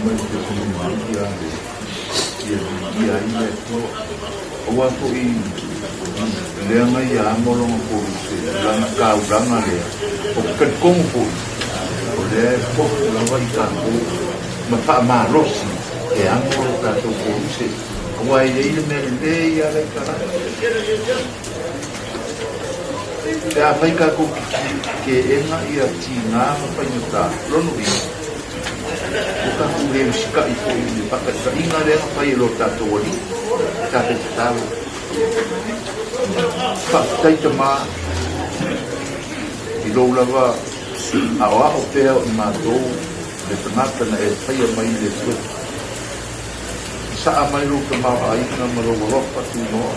mai te ia ia to o ato I lea ngai ia amolonga pōru se lana kāuranga lea o katkongo pōru o lea poku lawa I kāko ma paa maa rosi e amolo kātou pōru se o ai leile mele le ia le karaka le a mai kāko ke enga ia tīnā ma painata lono I o kāko leo sika I po I pakata inga lea pai lo tātou ali tātou tālo whakataita mā I lou lawa a o aho pēa I mātou le tangata na e whaia mai le tue I saa mai lo ka mau a ina ma rowa ropa tu noa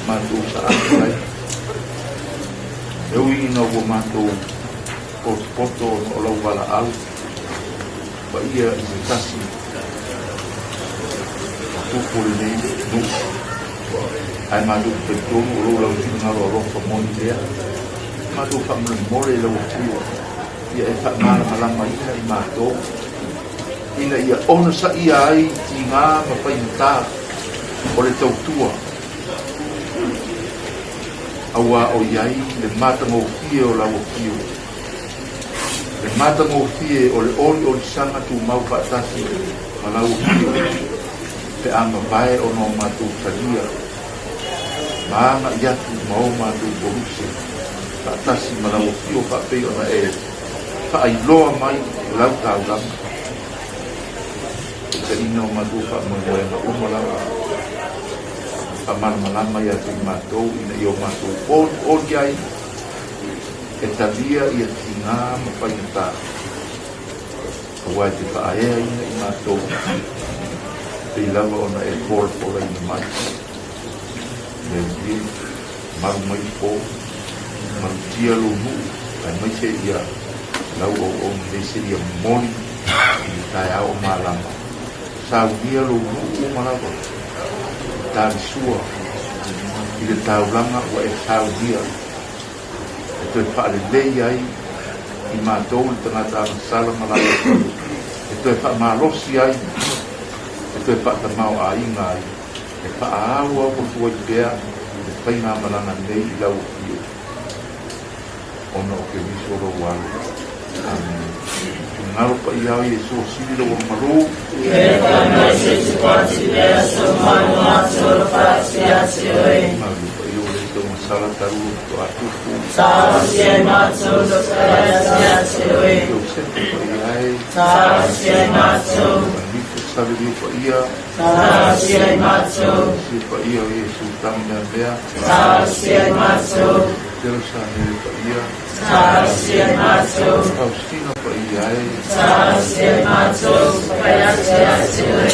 mātou sa ake mai e ui ina o mātou o poto o lau wala au wa ia I se tasi tupuri nei nuku ai madu pe tomu o lau tina ro rofa moni lea madu whamle more lau tiu ia e whamana malama ina I mātou ina ia ona sa ia ai ti ngā mapainata o le tautua aua o iai le matanga o fie o lau o fio le matanga o fie o le ori o li sanga tu mau patasi ma lau o fio pe ama vai o no mātou talia maanga iatu mau mātou boruse patasi ma lau o fio whapei o na e whaailoa mai lau tāuranga ka ina o mātou whaamamoenga umalawa whamanmalama ia te mātou ina I o mātou o iai e talia ia ti ngā mawhainata kawai te whaarea ina I mātou te lawa ona e pōra ina mai me ui maru mai pō maru tia lo nu ai mai te ia lau o me se ia moni I tai au malama sau dia lo nu o malawa tāri sua I le tauranga o e sau dia e toi whaare lei ai I mātou I tangata ana sala malawa e toi wha malosi ai e toi wha tamau a inga ai e wha aua o tua I bea e whai ngā malanga nei I lau fio ona o ke misoro walu amen ngaro pa iau Yesu sili lo maru e kana se kwati le so manu aso fasi asioi malu pa iau le to sala taru to atu sa se matso do fasi asioi sa se matso sabe pa ia sa se matso si pa iau Yesu tamna bea sa se matso Pero sa nere pa ia sa se matso Faustina pa ia sa se matso fasi asioi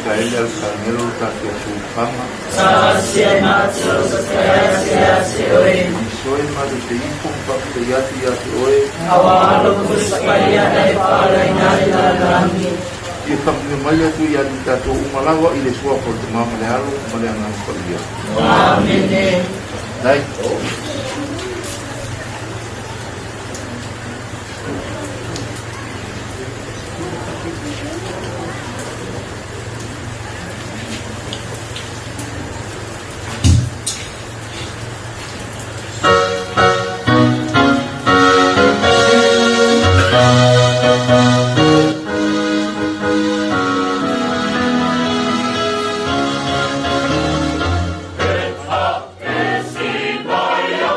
Kaile al sanero take a su fama sa se matso fasi asioi Soy madre te hijo pa te yati oe awalo kusaia dai pala inari la rangi Ia kampunga mai atu ia ni tātou umalawa I le sua por te mama le alo ma le angan palia Amen Dai Esi Maria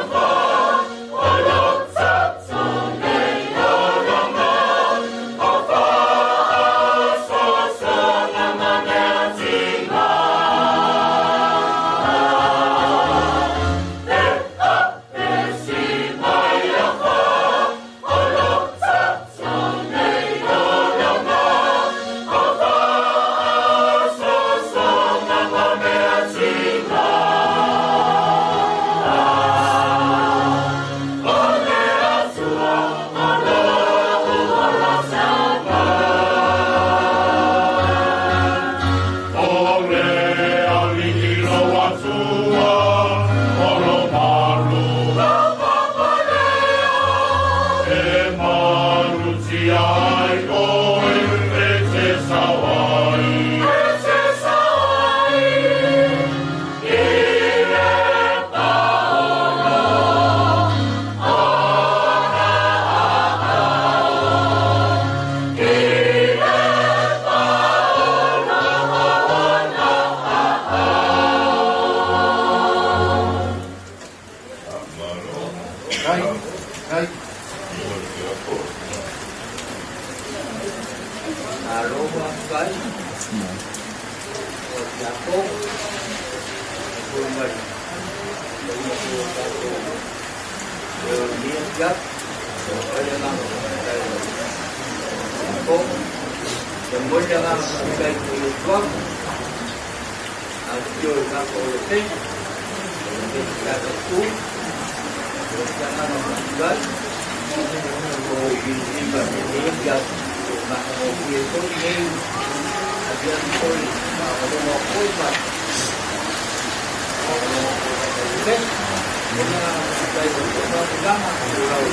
aroma kai jatuh kurban lihat dengan jempol dengan kai kuat hancur kapal lepas ada tu jangan membuat ini lihat nak mobil itu ini ada mobil ada mobil pak oke punya saya berdoa pegang pulau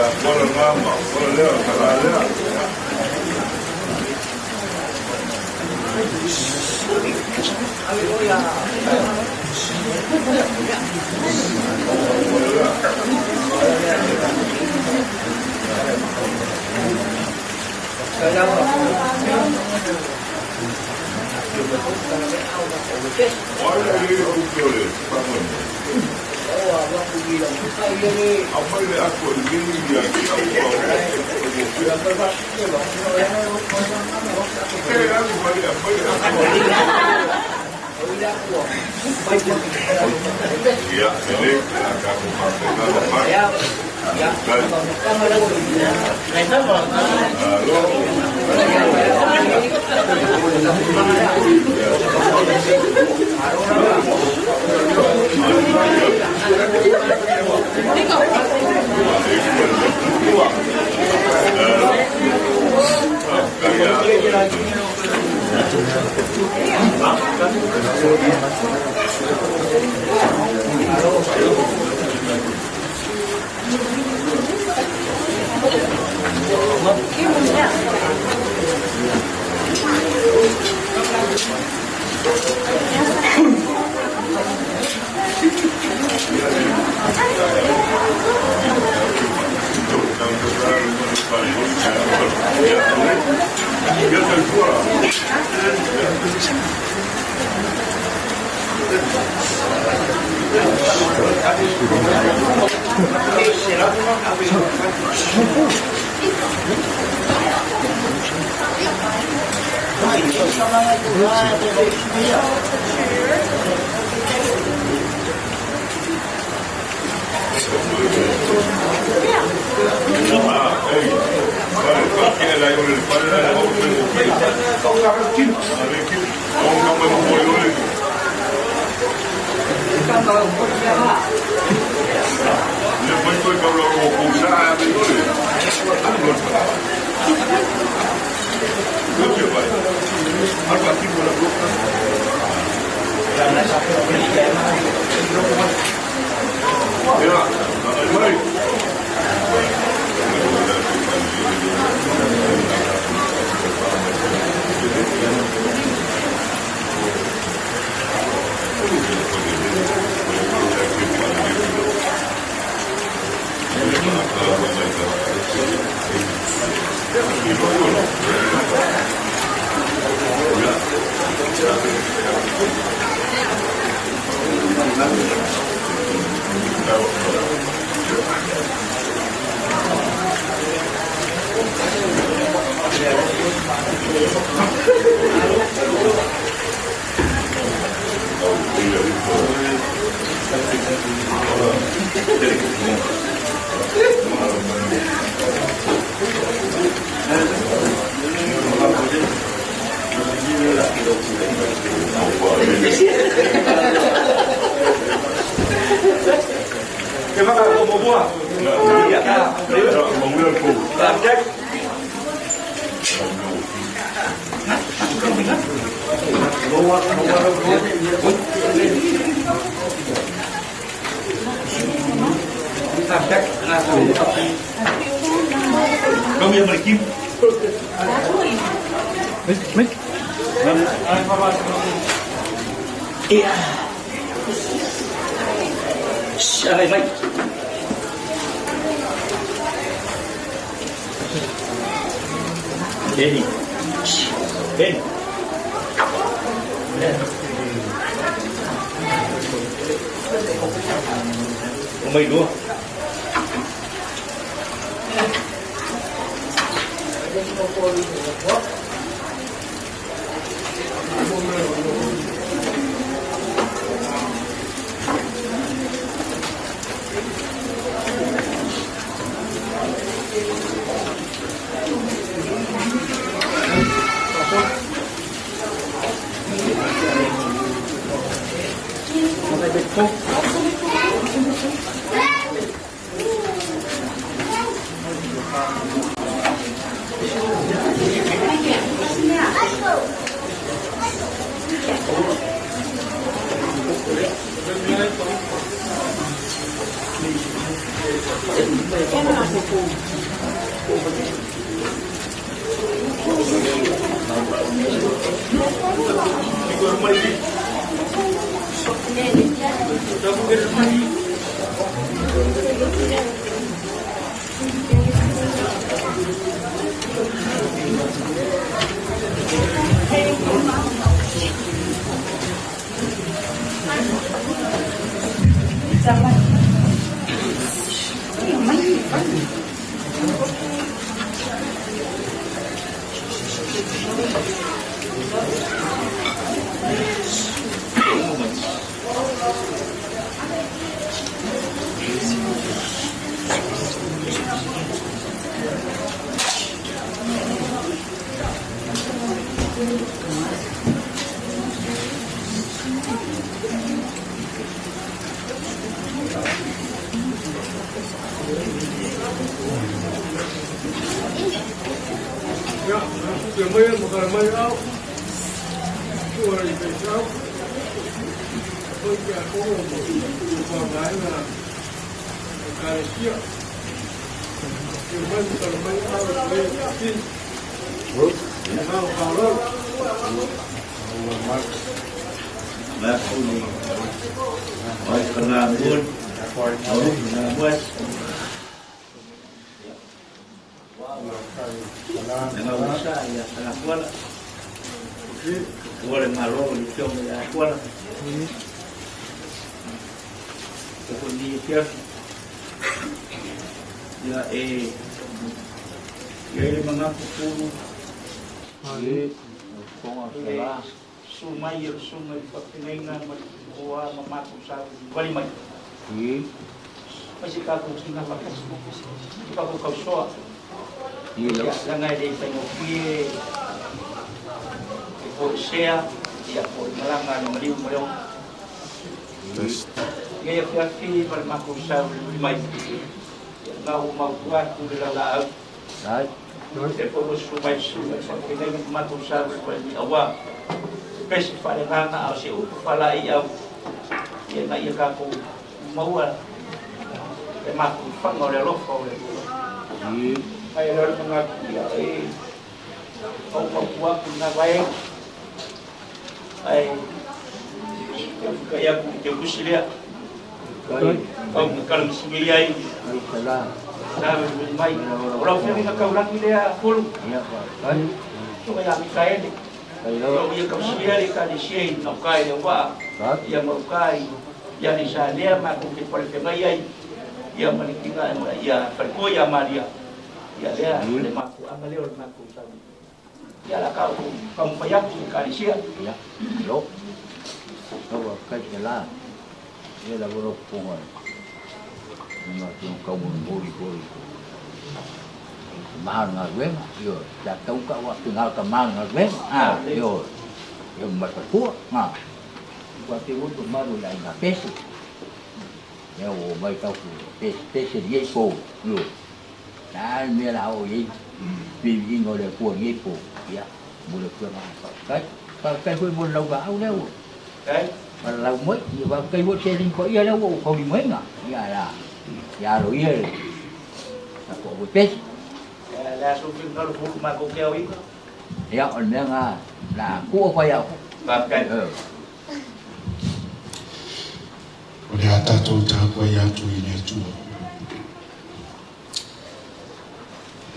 Ya, bola ngama, bola leo, kalala. Olha aí o que eu leio, apa ini aku begini dia ya ini akan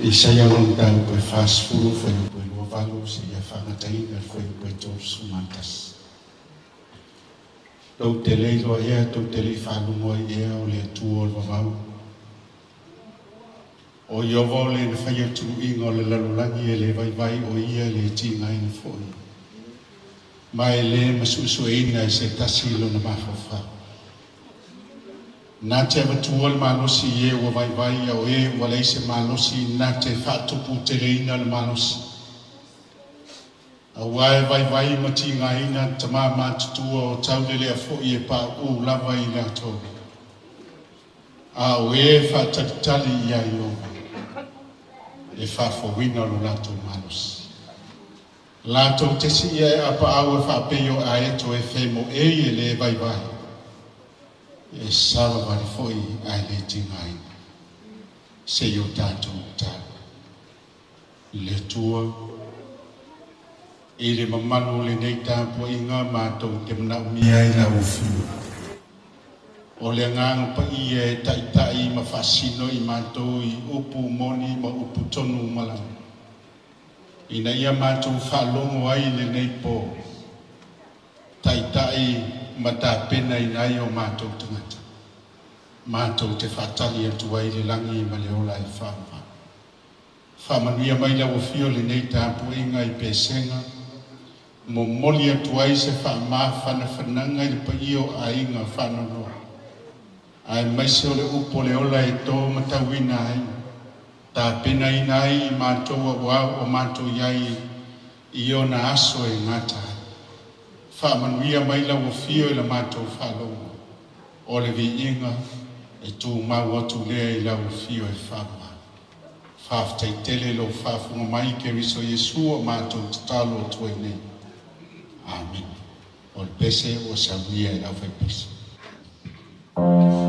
Isaya long tau pe fast food foi pe lo valo se ia whangatai na foi pe tō sumantas. Tau te leilo ea, tau te li whanungo ea o le tua o wawau. O iowo le na whaia tu ingo le lalulangi e le vai o ia le tinga ina foi. Mai le masusu ina e se tasilo na mawhawha. Nā te awatua le manosi e ua vai au e ua leise manosi nā te whatupu te reina le manosi. A wae vai mati ngā ina ta mā mātutua o taulele a fo i e pā u lava i ngā tō. A o e whatatali i a i owa. E whawhawina lo lātou manosi. Lātou te si e apa au e whapeo a e to e whemo e le vai. e sala vale foi ai le tingai se yo tātou tā le tua e le mamanu le nei tāpua i ngā mātou te mnau mi ai la uwhiu o le ngang pa i e tai ma fasino i mātou i upu moni ma upu tonu malang ina ia mātou whalongo ai le nei po tai ma tā pena i nai o mātou tangata mātou te whatali atu ai le langi ma le ola i whaama whamanuia mai la uwhio le nei tāpua i ngai pesenga mo moli atu ai se whaama whananga i le pa i o a inga whananoa ai mai se o le upo le ola e tō matawina ai tā pena i nai i mātou a wau o mātou iai i o na aso e ngata whamanuia mai la uwhio i la mātou whalonga o le vi inga e tū mau atu lea i la uwhio e whama whaftai tele lo whafunga mai ke riso Yesu o mātou tatalo o tue nei Amen o le pese o sauia e lau whaipese Amen.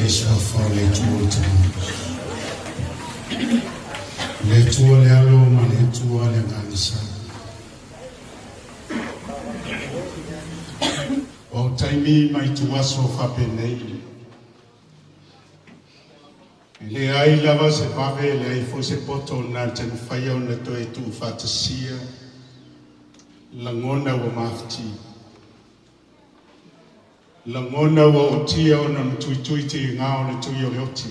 le sofa le tua le tua le alo ma le tua le nganisa o taimi mai tua sofa penei le ai lava se pave le ai fosse poto na ten fai ona to e tu fatasia langona wa mafti langona wa otia ona tui te ngao na tui o leoti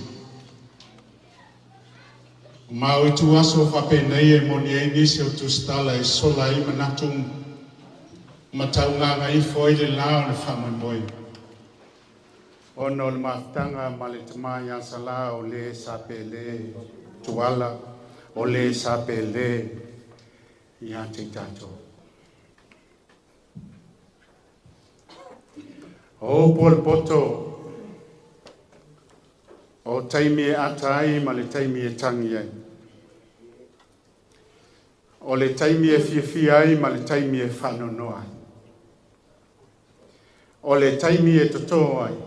ma o tu aso fa penei e moni e nisi o tu stala e sola i manatum matau nganga i foi le lao na whamamboi ono le maftanga ma le tamaya sala o le sapele tuala o le sapele ia te tato o pol poto o taimi e atai ma le taimi e tangi ai o le taimi e fia ai ma le taimi e whanono ai o le taimi e toto ai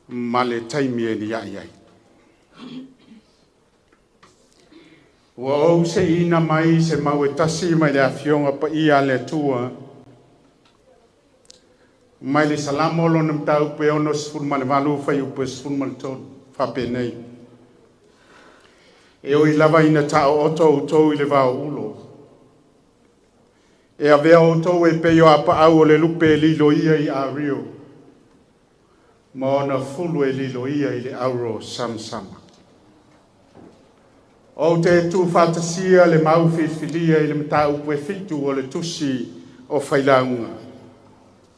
ma le taimi e ni ai ai. Ua ou se ina mai se mau e tasi mai le awhionga pa ia le tua. Mai le salamolo na mtau pe ono sifun ma le walu fai upe sifun ma le tonu whape nei. E o i lava ina tao oto utou i le wao ulo. E a vea otou e peio apa au o le lupe lilo ia i a rio. Ma ona fulu e lilo ia i le auro samsama. O te tu fantasia le mau filia i le mta upe fitu o le tusi o whailaunga.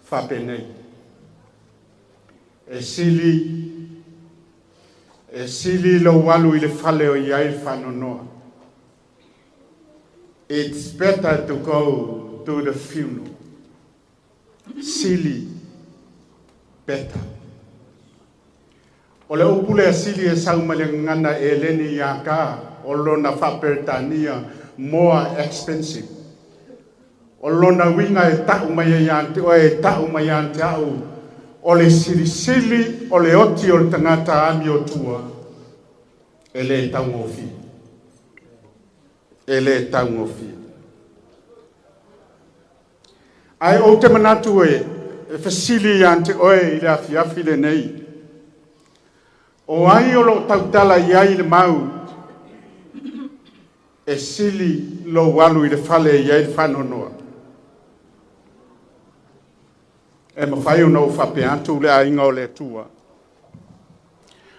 Whapenei. E sili lo walu i le whale o iai whanonoa. It's better to go to the funeral. Sili better. O le upule a sili e saumale ngana e leni ia ka o lona whaperetania more expensive. O lona winga e tau mai ante o e tau mai ante au o le sili o le oti o le tangata ami o tua e le tau ngofi. E le tau ngofi. Ai o te manatu e fasili ante oe i le afiafi le nei. O ai o lo tautala iai le mau e sili lo walu i le fale iai le whanonoa. E mawhai o nau whape atu le ainga o le tua.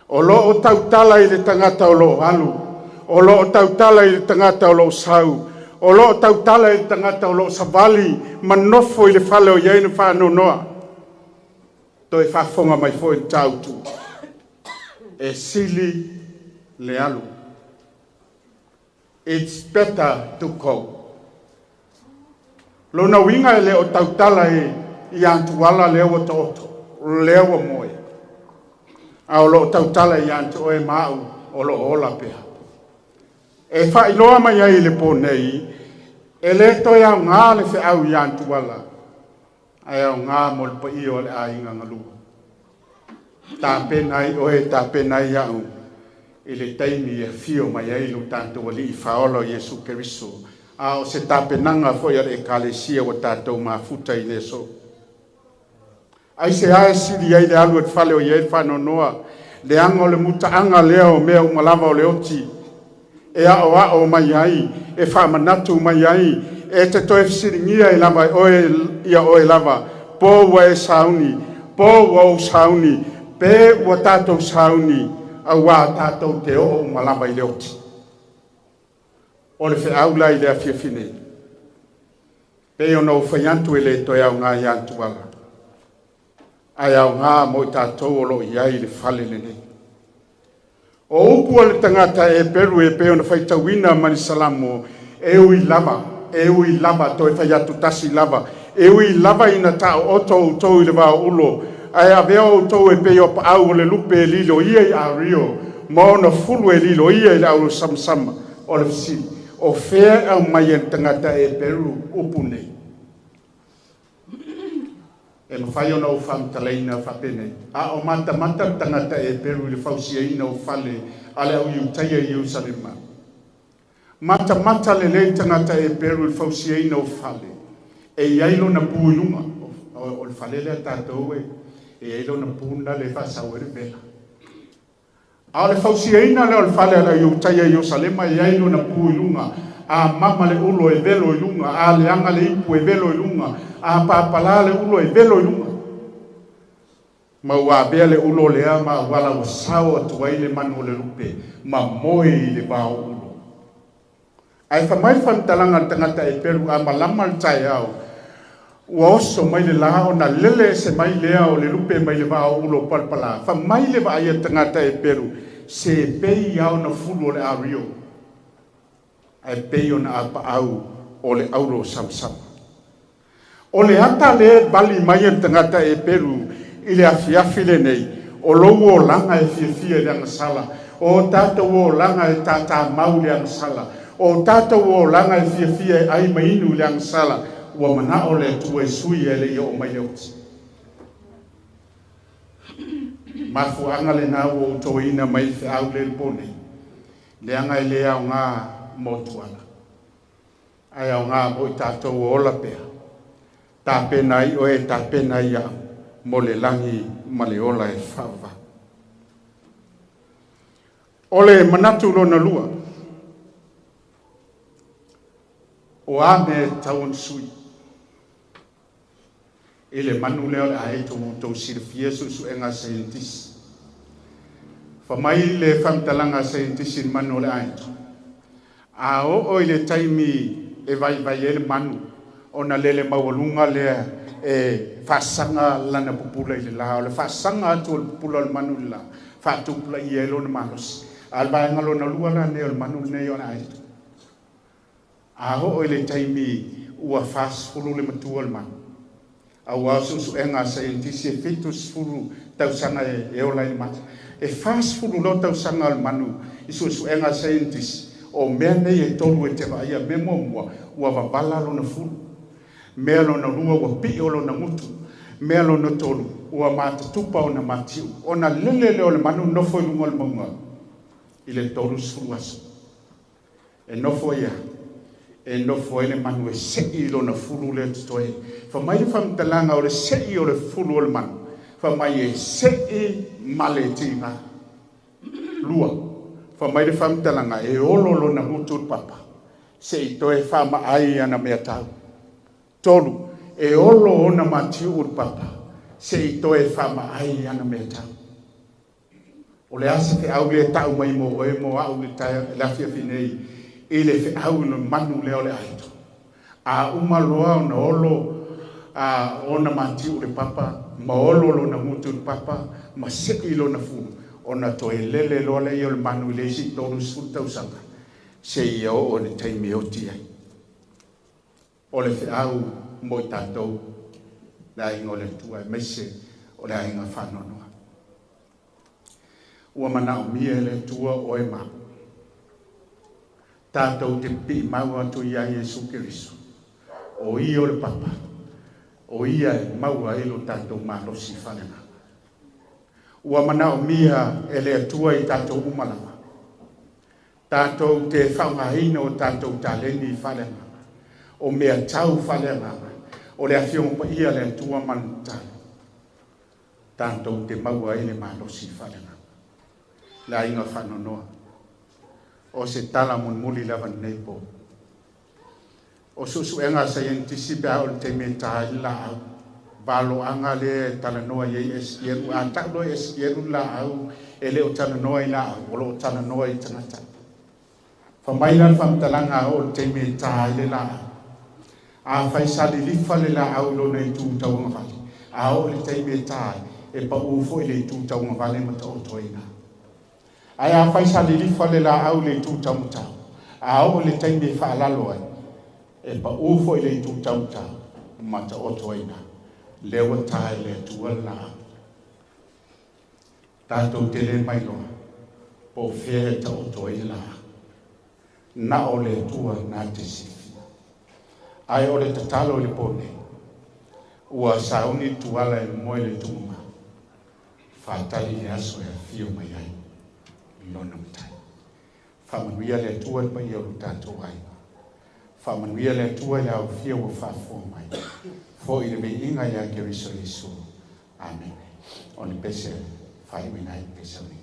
O lo o tautala i le tangata o lo alu. O lo o tautala i le tangata o lo sau. O lo o tautala i le tangata o lo savali manofo i le fale o iai le whanonoa. To e whafonga mai fo i tautu. E sili le alu. It's better to go. Lona winga le o tautala e i antu wala le o toto, le o moe. A o lo tautala i antu o e mau o lo ola pea. E wha iloa mai ai le po nei, e le toi au ngā le whi au i antu wala. Ai au ngā mo le pa i o le a inga ngalua. Tā penai oe tā penai au i le taimi e fio mai ailu tātou ali i whaolo Iesu Keriso. A o se tā penanga foi ar e kalesia o tātou mafuta i le so. Ai se ae siri ai le alu et fale o iei whanonoa. Le anga o le mutaanga leo mea umalava o le oti. E a o mai ai, e whamanatu mai ai. E te toe fisiringia i lava oe lava. Po wa e sauni, po wa o sauni. Pe ua tātou sauni a wā tātou te o malama i le oti. O le whaula i le awhiawhine. Pe o nau whaiantu e le toi au ngā iantu wala. Ai au ngā mo i tātou o lo iai le whale le nei. O upu le tangata e peru e pe o na whaitawina mani salamo e ui lava toi whaiatu tasi lava. E ui lava ina tau oto utou i le wā ulo. Ai a vea o tau e peo pa au le lupe e lilo ia i a rio. Ma ona fulu e lilo ia i le auro samsama o le fisi. O fea au mai e tangata e peru upu nei. e mawhai ona o whamtalaina whapene. A o mata tangata e peru le whausiaina o whale ale au iutaia i Ierusalema. Mata le tangata e peru le whausiaina o whale e iailo na puilunga o le whale lea tātou e iailo na puna le whasau e vela. A le whausiaina le o le whale ale iutaia i Ierusalema e iailo na puilunga a mama le ulo e velo i lunga, a le anga le ipu e velo i lunga, a papala le ulo e velo i lunga. Ma ua bea le ulo lea ma wala wa sao atuai le manu le lupe, ma moe i le bao ulo. Ai whamai whamtalanga tangata e peru a malama le tai au, ua oso mai le lao na lele se mai lea o le lupe mai le bao ulo palpala. Whamai le va aia tangata e peru, se pei au na fulu o le ario. Ai pei ona apa au o le auro samsama. O le ata le bali mai tangata e peru i le afiafi le nei, o lou o langa e fiafia le angasala, o tātou o langa e tātā mau le angasala, o tātou o langa e fiafia e ai mainu le angasala, ua mana o le tua e sui e le i o mai le oti. Mafuanga le nā o toina mai fe au le pone, le anga e le au ngā motuana. Ai au ngā mo i tātou o ola pea. Tā pena i o e tā pena i au. Mo le langi ma le ola e whawa. O le manatu rona lua. O ame tauan sui. E le manu leo le ae tau sirfia su enga scientist. Whamai le whamtalanga scientist in manu le ae tau. A o le taimi e vai ele manu o na lele mawalunga lea e fasanga lana pupula i le la o le fasanga atu o pupula le manu la fatupula i elo na malos al vaenga lo na lua la ne o le manu ne o na aitu a o le taimi ua fas fulu le matua le manu a ua susu enga scientist e fetus fulu tausanga e o la i mata e fas fulu lo tausanga le manu i susu enga scientist o mea nei e tolu e te vaia me mua ua vabala lo na fulu mea lo na lua ua pi o lo na mutu mea lo na tolu ua matatupa o na matiu o na lele leo le manu nofo i lunga le maunga i le tolu sulu aso e nofo ia e nofo e le manu e sei lo na fulu le tutoe fa mai le whamtalanga o le sei o le fulu o le manu fa mai e sei male tina lua fa mai le whamtalanga e olo na mutu papa se i toe whama ai ana mea tau. Tolu, e olo o na matiu papa se i toe whama ai ana mea tau. O le asa te au le tau mai mo e mo au le tai lafia finei i le fe au no manu leo le aito. A umaloa o na olo o na matiu papa ma olo lo na mutu papa ma se i lo na funu. Ona toe lele lo le yo le manu le si tolu sulta usanga se ia o le taimi o tia o le fe au mo tatou la ingo le tua mese o la inga whanonoa ua mana o mia le tua o e mau tatou te pi mau atu ia Iesu Kiriso o ia o le papa o ia e mau a ilo tatou malosi whanena ua mana o mia e le atua i tātou umalama. Tātou te whaungaina o tātou taleni whalenga. O mea tau whalenga. O le awhiong pa ia le atua manutalo. Tātou te maua e le malosi whalenga. La inga whanonoa. O se tala mun muli lava neipo. O susu enga sa yentisi bea o te me tahi la au. Balo anga le tala noa ye esieru a taklo esieru la au ele o tala noa i la au o tala noa i tangata famailan famtalanga o te me ta le la a faisali lifa le la au lo nei tu tau ngavali a o le te me ta e pa ufo le tu tau ngavali mata o toina ai a faisali lifa le la au le tu tau tau a o le te me fa la loa e pa ufo le tu tau tau mata o toina lewa tai le tua la tātou te le mai loa po fea ta o toi la na o le tua na te sifi ai o le tatalo le pone ua sauni tuala e moe le tunga whātali e aso e fio mai ai lona mtai whamanuia le atua le mai au tātou ai whamanuia le atua le au fio o whafua mai fo i le mei inga ia ke riso Yesu amen o ni pese whai winai pese o ni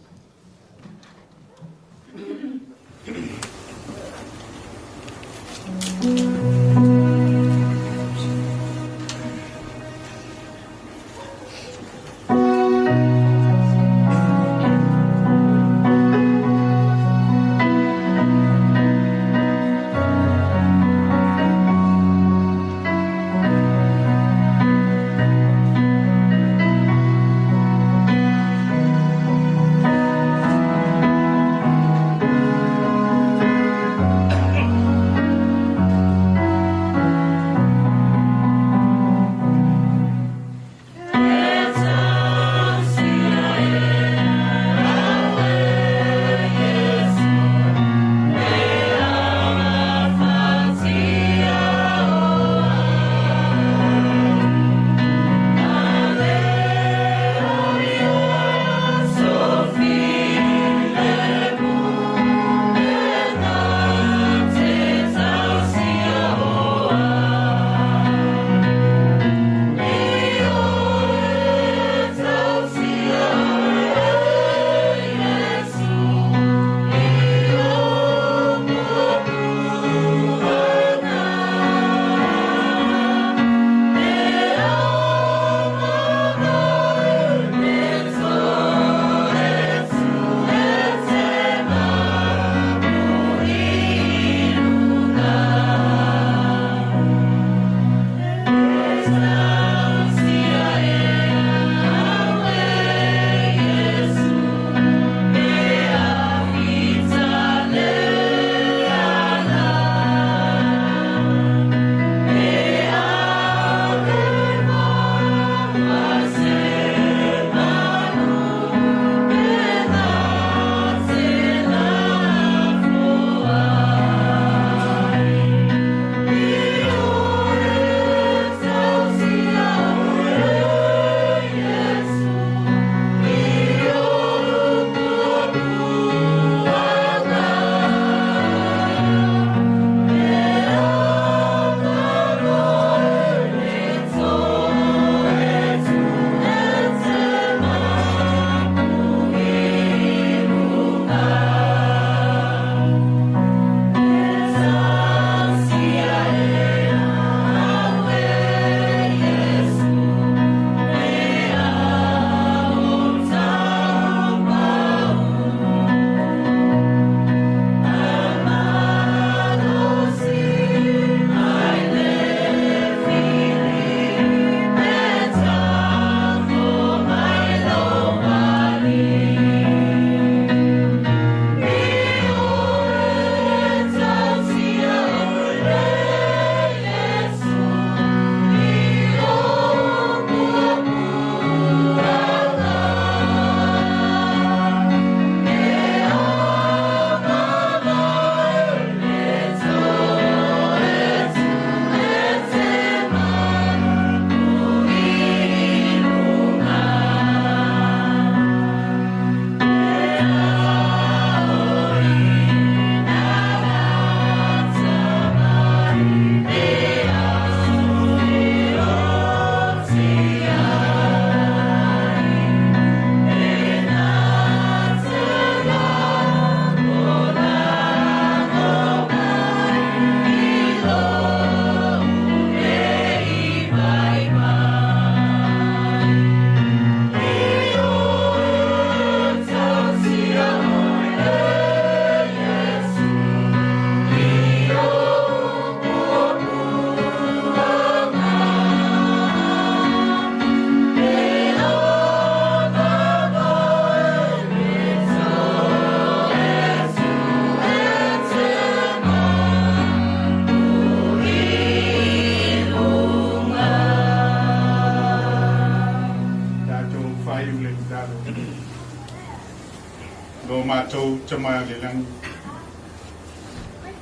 mātou tama le langi.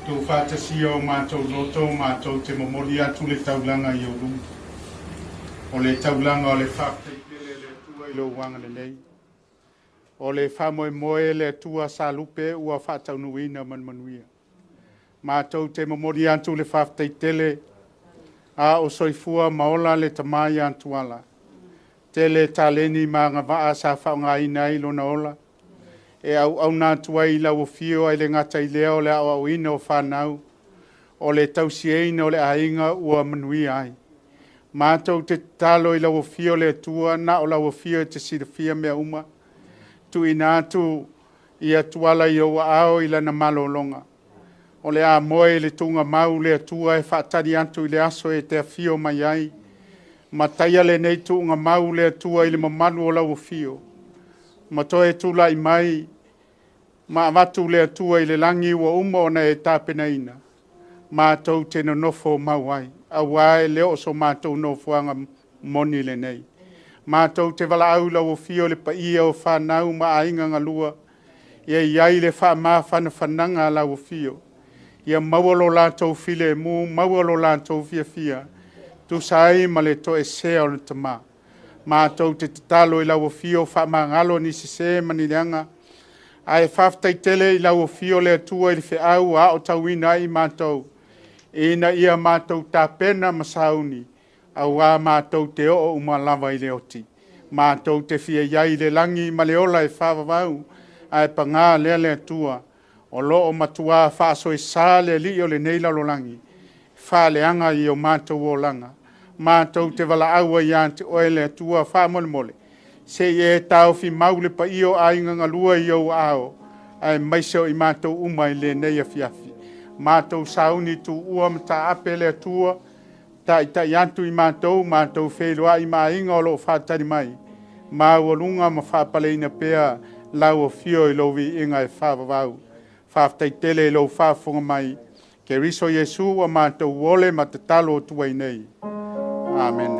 Tō whātasi o mātou loto, mātou te momori atu le taulanga i o lungu. O le taulanga o le whakteipele le tua i lo wanga le nei. O le whamoe le tua sa lupe ua whataunuina manuia. Mātou te mamori antu le whakteitele a o soifua maola le tamai antu ala. Te le taleni ma ngā waa sa whaunga inai lona ola. E au nā tua i lau o fio ai le ngata i leo le au ina o whanau. O le tausieina o le ainga ua manuia ai. Mātou te talo i lau o fio le tua na o lau o fio te sirafia mea uma. Tu inatu i atuala i o ao i lana malolonga. O le a moe le tunga mau le tua e whaatari antu i le aso e te afio mai ai. Mataia le nei tunga mau le tua i le mamalu o lau o fio. Matoe tula i mai, ma avatu le tua i le langi ua uma ona e tāpena ina. Mātou te nofo mau ai, a wae leo so mātou nofoanga moni le nei. Mātou te wala au lau o fio le pa ia o whanau ma ainga ngalua, ia iai le wha maa whananga lau o fio. Ia maualo lātou file mu, maualo lātou fia, tu sai ma le to e sea o le tama. Mātou te talo i lau o fio wha maa ngalo ni se manileanga. Ai whaftai tele i lau o fio le atua i le au a o tauina i mātou. Ina ia mātou tā pena masauni. Au a mātou te o uma lava i le oti. Mātou te fia iai le langi ma le ola e whawawau. Ai pa ngā lea le atua. O lo o matua whaaso i sā le li o le neila lo langi. Wha le anga i o mātou o langa. Mātou te wala aua i ante oe le atua wha mole mole. Se e tau fi maule pa io a inga ngalua i au ao. Ai maiseo i mātou uma i le neia fiafi. Mātou sauni tu ua mta ape le atua. Ta i antu i mātou whelua i maa inga o lo whātari mai. Mā walunga ma whāpaleina pēa lau o fio i lovi inga e whāwawau. Whāftai tele i lo whāwhunga mai. Ke riso Yesu wa mātou wole ma te talo o tuai nei. Amen.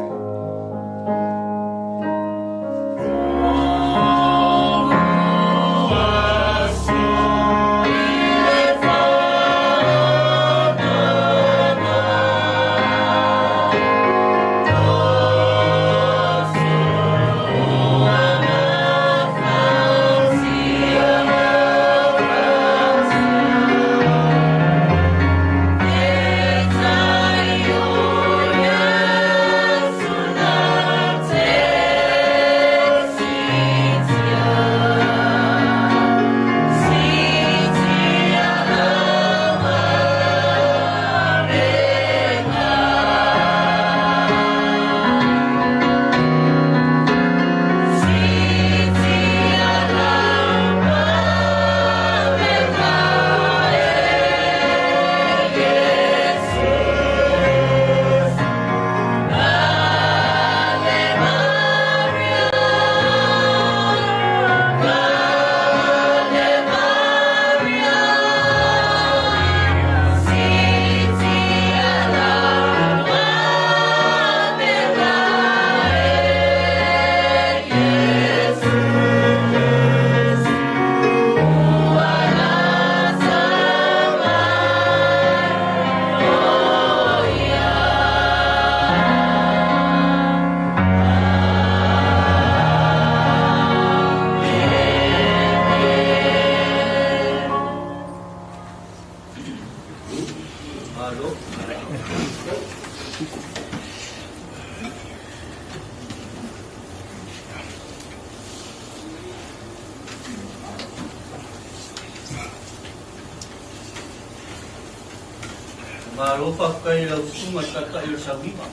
Marofa kai lau sunga tata il sawiba.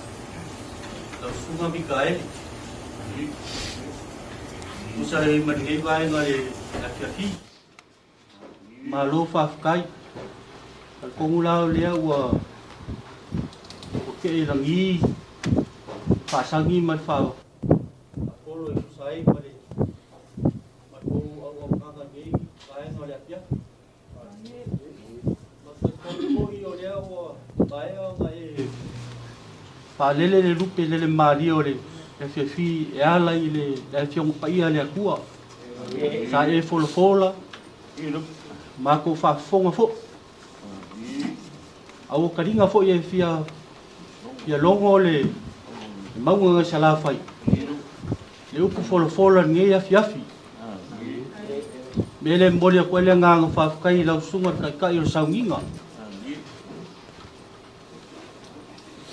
Lau sunga Mikael. Musa e madhei vai ngale akiaki. Marofa kai. Al kongulau lea ua ke langi pasangi mat fa. Polo i sai male. Mat ko au nganga ngi vai ngale akiaki. Pa lele le lupe lele mario le e fi e ala i le fiong paia le akua sa e fola ma ko fa fonga fo au karinga fo e fia longo le Maunga sala fai. Le upu fola nge afi. Mele mbole ko le nga fa kai la sunga kai o saunginga.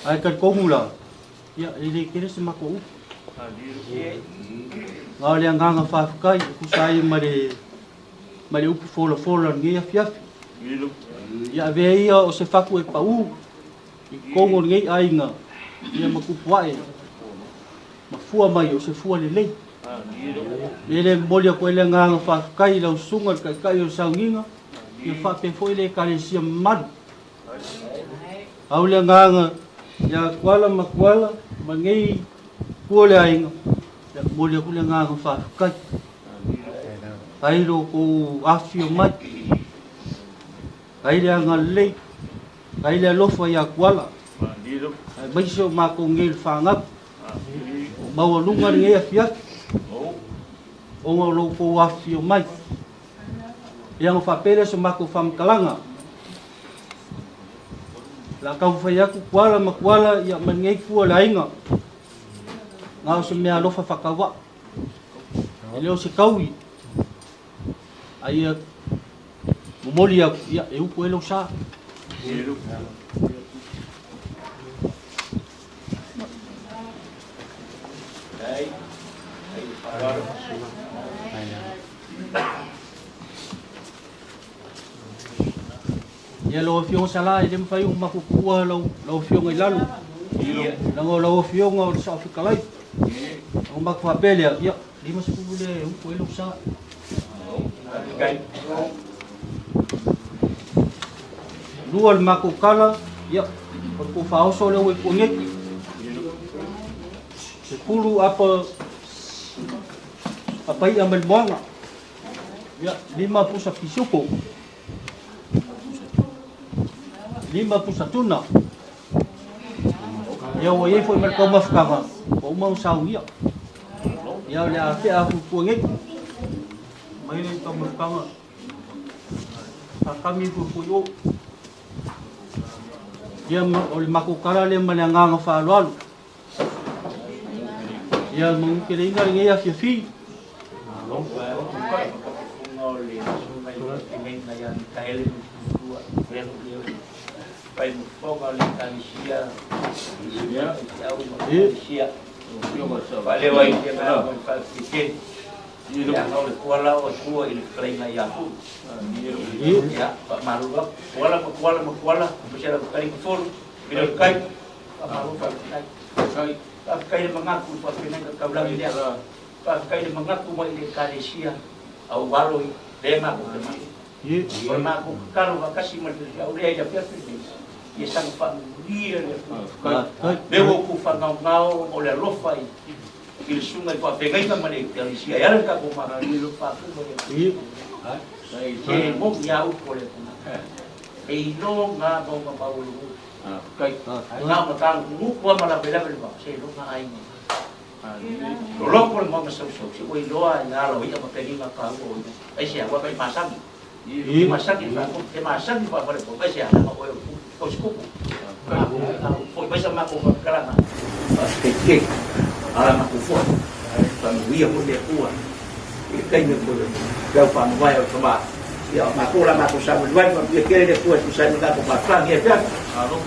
Ai ka komula. Ya ile kire se mako. Nga le nga fa kai ku sai mare upu fola nge afi. Ya veia o se faku e pau. Kongo nge ainga. Ia makupuae. Mafua mai o se fua lelei. Ele molia ko ele nga fa kai la sunga kai o saunginga. Ia fa pe foi le kalesia madu. Au le nga ya kuala makuala mangei kuole ainga. Ya molia ko le nga fa kai. Ai ro ko afio mai. Ai le nga lei. Ai le lofa ya kuala. Mai so ma ko ngel fangap. Bawa lunga nge afia. O lo ko afio mai. Yang fa pele so ma ko fam kalanga. La ka fa ya ku kuala makuala ya mangei fu la inga. Nga so me alofa fakawa. Ele o se kaui. Ai momoli ya eu ko elo sa. Ya lo fiong sala ele me fai uma kukua lo fiong ai lalu. Lango lo fiong o sa fikalai. O mak fa pele ya di mas pule u ko elo sa. Lual makukala ya ko fa so le ko ngeki. Sepuluh apa ia melbuanga ya 50 pisuko 50 tuna ya o ye foi mercado mafkava o mau sauia ya le afi afu puange mai le to mafkava kami puyo ya o le makukara le malanga fa lalu ya mungkin ingat ya fi Pai foga le kanisia ya vale vai ter na fazia ya no le kuala o tua il kleina ya ya maruga kuala bisa kali betul bila kai maru kai mengaku pasien ka bilang dia kai mengaku mai le kanisia au walo dema ko mengaku kalau kasih manusia udah ya pasti ia sang familia devo ku fangau oleh lofai il sungai pa pegai ka mane kanisia ya ka ko mara ni lupa ku sai ke mo ya u pole no nga no ma paulu kai nga matang mu ko mala bela bela sai lo nga ai lo ko mo ma so si ko lo na lo ia pa pegai ka ko ai sia wa kai pasang masak itu, masak itu apa itu? Baca ya, kau cukup. Kau baca maku kerana, kek, alam aku fuat, panggian pun dia kuat. Kayaknya boleh, kau panggian yang sebab, ya maku lah maku sama dua, dia kira dia kuat, saya minta aku pasang ya kan? Kalau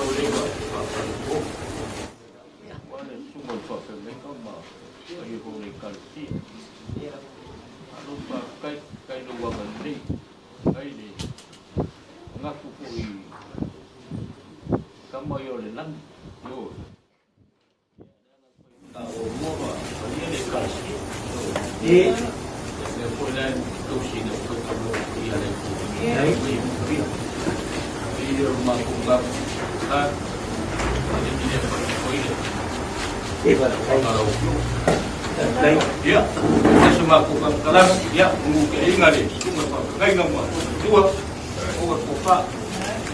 lewat, boleh semua suatu mereka mah, ayuh boleh kalsi. Lupa kai luar banding kai ni ngaku pui kamu yo lenang yo tahu mau dia dikasih dia boleh tusi nak ketemu dia lagi dia rumah kubab tak ada dia pergi kalau ya, semua kubab kelas ya mungkin ingat deh, semua pakai nama dua, orang kupa,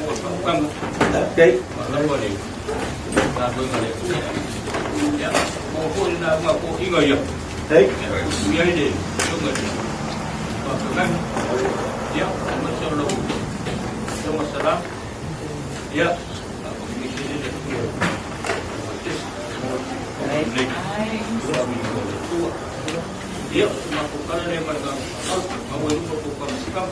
orang bukan, okay, apa ni, tak ingat deh, ya, mau pun nama mau ingat ya, hey, dia ini, semua, pakai, ya, masalah, ya, apa ni sini deh. Dia melakukan yang mereka mau itu melakukan sikap.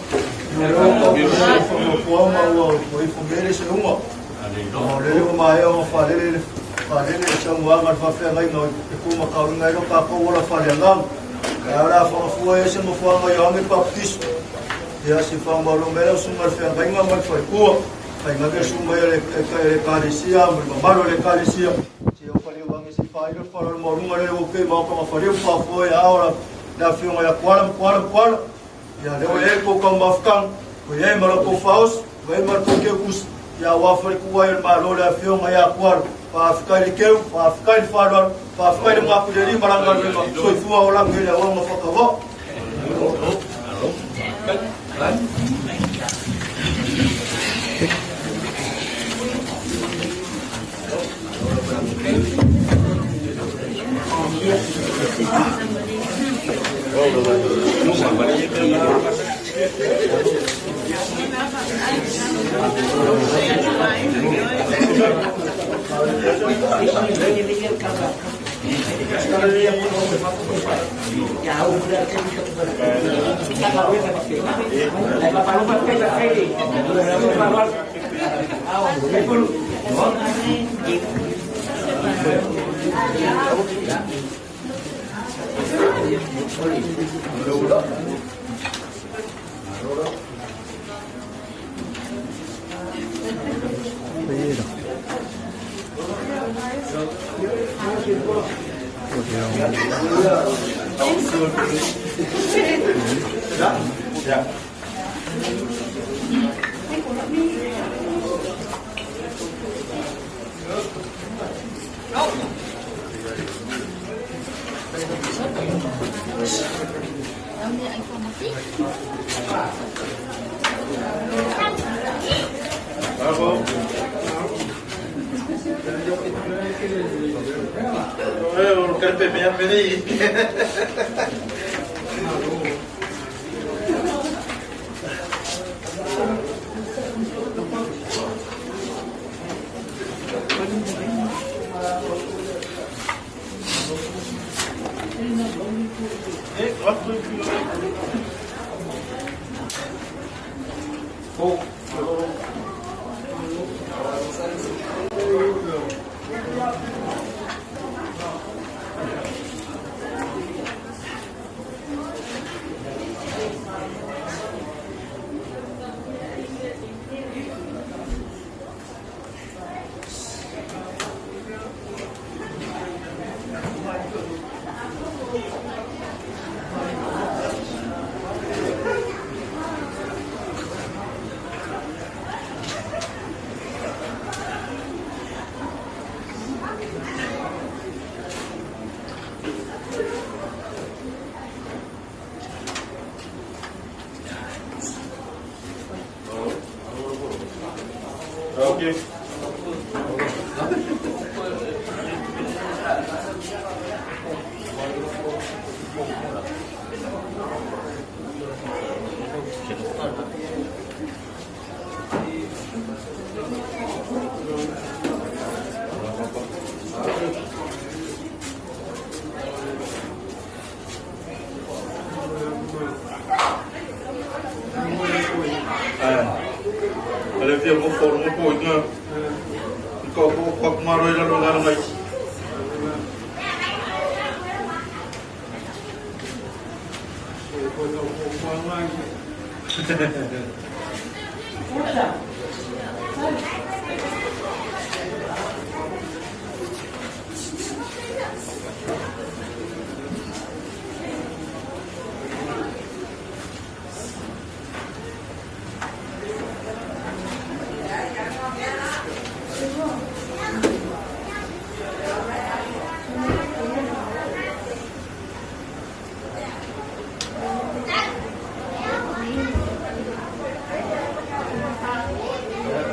da filma ya qual ya leo eko kama afkan ko ye mara ko faus vai mar to ke kus ya wa fa ku wa ma lo da filma ya qual pa afkan ke pa afkan fador pa afkan ma ku deri marangal ma so fu wa la ngela wa ma fa ka ba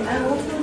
I hope